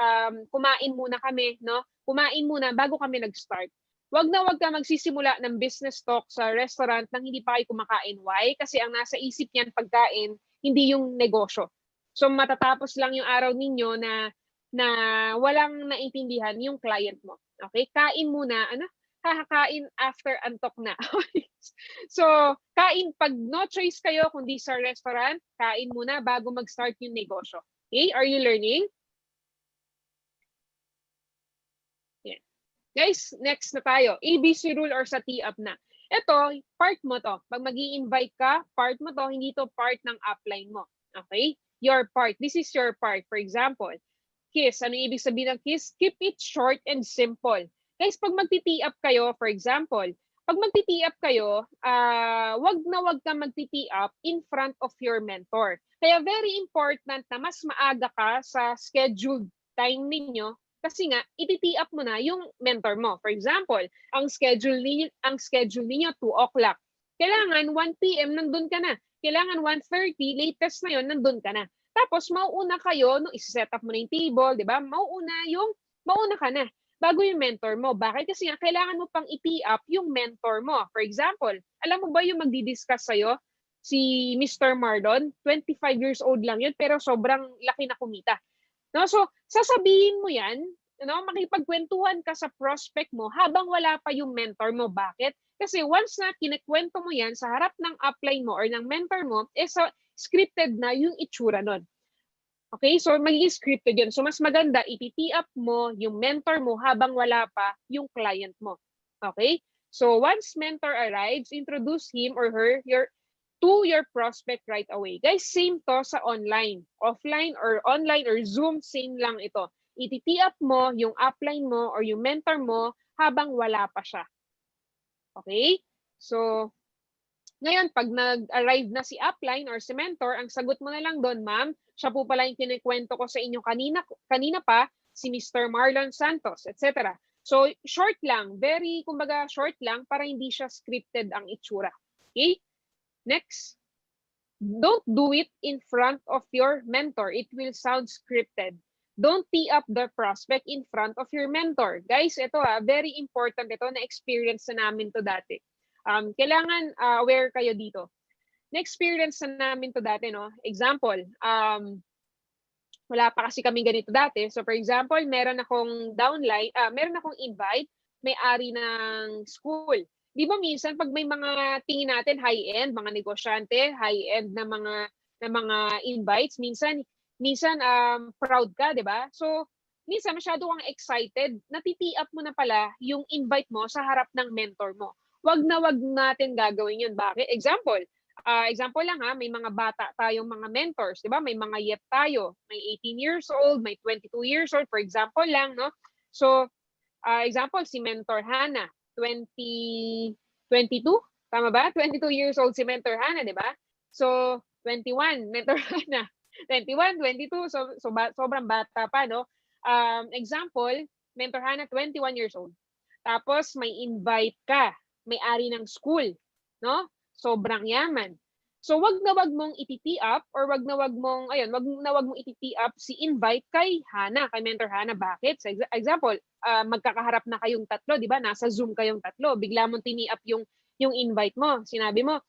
kumain muna kami, no? Kumain muna bago kami nag-start. Wag na wag ka magsisimula ng business talk sa restaurant nang hindi pa kayo kumakain. Why? Kasi ang nasa isip niyan pagkain, hindi yung negosyo. So matatapos lang yung araw ninyo na walang naintindihan yung client mo. Okay? Kain muna, kakain after antok na. So, kain pag no choice kayo kundi sa restaurant, kain muna bago mag-start yung negosyo. Okay? Are you learning? Yeah. Guys, next na tayo. ABC rule or sa tee up na. Ito, part mo to. Pag mag-i-invite ka, part mo to, hindi to part ng upline mo. Okay? Your part. This is your part. For example, kiss. Ano ibig sabihin ng kiss? Keep it short and simple. Guys, pag magti-tee up kayo, for example, pag magti-tee up kayo, wag na wag ka magti-tee up in front of your mentor. Kaya very important na mas maaga ka sa scheduled time ninyo kasi nga, iti-tee up mo na yung mentor mo. For example, ang schedule ninyo 2 o'clock. Kailangan 1 p.m. nandun ka na. Kailangan 1:30, latest na yon nandun ka na. Tapos, mauuna kayo, nung isi-set up mo na yung table, di ba? Mauuna ka na bago yung mentor mo. Bakit? Kasi nga, kailangan mo pang i-tee up yung mentor mo. For example, alam mo ba yung magdi-discuss sa'yo? Si Mr. Marlon, 25 years old lang yun, pero sobrang laki na kumita. No? So, sasabihin mo yan, makipagkwentuhan ka sa prospect mo habang wala pa yung mentor mo. Bakit? Kasi once na kinikwento mo yan sa harap ng upline mo or ng mentor mo, scripted na yung itsura nun. Okay, so magiging scripted yun. So mas maganda, iti-tee up mo yung mentor mo habang wala pa yung client mo. Okay? So once mentor arrives, introduce him or her to your prospect right away. Guys, same to sa online. Offline or online or Zoom, same lang ito. Iti-tee up mo yung upline mo or yung mentor mo habang wala pa siya. Okay? So, ngayon, pag nag-arrive na si upline or si mentor, ang sagot mo na lang doon, ma'am, siya po pala yung kinikwento ko sa inyo kanina pa, si Mr. Marlon Santos, etc. So, short lang. Very, kumbaga, short lang para hindi siya scripted ang itsura. Okay? Next. Don't do it in front of your mentor. It will sound scripted. Don't tee up the prospect in front of your mentor. Guys, ito very important ito. Na-experience na namin to dati. Kailangan aware kayo dito. Na-experience na namin to dati, no? Example, wala pa kasi kami ganito dati. So for example, meron akong invite, may-ari ng school. Di ba minsan pag may mga tingin natin high-end, mga negosyante, high-end na mga invites, minsan proud ka, di ba? So minsan masyado kang excited, natiti up mo na pala yung invite mo sa harap ng mentor mo. Wag natin gagawin yun. Bakit? Example lang may mga bata tayong mga mentors, di ba? May mga yet tayo, may 18 years old, may 22 years old, for example lang, no? So, example, si Mentor Hannah, 22, tama ba? 22 years old si Mentor Hannah, di ba? So, 21, Mentor Hannah, 21, 22, so sobrang bata pa, no? Example, Mentor Hannah, 21 years old. Tapos, may invite ka, may-ari ng school, no? Sobrang yaman. So wag na wag mong iti-tee up or wag na wag mong iti-tee up si invite kay Hannah, kay Mentor Hannah. Bakit? So example, magkakaharap na kayong tatlo, 'di ba? Nasa Zoom kayong tatlo. Bigla mong tini up yung invite mo. Sinabi mo,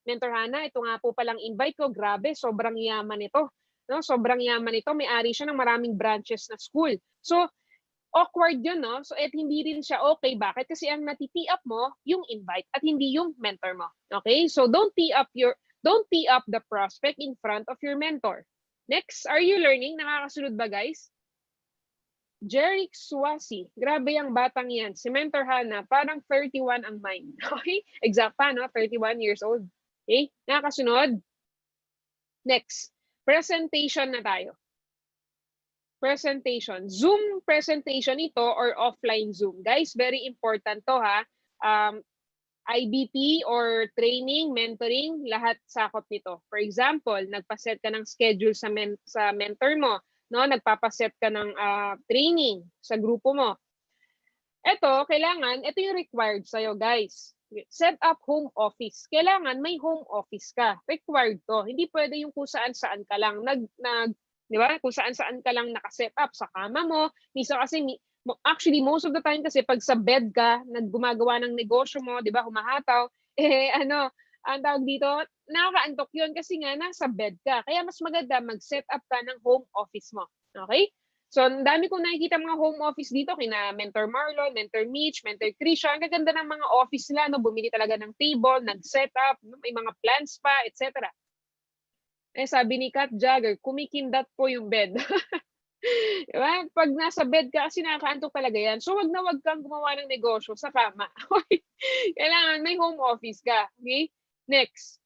Mentor Hana, ito nga po palang invite ko. Grabe, sobrang yaman ito. No? Sobrang yaman ito. May-ari siya ng maraming branches na school. So, awkward yun, no? So, hindi rin siya okay. Bakit? Kasi ang natiti up mo, yung invite at hindi yung mentor mo. Okay? So, don't tee up the prospect in front of your mentor. Next, are you learning? Nakakasunod ba, guys? Jeric Suwasi. Grabe yung batang yan. Si Mentor Hana, parang 31 ang mind. Okay? Exact pa, no? 31 years old. Okay? Nakakasunod? Next, presentation na tayo. Presentation. Zoom presentation ito or offline Zoom. Guys, very important to ha. IBP or training, mentoring, lahat sakop nito. For example, nagpaset ka ng schedule sa mentor mo, no? Nagpapaset ka ng training sa grupo mo. Ito yung required sa'yo, guys. Set up home office. Kailangan may home office ka. Required to. Hindi pwede yung kung saan-saan ka lang di ba? Kung saan-saan ka lang nakaset up sa kama mo. Minsan kasi, actually, most of the time kasi pag sa bed ka, naggumagawa ng negosyo mo, di ba, humahataw, ang tawag dito, nakakaantok yun kasi nga nasa bed ka. Kaya mas maganda mag-set up ka ng home office mo. Okay? So, ang dami kong nakikita mga home office dito, kina Mentor Marlon, Mentor Mitch, Mentor Krisha. Ang gaganda ng mga office nila, no? Bumili talaga ng table, nag-set up, may mga plants pa, etc. Sabi ni Kat Jagger, kumikindat po yung bed. Diba? Pag nasa bed ka, kasi nakakaantok talaga yan. So, wag kang gumawa ng negosyo sa kama. Kailangan may home office ka. Okay? Next,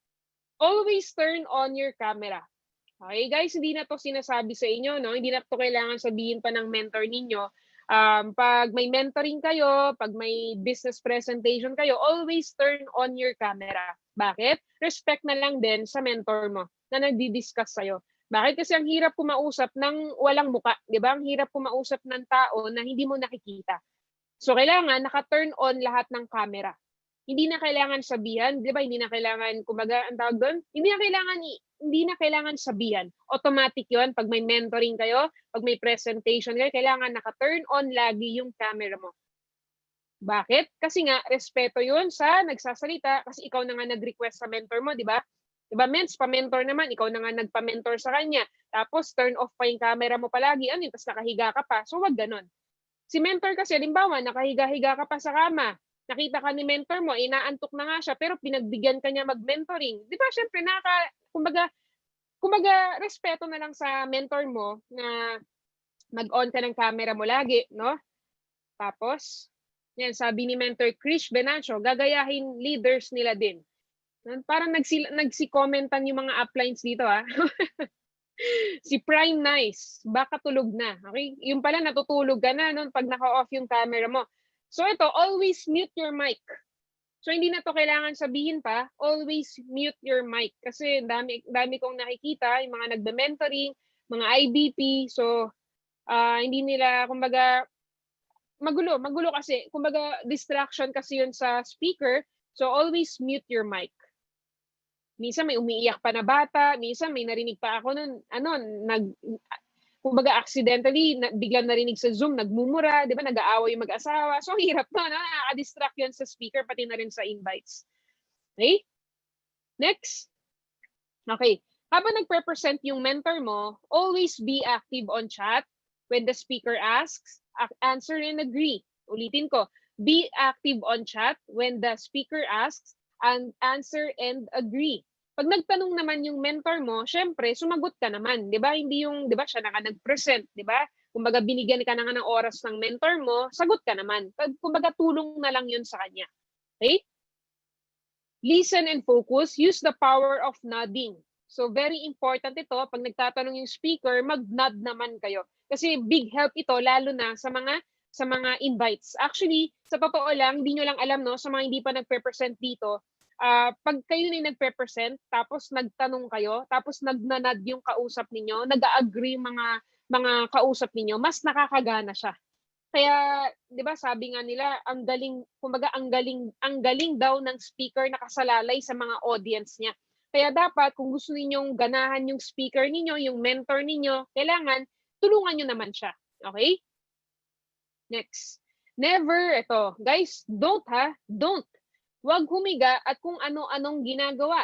always turn on your camera. Okay, guys, hindi na to sinasabi sa inyo, no? Hindi na to kailangan sabihin pa ng mentor ninyo. Pag may mentoring kayo, pag may business presentation kayo, always turn on your camera. Bakit? Respect na lang din sa mentor mo na nagdi-discuss sa'yo. Bakit? Kasi ang hirap kumausap ng walang muka. Di ba? Ang hirap kumausap ng tao na hindi mo nakikita. So, kailangan naka-turn on lahat ng camera. Hindi na kailangan sabihan. Di ba? Hindi na kailangan, kumbaga, ang tawag doon? Hindi na kailangan sabihan. Automatic yon pag may mentoring kayo, pag may presentation kayo, kailangan naka-turn on lagi yung camera mo. Bakit? Kasi nga, respeto yun sa nagsasalita kasi ikaw na nga nag-request sa mentor mo, di ba? Diba, Mens, pa-mentor naman, ikaw na nga nagpa-mentor sa kanya. Tapos, turn off pa yung camera mo palagi. Tapos nakahiga ka pa. So, wag ganun. Si mentor kasi, halimbawa, nakahiga-higa ka pa sa kama. Nakita ka ni mentor mo, inaantok na nga siya, pero pinagbigyan ka niya mag-mentoring. Di ba, syempre, kumbaga, respeto na lang sa mentor mo na mag-on ka ng camera mo lagi, no? Tapos, yan, sabi ni Mentor Krish Benancio, gagayahin leaders nila din. Parang nagsi-commentan yung mga uplines dito, ha? Si Prime Nice, baka tulog na. Okay? Yung pala, natutulog ka na no, pag naka-off yung camera mo. So ito, always mute your mic. So hindi na to kailangan sabihin pa, always mute your mic. Kasi dami kong nakikita, yung mga nagbe-mentoring, mga IBP. So, hindi nila, kumbaga, magulo kasi, kumbaga, distraction kasi yun sa speaker. So always mute your mic. Minsan may umiiyak pa na bata, minsan may narinig pa ako nun, kumbaga accidentally, biglang narinig sa Zoom, nagmumura, di ba, nag-aaway yung mag-asawa. So, hirap to, nakaka-distract yun sa speaker, pati na rin sa invites. Okay? Next. Okay. Habang nagpe-present yung mentor mo, always be active on chat. When the speaker asks, answer and agree. Ulitin ko, be active on chat when the speaker asks, and answer and agree. Pag nagtanong naman yung mentor mo, syempre, sumagot ka naman, 'di ba? Hindi yung, 'di ba, siya na nag-present, 'di ba? Kumbaga binigyan ka na nga ng oras ng mentor mo, sagot ka naman. Kumbaga tulong na lang 'yun sa kanya. Okay? Listen and focus, use the power of nodding. So very important ito, pag nagtatanong yung speaker, mag-nod naman kayo. Kasi big help ito lalo na sa mga invites. Actually, sa totoo lang, hindi nyo lang alam, no, sa mga hindi pa nagpe-present dito, pag kayo na nagpe-present, tapos nagtanong kayo, tapos nagnanad yung kausap ninyo, nag-agree mga kausap ninyo, mas nakakagana siya. Kaya, 'di ba, sabi nga nila, ang galing, kumbaga ang galing daw ng speaker nakasalalay sa mga audience niya. Kaya dapat kung gusto ninyong ganahan yung speaker ninyo, yung mentor ninyo, kailangan tulungan niyo naman siya. Okay? Next. Never, ito. Guys, don't. huwag humiga at kung ano-anong ginagawa.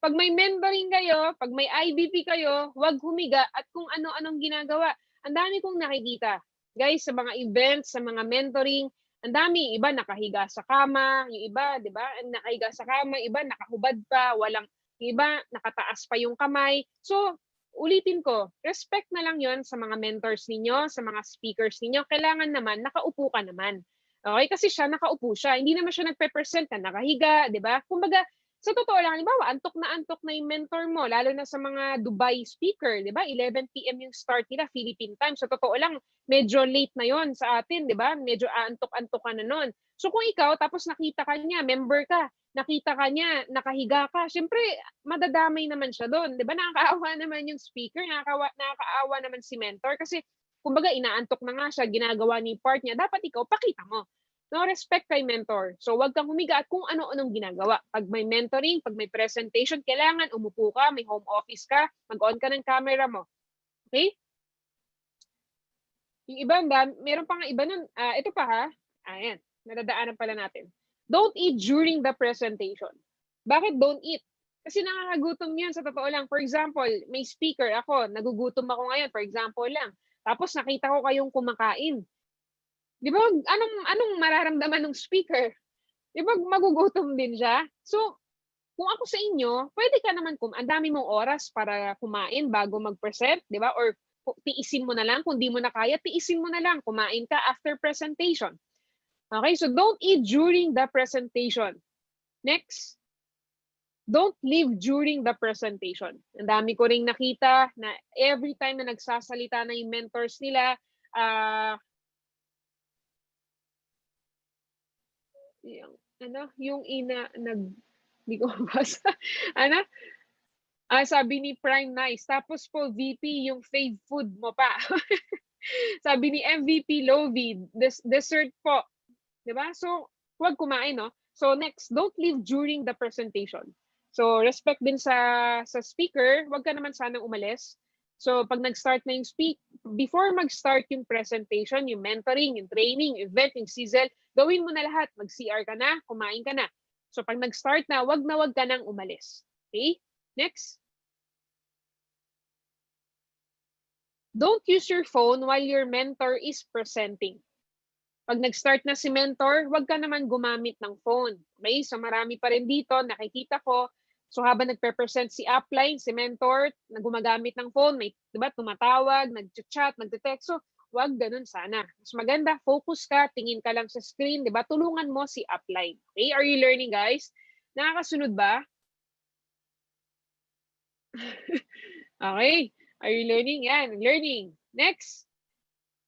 Pag may mentoring kayo, pag may IBP kayo, huwag humiga at kung ano-anong ginagawa. Ang dami kong nakikita. Guys, sa mga events, sa mga mentoring, ang dami, iba nakahiga sa kama, yung iba, 'di ba? Nakahiga sa kama, iba nakahubad pa, yung iba nakataas pa yung kamay. So, ulitin ko, respect na lang 'yon sa mga mentors ninyo, sa mga speakers ninyo. Kailangan naman nakaupo ka naman. Okay? Kasi siya nakaupo siya. Hindi naman siya nagpe-present na nakahiga, 'di ba? Kumbaga, sa totoo lang, halimbawa, antok na yung mentor mo, lalo na sa mga Dubai speaker, 'di ba? 11 PM yung start nila, Philippine time. Sa totoo lang, medyo late na yon sa atin, 'di ba? Medyo antok-antok ka na noon. So kung ikaw tapos nakita ka niya, member ka, nakita ka niya, nakahiga ka, syempre madadamay naman siya doon, 'di ba? Nakakaawa naman yung speaker, nakakaawa naman si mentor kasi kumbaga inaantok na nga siya, ginagawa ni part niya, dapat ikaw pakita mo. No, respect kay mentor. So wag kang humiga at kung ano-anong ginagawa. Pag may mentoring, pag may presentation, kailangan umupo ka, may home office ka, mag-on ka ng camera mo. Okay? Yung iba, meron pa nga iba nun. Ito pa ha. Ayan, nadadaanan pala natin. Don't eat during the presentation. Bakit don't eat? Kasi nakakagutom yan sa totoo lang. For example, may speaker ako, nagugutom ako ngayon, for example lang. Tapos nakita ko kayong kumakain. Di ba, anong mararamdaman ng speaker? Di ba, magugutom din siya? So, kung ako sa inyo, pwede ka naman, ang dami mong oras para kumain bago mag-present, di ba? Or tiisin mo na lang, kung di mo na kaya, tiisin mo na lang, kumain ka after presentation. Okay, so don't eat during the presentation. Next, don't leave during the presentation. Ang dami ko ring nakita na every time na nagsasalita na yung mentors nila, hindi ko mabasa. Sabi ni Prime Nice, tapos po VP yung fave food mo pa. Sabi ni MVP Lovey, dessert po. 'Di ba? So, huwag kumain, no? So next, don't leave during the presentation. So respect din sa speaker, huwag ka naman sanang umalis. So pag nag-start na yung before mag-start yung presentation, yung mentoring, yung training, yung event, yung sizzle, gawin mo na lahat. Mag-CR ka na, kumain ka na. So pag nag-start na, wag ka nang umalis. Okay? Next. Don't use your phone while your mentor is presenting. Pag nag-start na si mentor, wag ka naman gumamit ng phone. Okay? So marami pa rin dito, nakikita ko. So habang nagpe-present si upline, si mentor, na gumagamit ng phone, may, diba, tumatawag, nag-chat, nag-text. So, wag ganun sana. Mas maganda, focus ka, tingin ka lang sa screen, diba? Tulungan mo si upline. Okay? Are you learning, guys? Nakakasunod ba? Okay. Are you learning? Yan, learning. Next.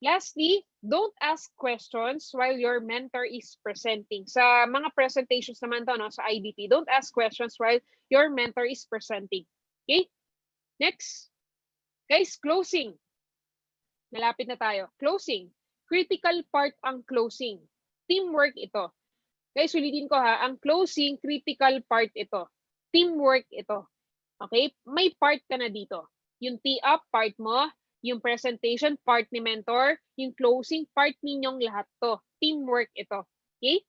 Lastly, don't ask questions while your mentor is presenting. Sa mga presentations naman to, no, sa IDP, don't ask questions while your mentor is presenting. Okay? Next. Guys, closing. Malapit na tayo. Closing. Critical part ang closing. Teamwork ito. Guys, ulitin ko ha, ang closing, critical part ito. Teamwork ito. Okay? May part ka na dito. Yung tee-up, part mo. Yung presentation, part ni mentor. Yung closing, part ninyong lahat to. Teamwork ito. Okay?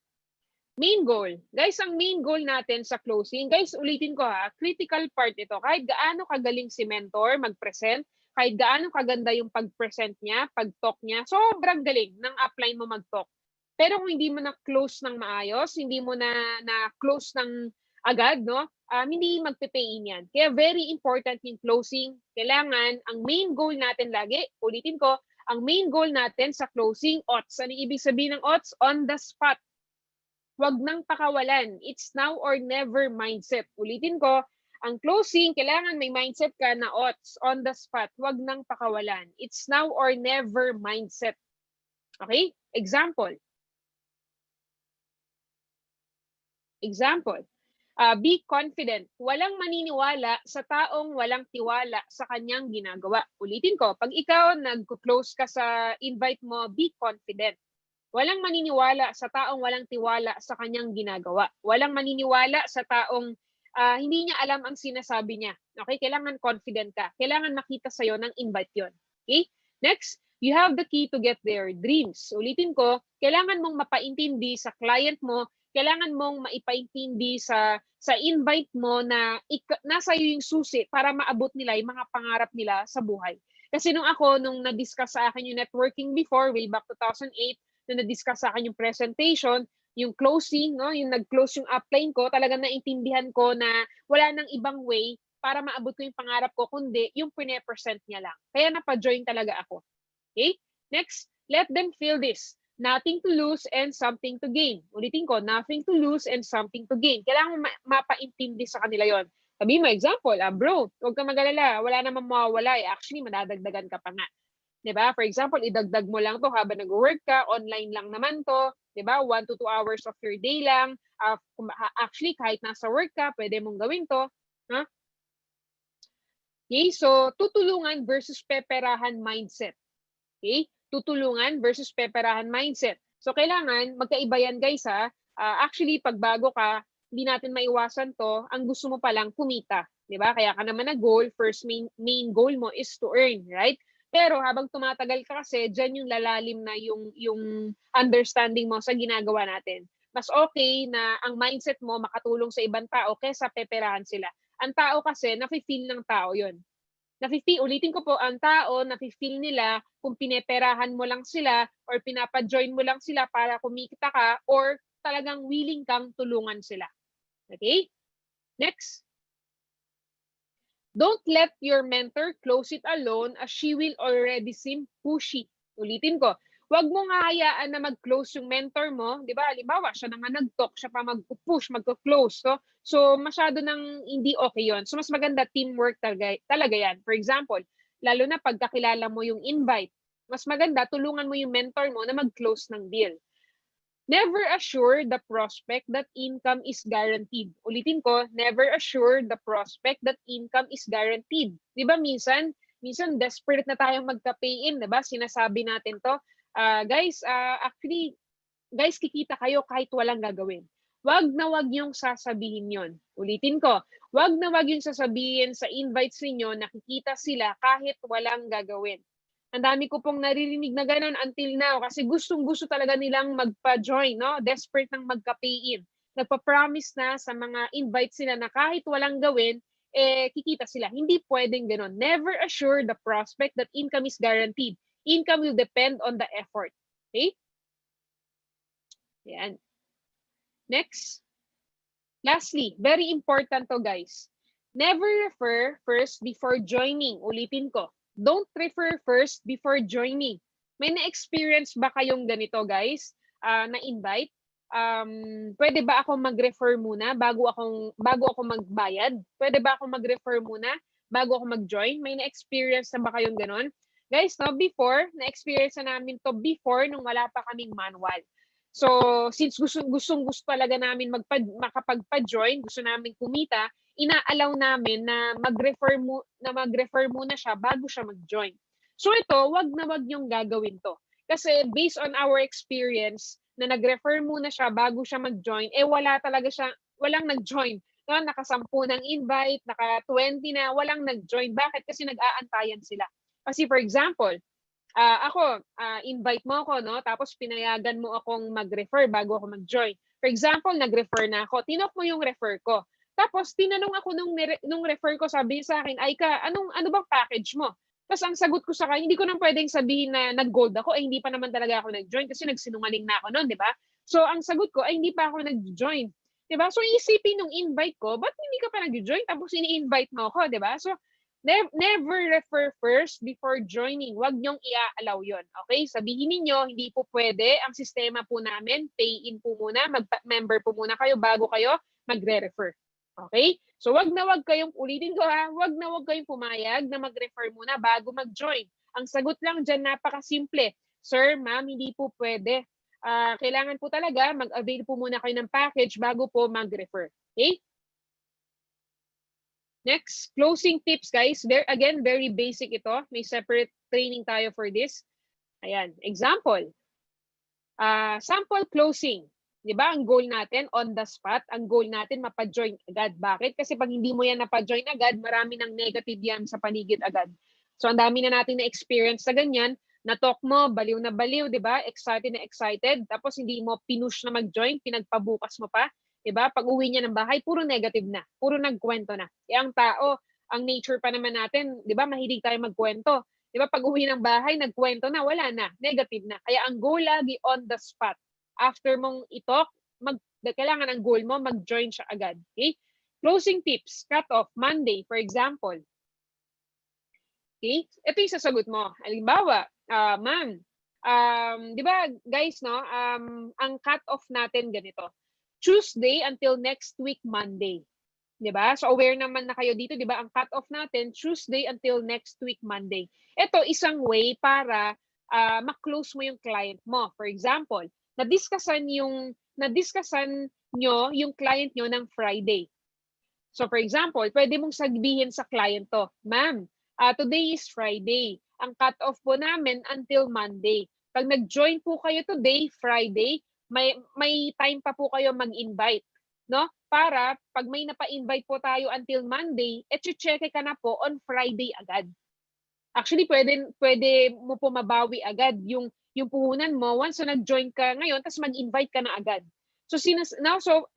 Main goal. Guys, ang main goal natin sa closing, guys, ulitin ko ha, critical part ito. Kahit gaano kagaling si mentor mag-present, kahit gaano kaganda yung pag-present niya, pag-talk niya, sobrang galing ng upline mo mag-talk. Pero kung hindi mo na-close ng maayos, hindi mo na-close ng agad, no? Hindi magpe-pay-in yan. Kaya very important yung closing. Kailangan, ang main goal natin lagi, ulitin ko, ang main goal natin sa closing, OTS. Ano ibig sabihin ng OTS? On the spot. Huwag nang pakawalan. It's now or never mindset. Ulitin ko, ang closing, kailangan may mindset ka na OTS, on the spot. Huwag nang pakawalan. It's now or never mindset. Okay? Example. Be confident. Walang maniniwala sa taong walang tiwala sa kanyang ginagawa. Ulitin ko, pag ikaw nag-close ka sa invite mo, be confident. Walang maniniwala sa taong walang tiwala sa kanyang ginagawa. Walang maniniwala sa taong hindi niya alam ang sinasabi niya. Okay? Kailangan confident ka. Kailangan makita sa'yo ng invite yon. Okay? Next, you have the key to get their dreams. Ulitin ko, kailangan mong mapaintindi sa client mo kailangan mong maipaintindi sa invite mo na nasa iyo yung susi para maabot nila yung mga pangarap nila sa buhay. Kasi nung na-discuss sa akin yung networking before, way back 2008, nung na-discuss sa akin yung presentation, yung closing, no, yung nag-close yung upline ko, talagang naintindihan ko na wala nang ibang way para maabot ko yung pangarap ko, kundi yung pine-present niya lang. Kaya napa-join talaga ako. Okay? Next, let them feel this. Nothing to lose and something to gain. Ulitin ko, nothing to lose and something to gain. Kailangan mapaintindi sa kanila yon. Sabi mo, example, bro, huwag ka mag-alala, wala namang mawawala. Actually, madadagdagan ka pa nga. Diba? For example, idagdag mo lang to habang nag-work ka, online lang naman to. Diba? 1 to 2 hours of your day lang. Actually, kahit nasa work ka, pwede mong gawin to. Huh? Okay, so tutulungan versus peperahan mindset. Okay? Tutulungan versus peperahan mindset. So kailangan magkaiba yan guys ha. Actually pag bago ka, hindi natin maiwasan to. Ang gusto mo palang kumita, 'di ba? Kaya ka naman goal, first main goal mo is to earn, right? Pero habang tumatagal ka kasi, diyan yung lalalim na yung understanding mo sa ginagawa natin. Mas okay na ang mindset mo makatulong sa ibang tao kaysa peperahan sila. Ang tao kasi nafi-feel ng tao 'yon. Ulitin ko po, ang tao, nafe-feel nila kung pineperahan mo lang sila or pinapa-join mo lang sila para kumikita ka or talagang willing kang tulungan sila. Okay? Next. Don't let your mentor close it alone as she will already seem pushy. Ulitin ko, wag mo nga hayaan na mag-close yung mentor mo. Di ba? Halimbawa, siya na nga nag-talk, siya pa mag-push, mag-close. So, masyado nang hindi okay yon. So, mas maganda teamwork talaga yan. For example, lalo na pagkakilala mo yung invite, mas maganda tulungan mo yung mentor mo na mag-close ng deal. Never assure the prospect that income is guaranteed. Ulitin ko, never assure the prospect that income is guaranteed. Di ba minsan desperate na tayong magka-pay-in, di ba? Sinasabi natin to. Actually, kikita kayo kahit walang gagawin. Wag na wag yung sasabihin yon. Ulitin ko, wag na wag yung sasabihin sa invites ninyo na kikita sila kahit walang gagawin. Ang dami ko pong naririnig na ganun until now kasi gustong-gusto talaga nilang magpa-join, no? Desperate nang magka-pay-in. Nagpa-promise na sa mga invites nila na kahit walang gawin, kikita sila. Hindi pwedeng ganun. Never assure the prospect that income is guaranteed. Income will depend on the effort. Okay? Yan. Next. Lastly, very important to guys. Never refer first before joining. Ulitin ko. Don't refer first before joining. May na-experience ba kayong ganito guys? Na-invite? Pwede ba ako mag-refer muna bago ako magbayad? Pwede ba ako mag-refer muna bago ako mag-join? May na-experience na ba kayong ganon? Guys, no, before, na-experience na namin to before nung wala pa kaming manual. So, since gusto talaga namin makapagpa-join, gusto namin kumita, ina-allow namin na mag-refer muna siya bago siya mag-join. So ito, wag na wag yung gagawin to. Kasi based on our experience, na nag-refer muna siya bago siya mag-join, walang nag-join. No, naka-10 ng invite, naka-20 na, walang nag-join. Bakit? Kasi nag-aantayan sila. Kasi for example, invite mo ako, no? Tapos pinayagan mo akong mag-refer bago ako mag-join. For example, nag-refer na ako. Tinok mo yung refer ko. Tapos tinanong ako nung refer ko, sabi sa akin, Aika, ano bang package mo? Tapos ang sagot ko sa kanya, hindi ko nang pwedeng sabihin na nag-gold ako, hindi pa naman talaga ako nag-join kasi nagsinungaling na ako noon, di ba? So ang sagot ko, hindi pa ako nag-join. Di ba? So isipin nung invite ko, ba't hindi ka pa nag-join? Tapos ini-invite mo ako, di ba? So never refer first before joining. Huwag niyong i-allow yon. Okay? Sabihin niyo hindi po pwede. Ang sistema po namin, pay in po muna, mag-member po muna kayo bago kayo magre-refer. Okay? So wag na wag kayong, ulitin ko ha, wag na wag kayong pumayag na mag-refer muna bago mag-join. Ang sagot lang dyan, napakasimple. Sir, ma'am, hindi po pwede. Kailangan po talaga mag-avail po muna kayo ng package bago po mag-refer. Okay? Next, closing tips guys. Again, very basic ito. May separate training tayo for this. Ayan, example. Sample closing. Di ba? Ang goal natin, on the spot, ang goal natin, mapa-join agad. Bakit? Kasi pag hindi mo yan napa-join agad, marami ng negative yan sa paligid agad. So, ang dami na natin na experience sa ganyan. na-talk mo, baliw na baliw, di ba? Excited na excited. Tapos hindi mo pinush na mag-join, pinagpabukas mo pa. Di ba? Pag uwi niya ng bahay, puro negative na. Puro nagkwento na. Ang tao, ang nature pa naman natin, di ba? Mahilig tayo magkwento. Di ba? Pag uwi ng bahay, nagkwento na, wala na. Negative na. Kaya ang goal lagi on the spot. After mong i-talk, kailangan ang goal mo, mag-join siya agad. Okay? Closing tips, cut off, Monday, for example. Okay? Ito yung sasagot mo. Halimbawa, ma'am, di ba guys, no, ang cut off natin ganito. Tuesday until next week, Monday. Di ba? So aware naman na kayo dito, di ba? Ang cut off natin, Tuesday until next week, Monday. Ito, isang way para ma-close mo yung client mo. For example, na-discussan nyo yung client nyo ng Friday. So for example, pwede mong sabihin sa client to, ma'am, today is Friday. Ang cut-off po namin until Monday. Pag nag-join po kayo today, Friday, may time pa po kayo mag-invite. No? Para pag may napa-invite po tayo until Monday, check ka na po on Friday agad. Actually, pwede mo po mabawi agad yung puhunan mo once na nag-join ka ngayon, tapos mag-invite ka na agad. So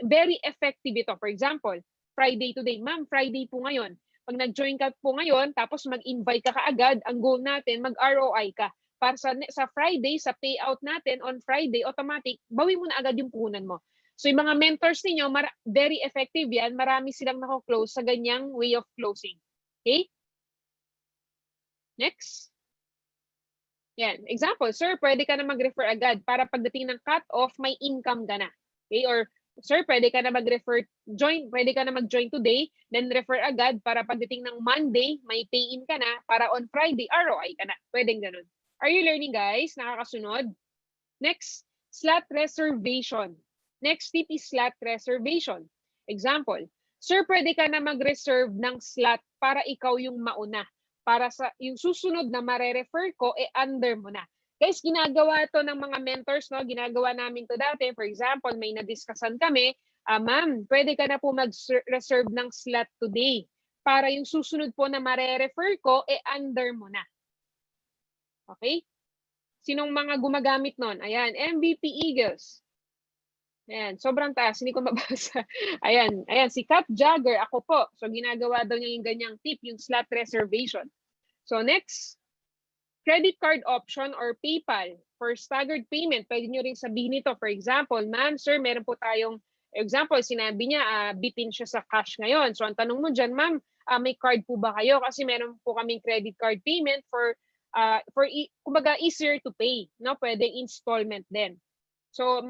very effective ito. For example, Friday today. Ma'am, Friday po ngayon. Pag nag-join ka po ngayon, tapos mag-invite ka kaagad, ang goal natin, mag-ROI ka. Para sa Friday, sa payout natin on Friday, automatic, bawi mo na agad yung puhunan mo. So yung mga mentors ninyo, very effective yan. Marami silang nako-close sa ganyang way of closing. Okay? Next. Yan. Example, sir, pwede ka na mag-refer agad para pagdating ng cut-off, may income ka na. Okay? Or sir, pwede ka na pwede ka na mag-join today, then refer agad para pagdating ng Monday, may pay-in ka na, para on Friday, ROI ka na. Pwedeng ganun. Are you learning, guys? Nakakasunod? Next, slot reservation. Next tip is slot reservation. Example, sir, pwede ka na mag-reserve ng slot para ikaw yung mauna. Para sa yung susunod na mare-refer ko, under mo na. Guys, ginagawa to ng mga mentors, no? Ginagawa namin to dati. For example, may na-discussan kami, ma'am, pwede ka na po mag-reserve ng slot today para yung susunod po na mare-refer ko, under mo na. Okay? Sinong mga gumagamit nun? Ayan, MVP Eagles. Ayan, sobrang taas, hindi ko mabasa. Ayan, si Kat Jagger, ako po. So, ginagawa daw niya yung ganyang tip, yung slot reservation. So, next, credit card option or PayPal for staggered payment. Pwede nyo rin sabihin ito. For example, ma'am, sir, meron po tayong, example, sinabi niya, bipin siya sa cash ngayon. So, ang tanong mo dyan, ma'am, may card po ba kayo? Kasi meron po kaming credit card payment for kumbaga, easier to pay. No? Pwede installment din. So,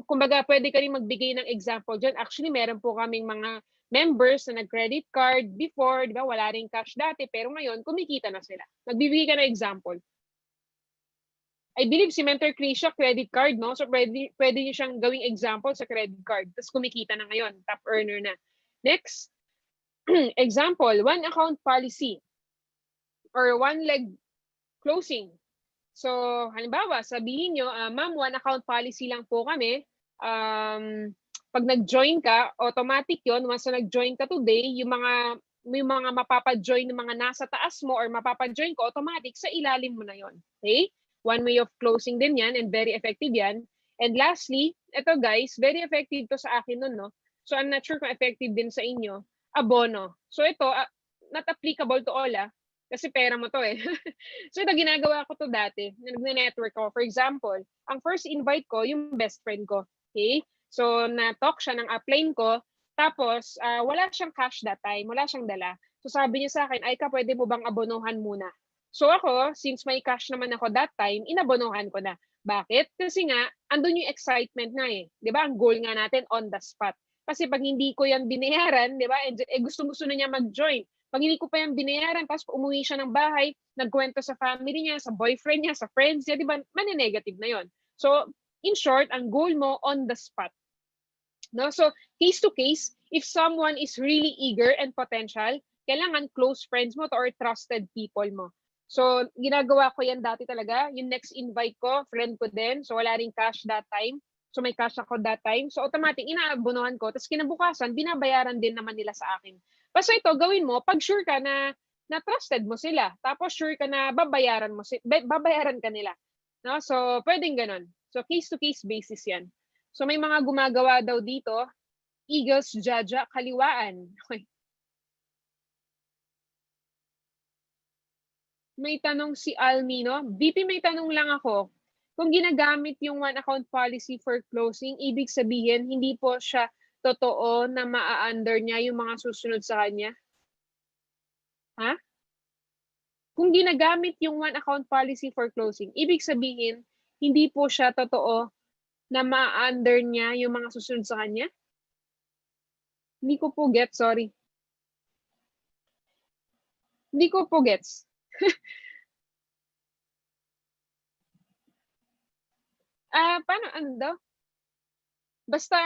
kumbaga, pwede ka rin magbigay ng example dyan. Actually, meron po kaming mga members na nag-credit card before, di ba? Wala rin cash dati, pero ngayon, kumikita na sila. Nagbibigay ka ng example. I believe si Mentor Krisha, credit card, no? So, pwede niyo siyang gawing example sa credit card. Tapos kumikita na ngayon, top earner na. Next, example, one account policy or one leg closing. So, halimbawa, sabihin nyo, ma'am, one account policy lang po kami. Pag nag-join ka, automatic yon. Once na nag-join ka today, yung mga mapapa-join ng mga nasa taas mo or mapapa-join ko, automatic sa ilalim mo na yon. Okay? One way of closing din yan and very effective yan. And lastly, ito guys, very effective to sa akin nun, no? So, I'm not sure kung effective din sa inyo. Abono. So, ito, not applicable to all, kasi pera mo to eh. So ito, ginagawa ko to dati. Nag-network ako. For example, ang first invite ko, yung best friend ko. Okay? So na-talk siya ng upline ko. Tapos, wala siyang cash that time. Wala siyang dala. So sabi niya sa akin, ay ka, pwede mo bang abonohan muna? So ako, since may cash naman ako that time, inabonohan ko na. Bakit? Kasi nga, andun yung excitement na eh. Di ba? Ang goal nga natin, on the spot. Kasi pag hindi ko yan binayaran, di ba? Gusto na niya mag-join. Pag hindi ko pa yan binayaran, tapos umuwi siya ng bahay, nagkwento sa family niya, sa boyfriend niya, sa friends niya, di ba? Mani-negative na yon. So, in short, ang goal mo, on the spot. No? So, case to case, if someone is really eager and potential, kailangan close friends mo to or trusted people mo. So, ginagawa ko yan dati talaga. Yung next invite ko, friend ko din. So, wala ring cash that time. So, may cash ako that time. So, automatic, inaabonohan ko. Tapos, kinabukasan, binabayaran din naman nila sa akin. Basta ito, gawin mo, pag sure ka na na trusted mo sila. Tapos sure ka na babayaran ka nila. No? So, pwedeng ganun. So, case-to-case basis yan. So, may mga gumagawa daw dito, Eagles, Jaja, kaliwaan. Okay. May tanong si Almino. VP, may tanong lang ako. Kung ginagamit yung one account policy for closing, ibig sabihin, hindi po siya totoo na maa-under niya yung mga susunod sa kanya? Ha? Kung ginagamit yung one account policy for closing, ibig sabihin, hindi po siya totoo na maa-under niya yung mga susunod sa kanya? Hindi ko po get, sorry. Hindi ko po gets. Paano, ano daw? Basta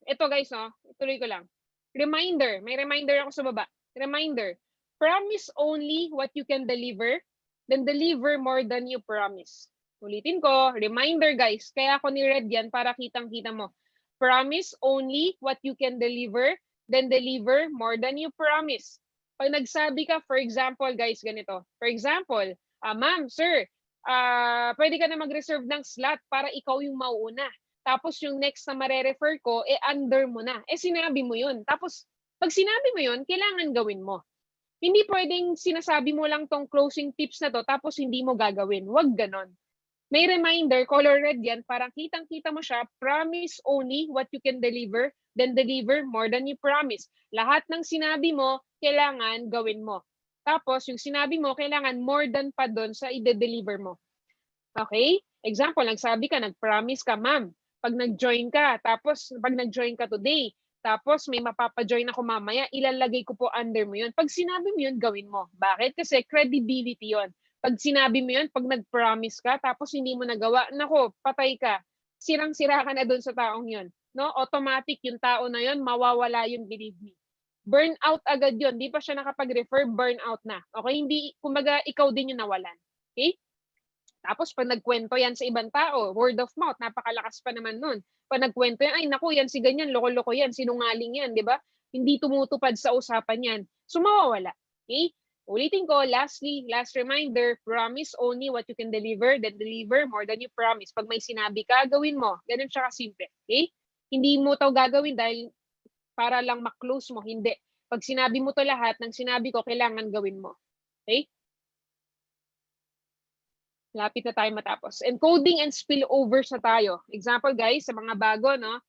ito guys, ituloy ko lang. Reminder, may reminder ako sa baba. Reminder, promise only what you can deliver, then deliver more than you promise. Ulitin ko, reminder guys, kaya ako ni-read yan para kitang-kita mo. Promise only what you can deliver, then deliver more than you promise. Pag nagsabi ka, for example guys, ganito. For example, ma'am, sir, pwede ka na mag-reserve ng slot para ikaw yung mauuna. Tapos yung next na mare-refer ko, under mo na. Sinabi mo yun. Tapos, pag sinabi mo yun, kailangan gawin mo. Hindi pwedeng sinasabi mo lang tong closing tips na to, tapos hindi mo gagawin. Huwag ganon. May reminder, color red yan, parang kitang-kita mo siya, promise only what you can deliver, then deliver more than you promise. Lahat ng sinabi mo, kailangan gawin mo. Tapos, yung sinabi mo, kailangan more than pa doon sa i-deliver mo. Okay? Example, nagsabi ka, nag-promise ka, ma'am. Pag nag-join ka, tapos pag nag-join ka today, tapos may mapapa-join ako mamaya, ilalagay ko po under mo yun. Pag sinabi mo yun, gawin mo. Bakit? Kasi credibility yun. Pag sinabi mo yun, pag nag-promise ka, tapos hindi mo nagawa, nako, patay ka. Sirang-sira ka na doon sa taong yun. No? Automatic yung tao na yun, mawawala yun, believe me. Burnout agad yun. Di pa siya nakapag-refer, burnout na. Okay? Hindi, kumbaga, ikaw din yung nawalan. Okay? Tapos pag nagkwento yan sa ibang tao, word of mouth, napakalakas pa naman nun. Pag nagkwento yan, ay naku, yan si ganyan, loko-loko yan, sinungaling yan, di ba? Hindi tumutupad sa usapan yan. So mawawala. Okay? Ulitin ko, lastly, last reminder, promise only what you can deliver, then deliver more than you promise. Pag may sinabi ka, gawin mo. Ganun siya kasimple. Okay? Hindi mo to gagawin dahil para lang ma-close mo. Hindi. Pag sinabi mo to lahat, ng sinabi ko, kailangan gawin mo. Okay? Lapit na tayo matapos. Encoding and spillovers na tayo. Example guys, sa mga bago, no?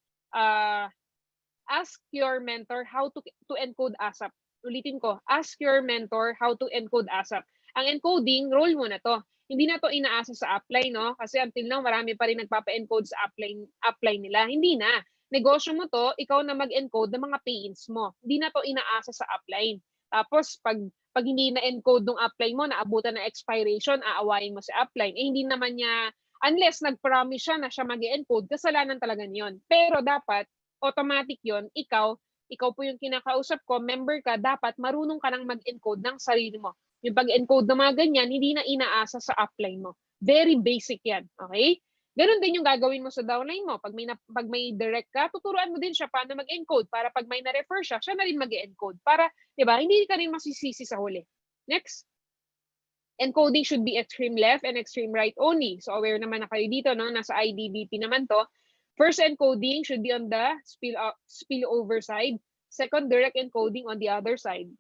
Ask your mentor how to encode ASAP. Ulitin ko, ask your mentor how to encode ASAP. Ang encoding, role mo na to. Hindi na to inaasa sa upline, no? Kasi until now, marami pa rin nagpapa-encode sa upline nila. Hindi na. Negosyo mo to, ikaw na mag-encode ng mga pay-ins mo. Hindi na to inaasa sa upline. Tapos, pag hindi na-encode ng upline mo, naabutan na expiration, aawayin mo sa upline. Hindi naman niya, unless nag-promise siya na siya mag-encode, kasalanan talaga niyon. Pero dapat, automatic yon, ikaw po yung kinakausap ko, member ka, dapat marunong ka nang mag-encode ng sarili mo. Yung pag-encode ng mga ganyan, hindi na inaasa sa upline mo. Very basic yan. Okay? Ganon din yung gagawin mo sa downline mo. Pag may direct ka, tuturuan mo din siya paano mag-encode para pag may na-refer siya, siya na rin mag-encode. Para, di ba, hindi ka rin masisisi sa huli. Next. Encoding should be extreme left and extreme right only. So aware naman na kayo dito, no? Nasa IDBP naman to. First encoding should be on the spillover side. Second, direct encoding on the other side.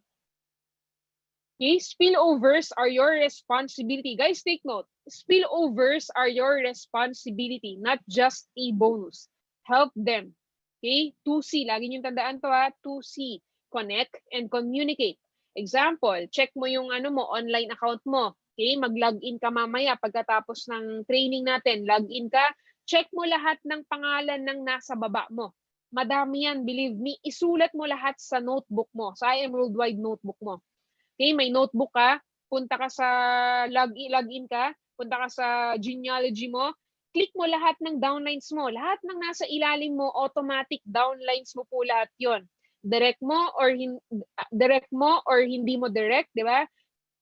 Okay, spillovers are your responsibility. Guys, take note. Spillovers are your responsibility, not just a bonus. Help them. Okay, 2C. Lagi niyong tandaan to ha. 2C. Connect and communicate. Example, check mo yung online account mo. Okay, mag-login ka mamaya pagkatapos ng training natin. Login ka. Check mo lahat ng pangalan ng nasa baba mo. Madami yan, believe me. Isulat mo lahat sa notebook mo. Sa IM Worldwide notebook mo. Okay, may notebook ka, punta ka sa login ka, punta ka sa genealogy mo, click mo lahat ng downlines mo. Lahat ng nasa ilalim mo, automatic downlines mo po lahat yon. Direct mo or hindi mo direct, di ba?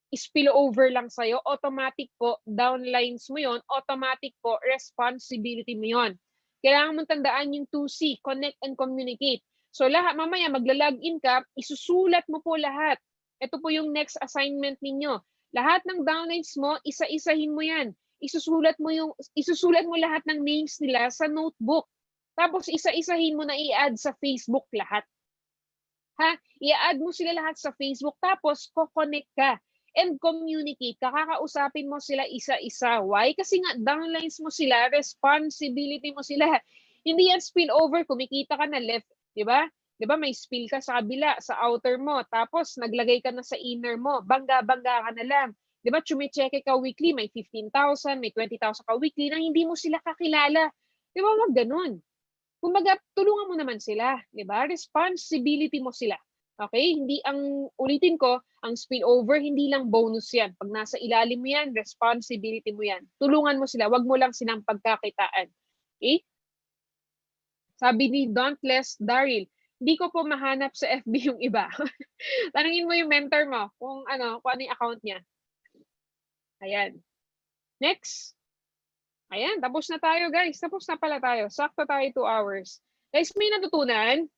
Spillover lang sa'yo, automatic po, downlines mo yon, automatic po, responsibility mo yon. Kailangan mong tandaan yung 2C, connect and communicate. So lahat, mamaya magla-login ka, isusulat mo po lahat. ito po yung next assignment ninyo. Lahat ng downlines mo, isa-isahin mo yan. Isusulat mo lahat ng names nila sa notebook. Tapos isa-isahin mo na i-add sa Facebook lahat. Ha? I-add mo sila lahat sa Facebook, tapos ko-connect ka and communicate. Kakausapin mo sila isa-isa. Why? Kasi nga, downlines mo sila, responsibility mo sila. Hindi yan spill over, kumikita ka na left, di ba? Di ba, may spill ka sa kabila, sa outer mo, tapos naglagay ka na sa inner mo, bangga-bangga ka na lang. Di ba, chumicheke ka weekly, may 15,000, may 20,000 ka weekly na hindi mo sila kakilala. Di ba, wag ganun. Kumbaga, tulungan mo naman sila, di ba? Responsibility mo sila. Okay? Hindi ulitin ko, ang spillover, hindi lang bonus yan. Pag nasa ilalim mo yan, responsibility mo yan. Tulungan mo sila, wag mo lang silang pagkakitaan. Okay? Sabi ni Dauntless Daryl, hindi ko po mahanap sa FB yung iba. Tanungin mo yung mentor mo kung ano yung account niya. Ayan. Next. Ayan, tapos na tayo guys. Tapos na pala tayo. Sakto tayo 2 hours. Guys, may natutunan?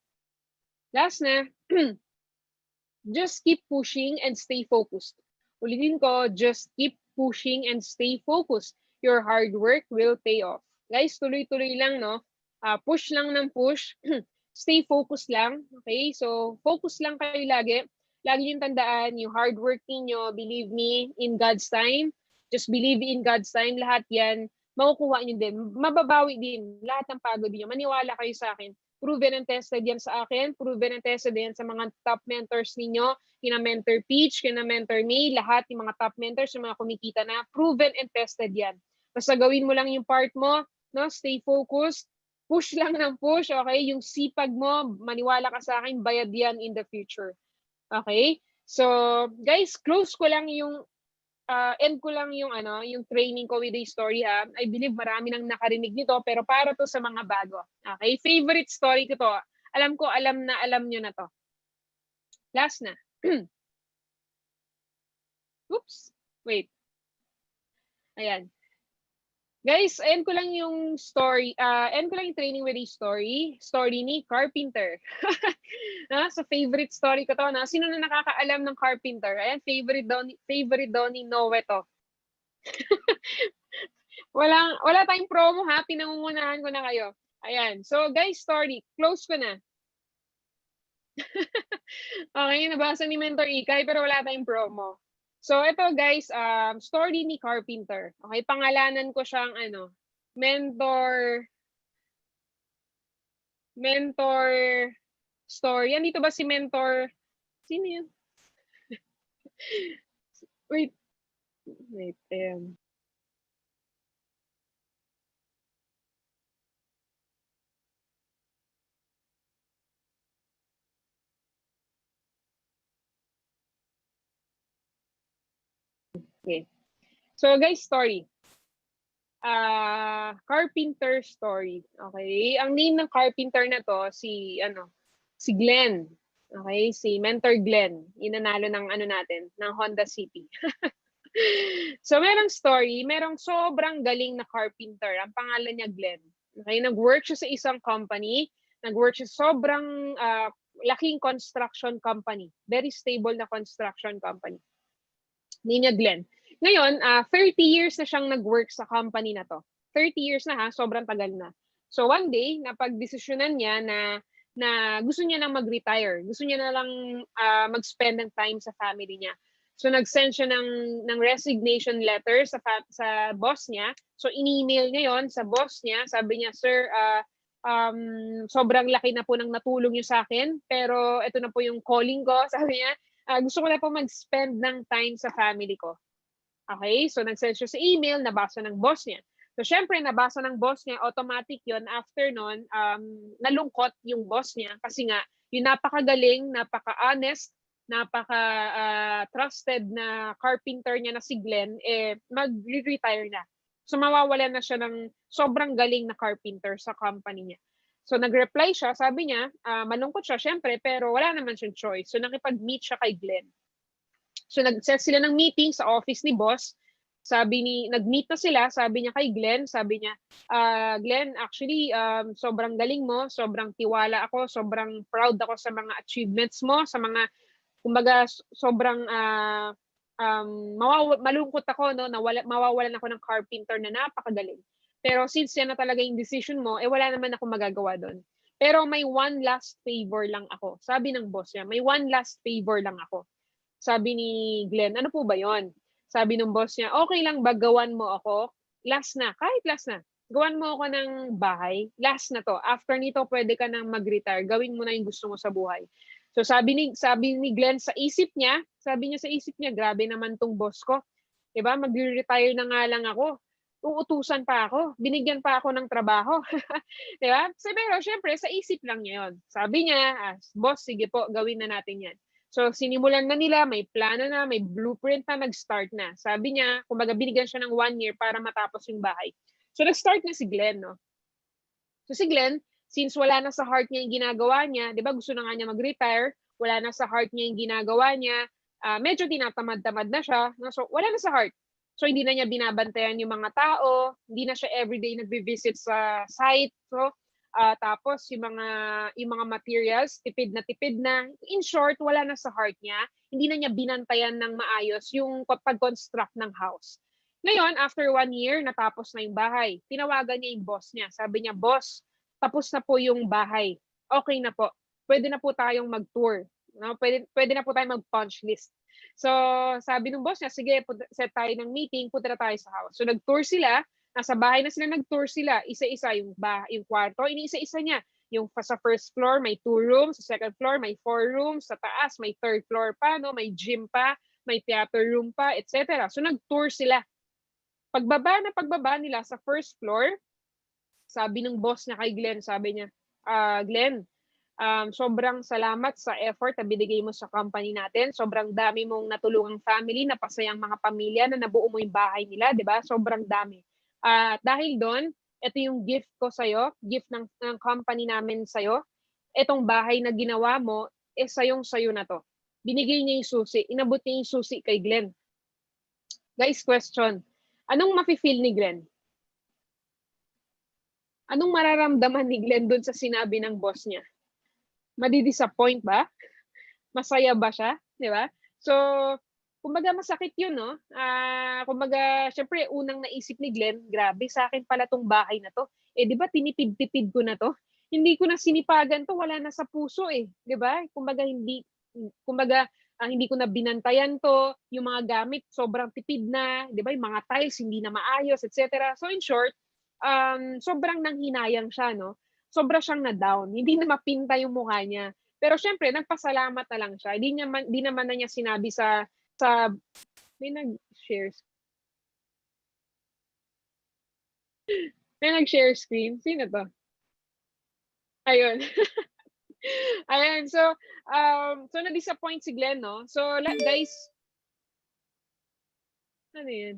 Last na. Just keep pushing and stay focused. Ulitin ko, just keep pushing and stay focused. Your hard work will pay off. Guys, tuloy-tuloy lang, no? Push lang ng push. Stay focused lang. Okay? So, focus lang kayo lagi. Lagi yung tandaan, yung hard work niyo, believe me, in God's time. Just believe in God's time. Lahat yan, makukuha nyo din. Mababawi din. Lahat ng pagod niyo. Maniwala kayo sa akin. Proven and tested yan sa akin. Proven and tested yan sa mga top mentors ninyo. Kina Mentor Peach, kina Mentor May, lahat yung mga top mentors, yung mga kumikita na. Proven and tested yan. Basta gawin mo lang yung part mo. No? Stay focused. Push lang ng push. Okay? Yung sipag mo, maniwala ka sa akin, bayad yan in the future. Okay? So, guys, close ko lang yung end ko lang yung yung training ko with a story ha. I believe marami nang nakarinig nito pero para to sa mga bago. Okay? Favorite story ko to. Alam ko, alam nyo na to. Last na. Oops. Wait. Ayan. Guys, end ko lang yung story. End ko lang yung training with a story. Story ni Carpenter. Sa favorite story ko to. Sino na nakakaalam ng Carpenter? Ayan, favorite daw ni Noe to. wala tayong promo ha. Pinangungunahan ko na kayo. Ayan. So guys, story. Close ko na. Okay, nabasa ni Mentor Ikay pero wala tayong promo. So ito guys, story ni Carpenter. Okay, pangalanan ko siyang mentor story. Yan dito ba si mentor? Sino yun? Wait. Okay. So guys, story. Carpenter story. Okay? Ang name ng Carpenter na to si Glenn. Okay? Si Mentor Glenn. Inanalo ng natin, ng Honda City. So merong story, merong sobrang galing na carpenter. Ang pangalan niya Glenn. Okay? Nag-work siya sa isang company. Nag-work siya sobrang laking construction company. Very stable na construction company. Name niya Glenn. Ngayon, 30 years na siyang nag-work sa company na to. 30 years na ha, sobrang tagal na. So one day, napag-desisyonan niya na gusto niya nang mag-retire. Gusto niya na lang mag-spend ng time sa family niya. So nag-send siya ng resignation letter sa boss niya. So in-email niya yon sa boss niya. Sabi niya, "Sir, sobrang laki na po ng natulong niyo sa akin, pero ito na po yung calling ko." Sabi niya, gusto ko na po mag-spend ng time sa family ko. Okay? So, nag-send siya sa email, nabasa ng boss niya. So, syempre, nabasa ng boss niya, automatic yon. After nun, nalungkot yung boss niya kasi nga, yung napakagaling, napaka-honest, napaka-trusted na carpenter niya na si Glenn, mag-retire na. So, mawawalan na siya ng sobrang galing na carpenter sa company niya. So, nag-reply siya, sabi niya, malungkot siya, syempre, pero wala naman siyang choice. So, nakipag-meet siya kay Glenn. So, nag-set sila ng meeting sa office ni boss. Nag-meet na sila, sabi niya kay Glenn, sabi niya, Glenn, actually, sobrang galing mo, sobrang tiwala ako, sobrang proud ako sa mga achievements mo, sa mga Kumbaga sobrang malungkot ako no na mawawalan ako ng carpenter na napakagaling. Pero since yan na talaga yung decision mo, wala naman ako magagawa doon. Pero may one last favor lang ako. Sabi ng boss niya, may one last favor lang ako. Sabi ni Glenn, ano po ba yon? Sabi ng boss niya, okay lang ba gawan mo ako? Last na, kahit last na. Gawan mo ako ng bahay. Last na to. After nito, pwede ka nang mag-retire. Gawin mo na yung gusto mo sa buhay. So sabi ni Glenn sa isip niya, grabe naman tong boss ko. 'Di ba? Mag-retire na nga lang ako. Uutusan pa ako. Binigyan pa ako ng trabaho. 'Di ba? Pero syempre sa isip lang niya 'yon. Sabi niya, boss, sige po, gawin na natin 'yan. So sinimulan na nila, may plano na, may blueprint na, nag-start na. Sabi niya, kumbaga binigyan siya ng 1 year para matapos yung bahay. So nag-start na si Glenn, no? So si Glenn, since wala na sa heart niya yung ginagawa niya, 'di ba gusto na nga niya mag-retire, wala na sa heart niya yung ginagawa niya, medyo tinatamad-tamad na siya, no? So wala na sa heart. So hindi na niya binabantayan yung mga tao, hindi na siya everyday nagvi-visit sa site. So tapos yung mga materials, tipid na. In short, wala na sa heart niya. Hindi na niya binantayan ng maayos yung pag-construct ng house. Ngayon, after 1 year, natapos na yung bahay. Tinawagan niya yung boss niya. Sabi niya, boss, tapos na po yung bahay. Okay na po. Pwede na po tayong mag-tour. No? Pwede na po tayong mag-punch list. So, sabi ng boss niya, sige, set tayo ng meeting, punta na tayo sa house. So, nag-tour sila. Nasa bahay na sila, nag-tour sila. Isa-isa yung kwarto. Iniisa-isa niya. Yung sa first floor, may 2 rooms. Sa second floor, may 4 rooms. Sa taas, may 3rd floor pa. No? May gym pa. May theater room pa, etc. So, nag-tour sila. Pagbaba nila sa first floor, sabi ng boss niya kay Glenn, sabi niya, Glenn, sobrang salamat sa effort na binigay mo sa company natin. Sobrang dami mong natulungang family, napasayang mga pamilya na nabuo mo yung bahay nila, di ba? Sobrang dami. Dahil doon, ito yung gift ko sa'yo, gift ng company namin sa'yo. Itong bahay na ginawa mo, sayong-sayo na to. Binigay niya yung susi, inabot niya yung susi kay Glenn. Guys, question. Anong mafe-feel ni Glenn? Anong mararamdaman ni Glenn doon sa sinabi ng boss niya? Madi-disappoint ba? Masaya ba siya? Di ba? So, kumbaga masakit yun, no? Kumbaga, syempre, unang naisip ni Glenn, grabe, sa akin pala tong bahay na to. Di ba, tinipid-tipid ko na to? Hindi ko na sinipagan to, wala na sa puso di ba? Kumbaga, hindi ko na binantayan to, yung mga gamit sobrang tipid na, 'di ba? Yung mga tiles hindi na maayos, etc. So in short, sobrang nanghinayang siya, no? Sobra siyang na-down, hindi na mapinta yung mukha niya. Pero syempre, nagpasalamat na lang siya. Hindi naman na niya sinabi sa may nag-share. May nag-share screen. Sino to? Ayun. Ayan, so na-disappoint si Glenn, no? So, guys, ano yun?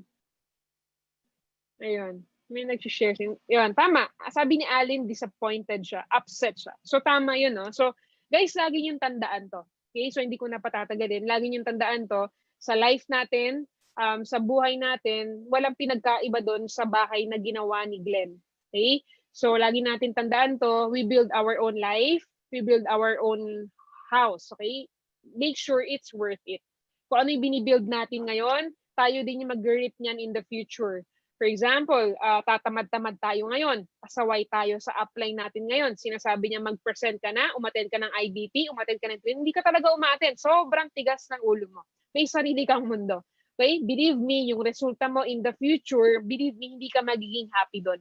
Ayun, may nag-share. Yun, tama. Sabi ni Alin, disappointed siya, upset siya. So, tama yun, no? So, guys, lagi niyong tandaan to. Okay? So, hindi ko na patatagalin. Lagi niyong tandaan to. Sa life natin, sa buhay natin, walang pinagkaiba doon sa bahay na ginawa ni Glenn. Okay? So, lagi natin tandaan to. We build our own life. We build our own house, okay? Make sure it's worth it. Kung ano yung binibuild natin ngayon, tayo din yung mag-reap niyan in the future. For example, tatamad-tamad tayo ngayon, pasaway tayo sa upline natin ngayon. Sinasabi niya mag-present ka na, umattend ka ng IBP, umattend ka ng training, hindi ka talaga umattend. Sobrang tigas ng ulo mo. May sarili kang mundo. Okay? Believe me, yung resulta mo in the future, believe me, hindi ka magiging happy doon.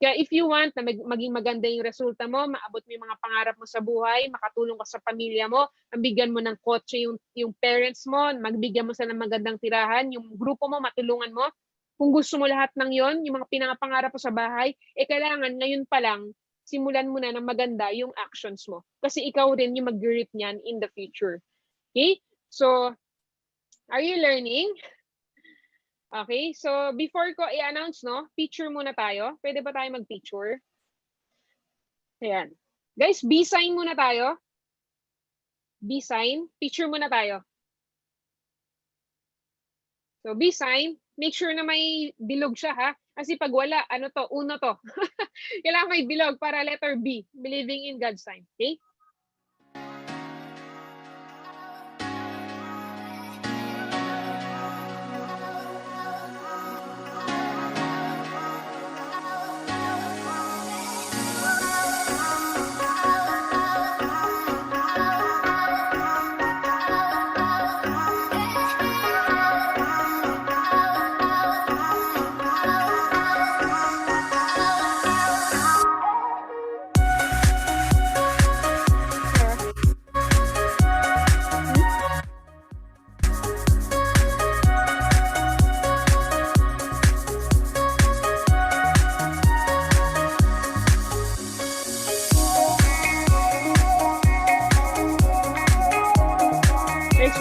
Kaya if you want na maging maganda yung resulta mo, maabot mo yung mga pangarap mo sa buhay, makatulong ka sa pamilya mo, mabigyan mo ng kotse yung parents mo, magbigyan mo sila ng magandang tirahan, yung grupo mo, matulungan mo. Kung gusto mo lahat ng yon, yung mga pinangapangarap mo sa bahay, kailangan ngayon pa lang, simulan mo na ng maganda yung actions mo. Kasi ikaw rin yung mag-reap niyan in the future. Okay? So, are you learning? Okay, so before ko i-announce, no, picture muna tayo. Pwede ba tayo mag-picture? Ayan. Guys, B-sign muna tayo. B-sign. Picture muna tayo. So, B-sign. Make sure na may bilog siya, ha? Kasi pag wala, ano to? Uno to. Kailangan may bilog para letter B. Believing in God's sign. Okay?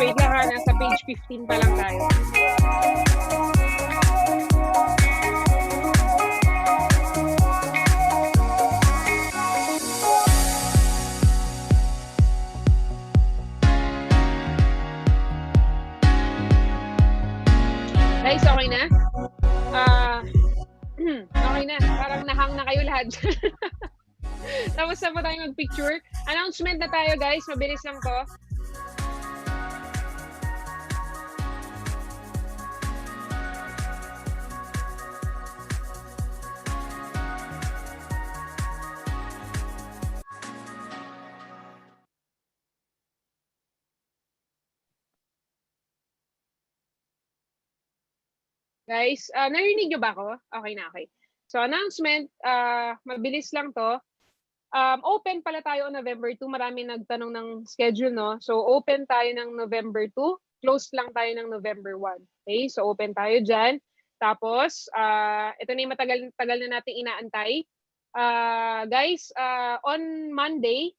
wait lang ha, nasa page 15 pa lang tayo. Guys, okay na? Okay na. Parang nahang na kayo lahat. Tapos na po tayo mag-picture. Announcement na tayo, guys. Mabilis lang to. Guys, narinig nyo ba ako? Okay na, okay. So, announcement, mabilis lang to. Open pala tayo on November 2. Marami nagtanong ng schedule, no? So, open tayo ng November 2. Close lang tayo ng November 1. Okay? So, open tayo dyan. Tapos, ito na yung matagal na natin inaantay. Guys, on Monday,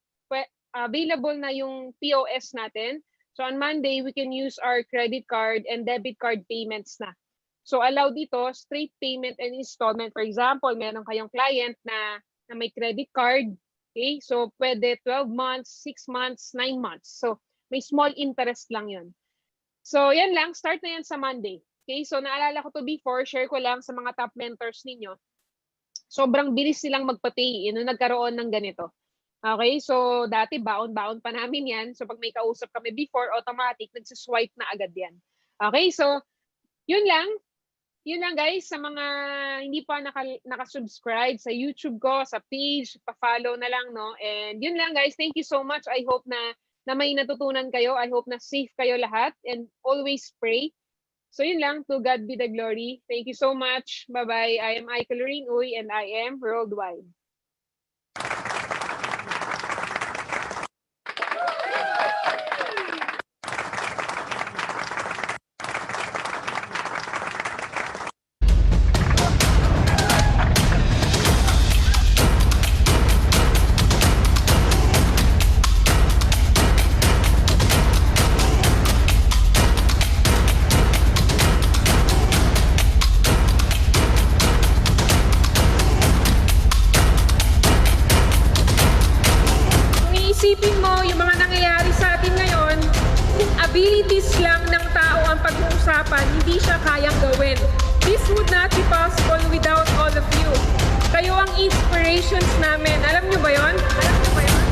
available na yung POS natin. So, on Monday, we can use our credit card and debit card payments na. So, allow dito, straight payment and installment. For example, meron kayong client na may credit card. Okay? So, pwede 12 months, 6 months, 9 months. So, may small interest lang yun. So, yan lang. Start na yan sa Monday. Okay? So, naalala ko to before. Share ko lang sa mga top mentors ninyo. Sobrang bilis silang magpa-pay. Yun, nagkaroon ng ganito. Okay? So, dati baon-baon pa namin yan. So, pag may kausap kami before, automatic, nagsiswipe na agad yan. Okay? So, yun lang. Yun lang guys, sa mga hindi pa nakasubscribe sa YouTube ko, sa page, pa-follow na lang, no? And yun lang guys, thank you so much. I hope na may natutunan kayo. I hope na safe kayo lahat and always pray. So yun lang, to God be the glory. Thank you so much. Bye-bye. I am Aika Lorraine Uy and I am Worldwide. Isipin mo yung mga nangyayari sa atin ngayon, kung abilities lang ng tao ang pag-uusapan, hindi siya kayang gawin. This would not be possible without all of you. Kayo ang inspirations namin. Alam nyo ba yon? Alam nyo ba yon?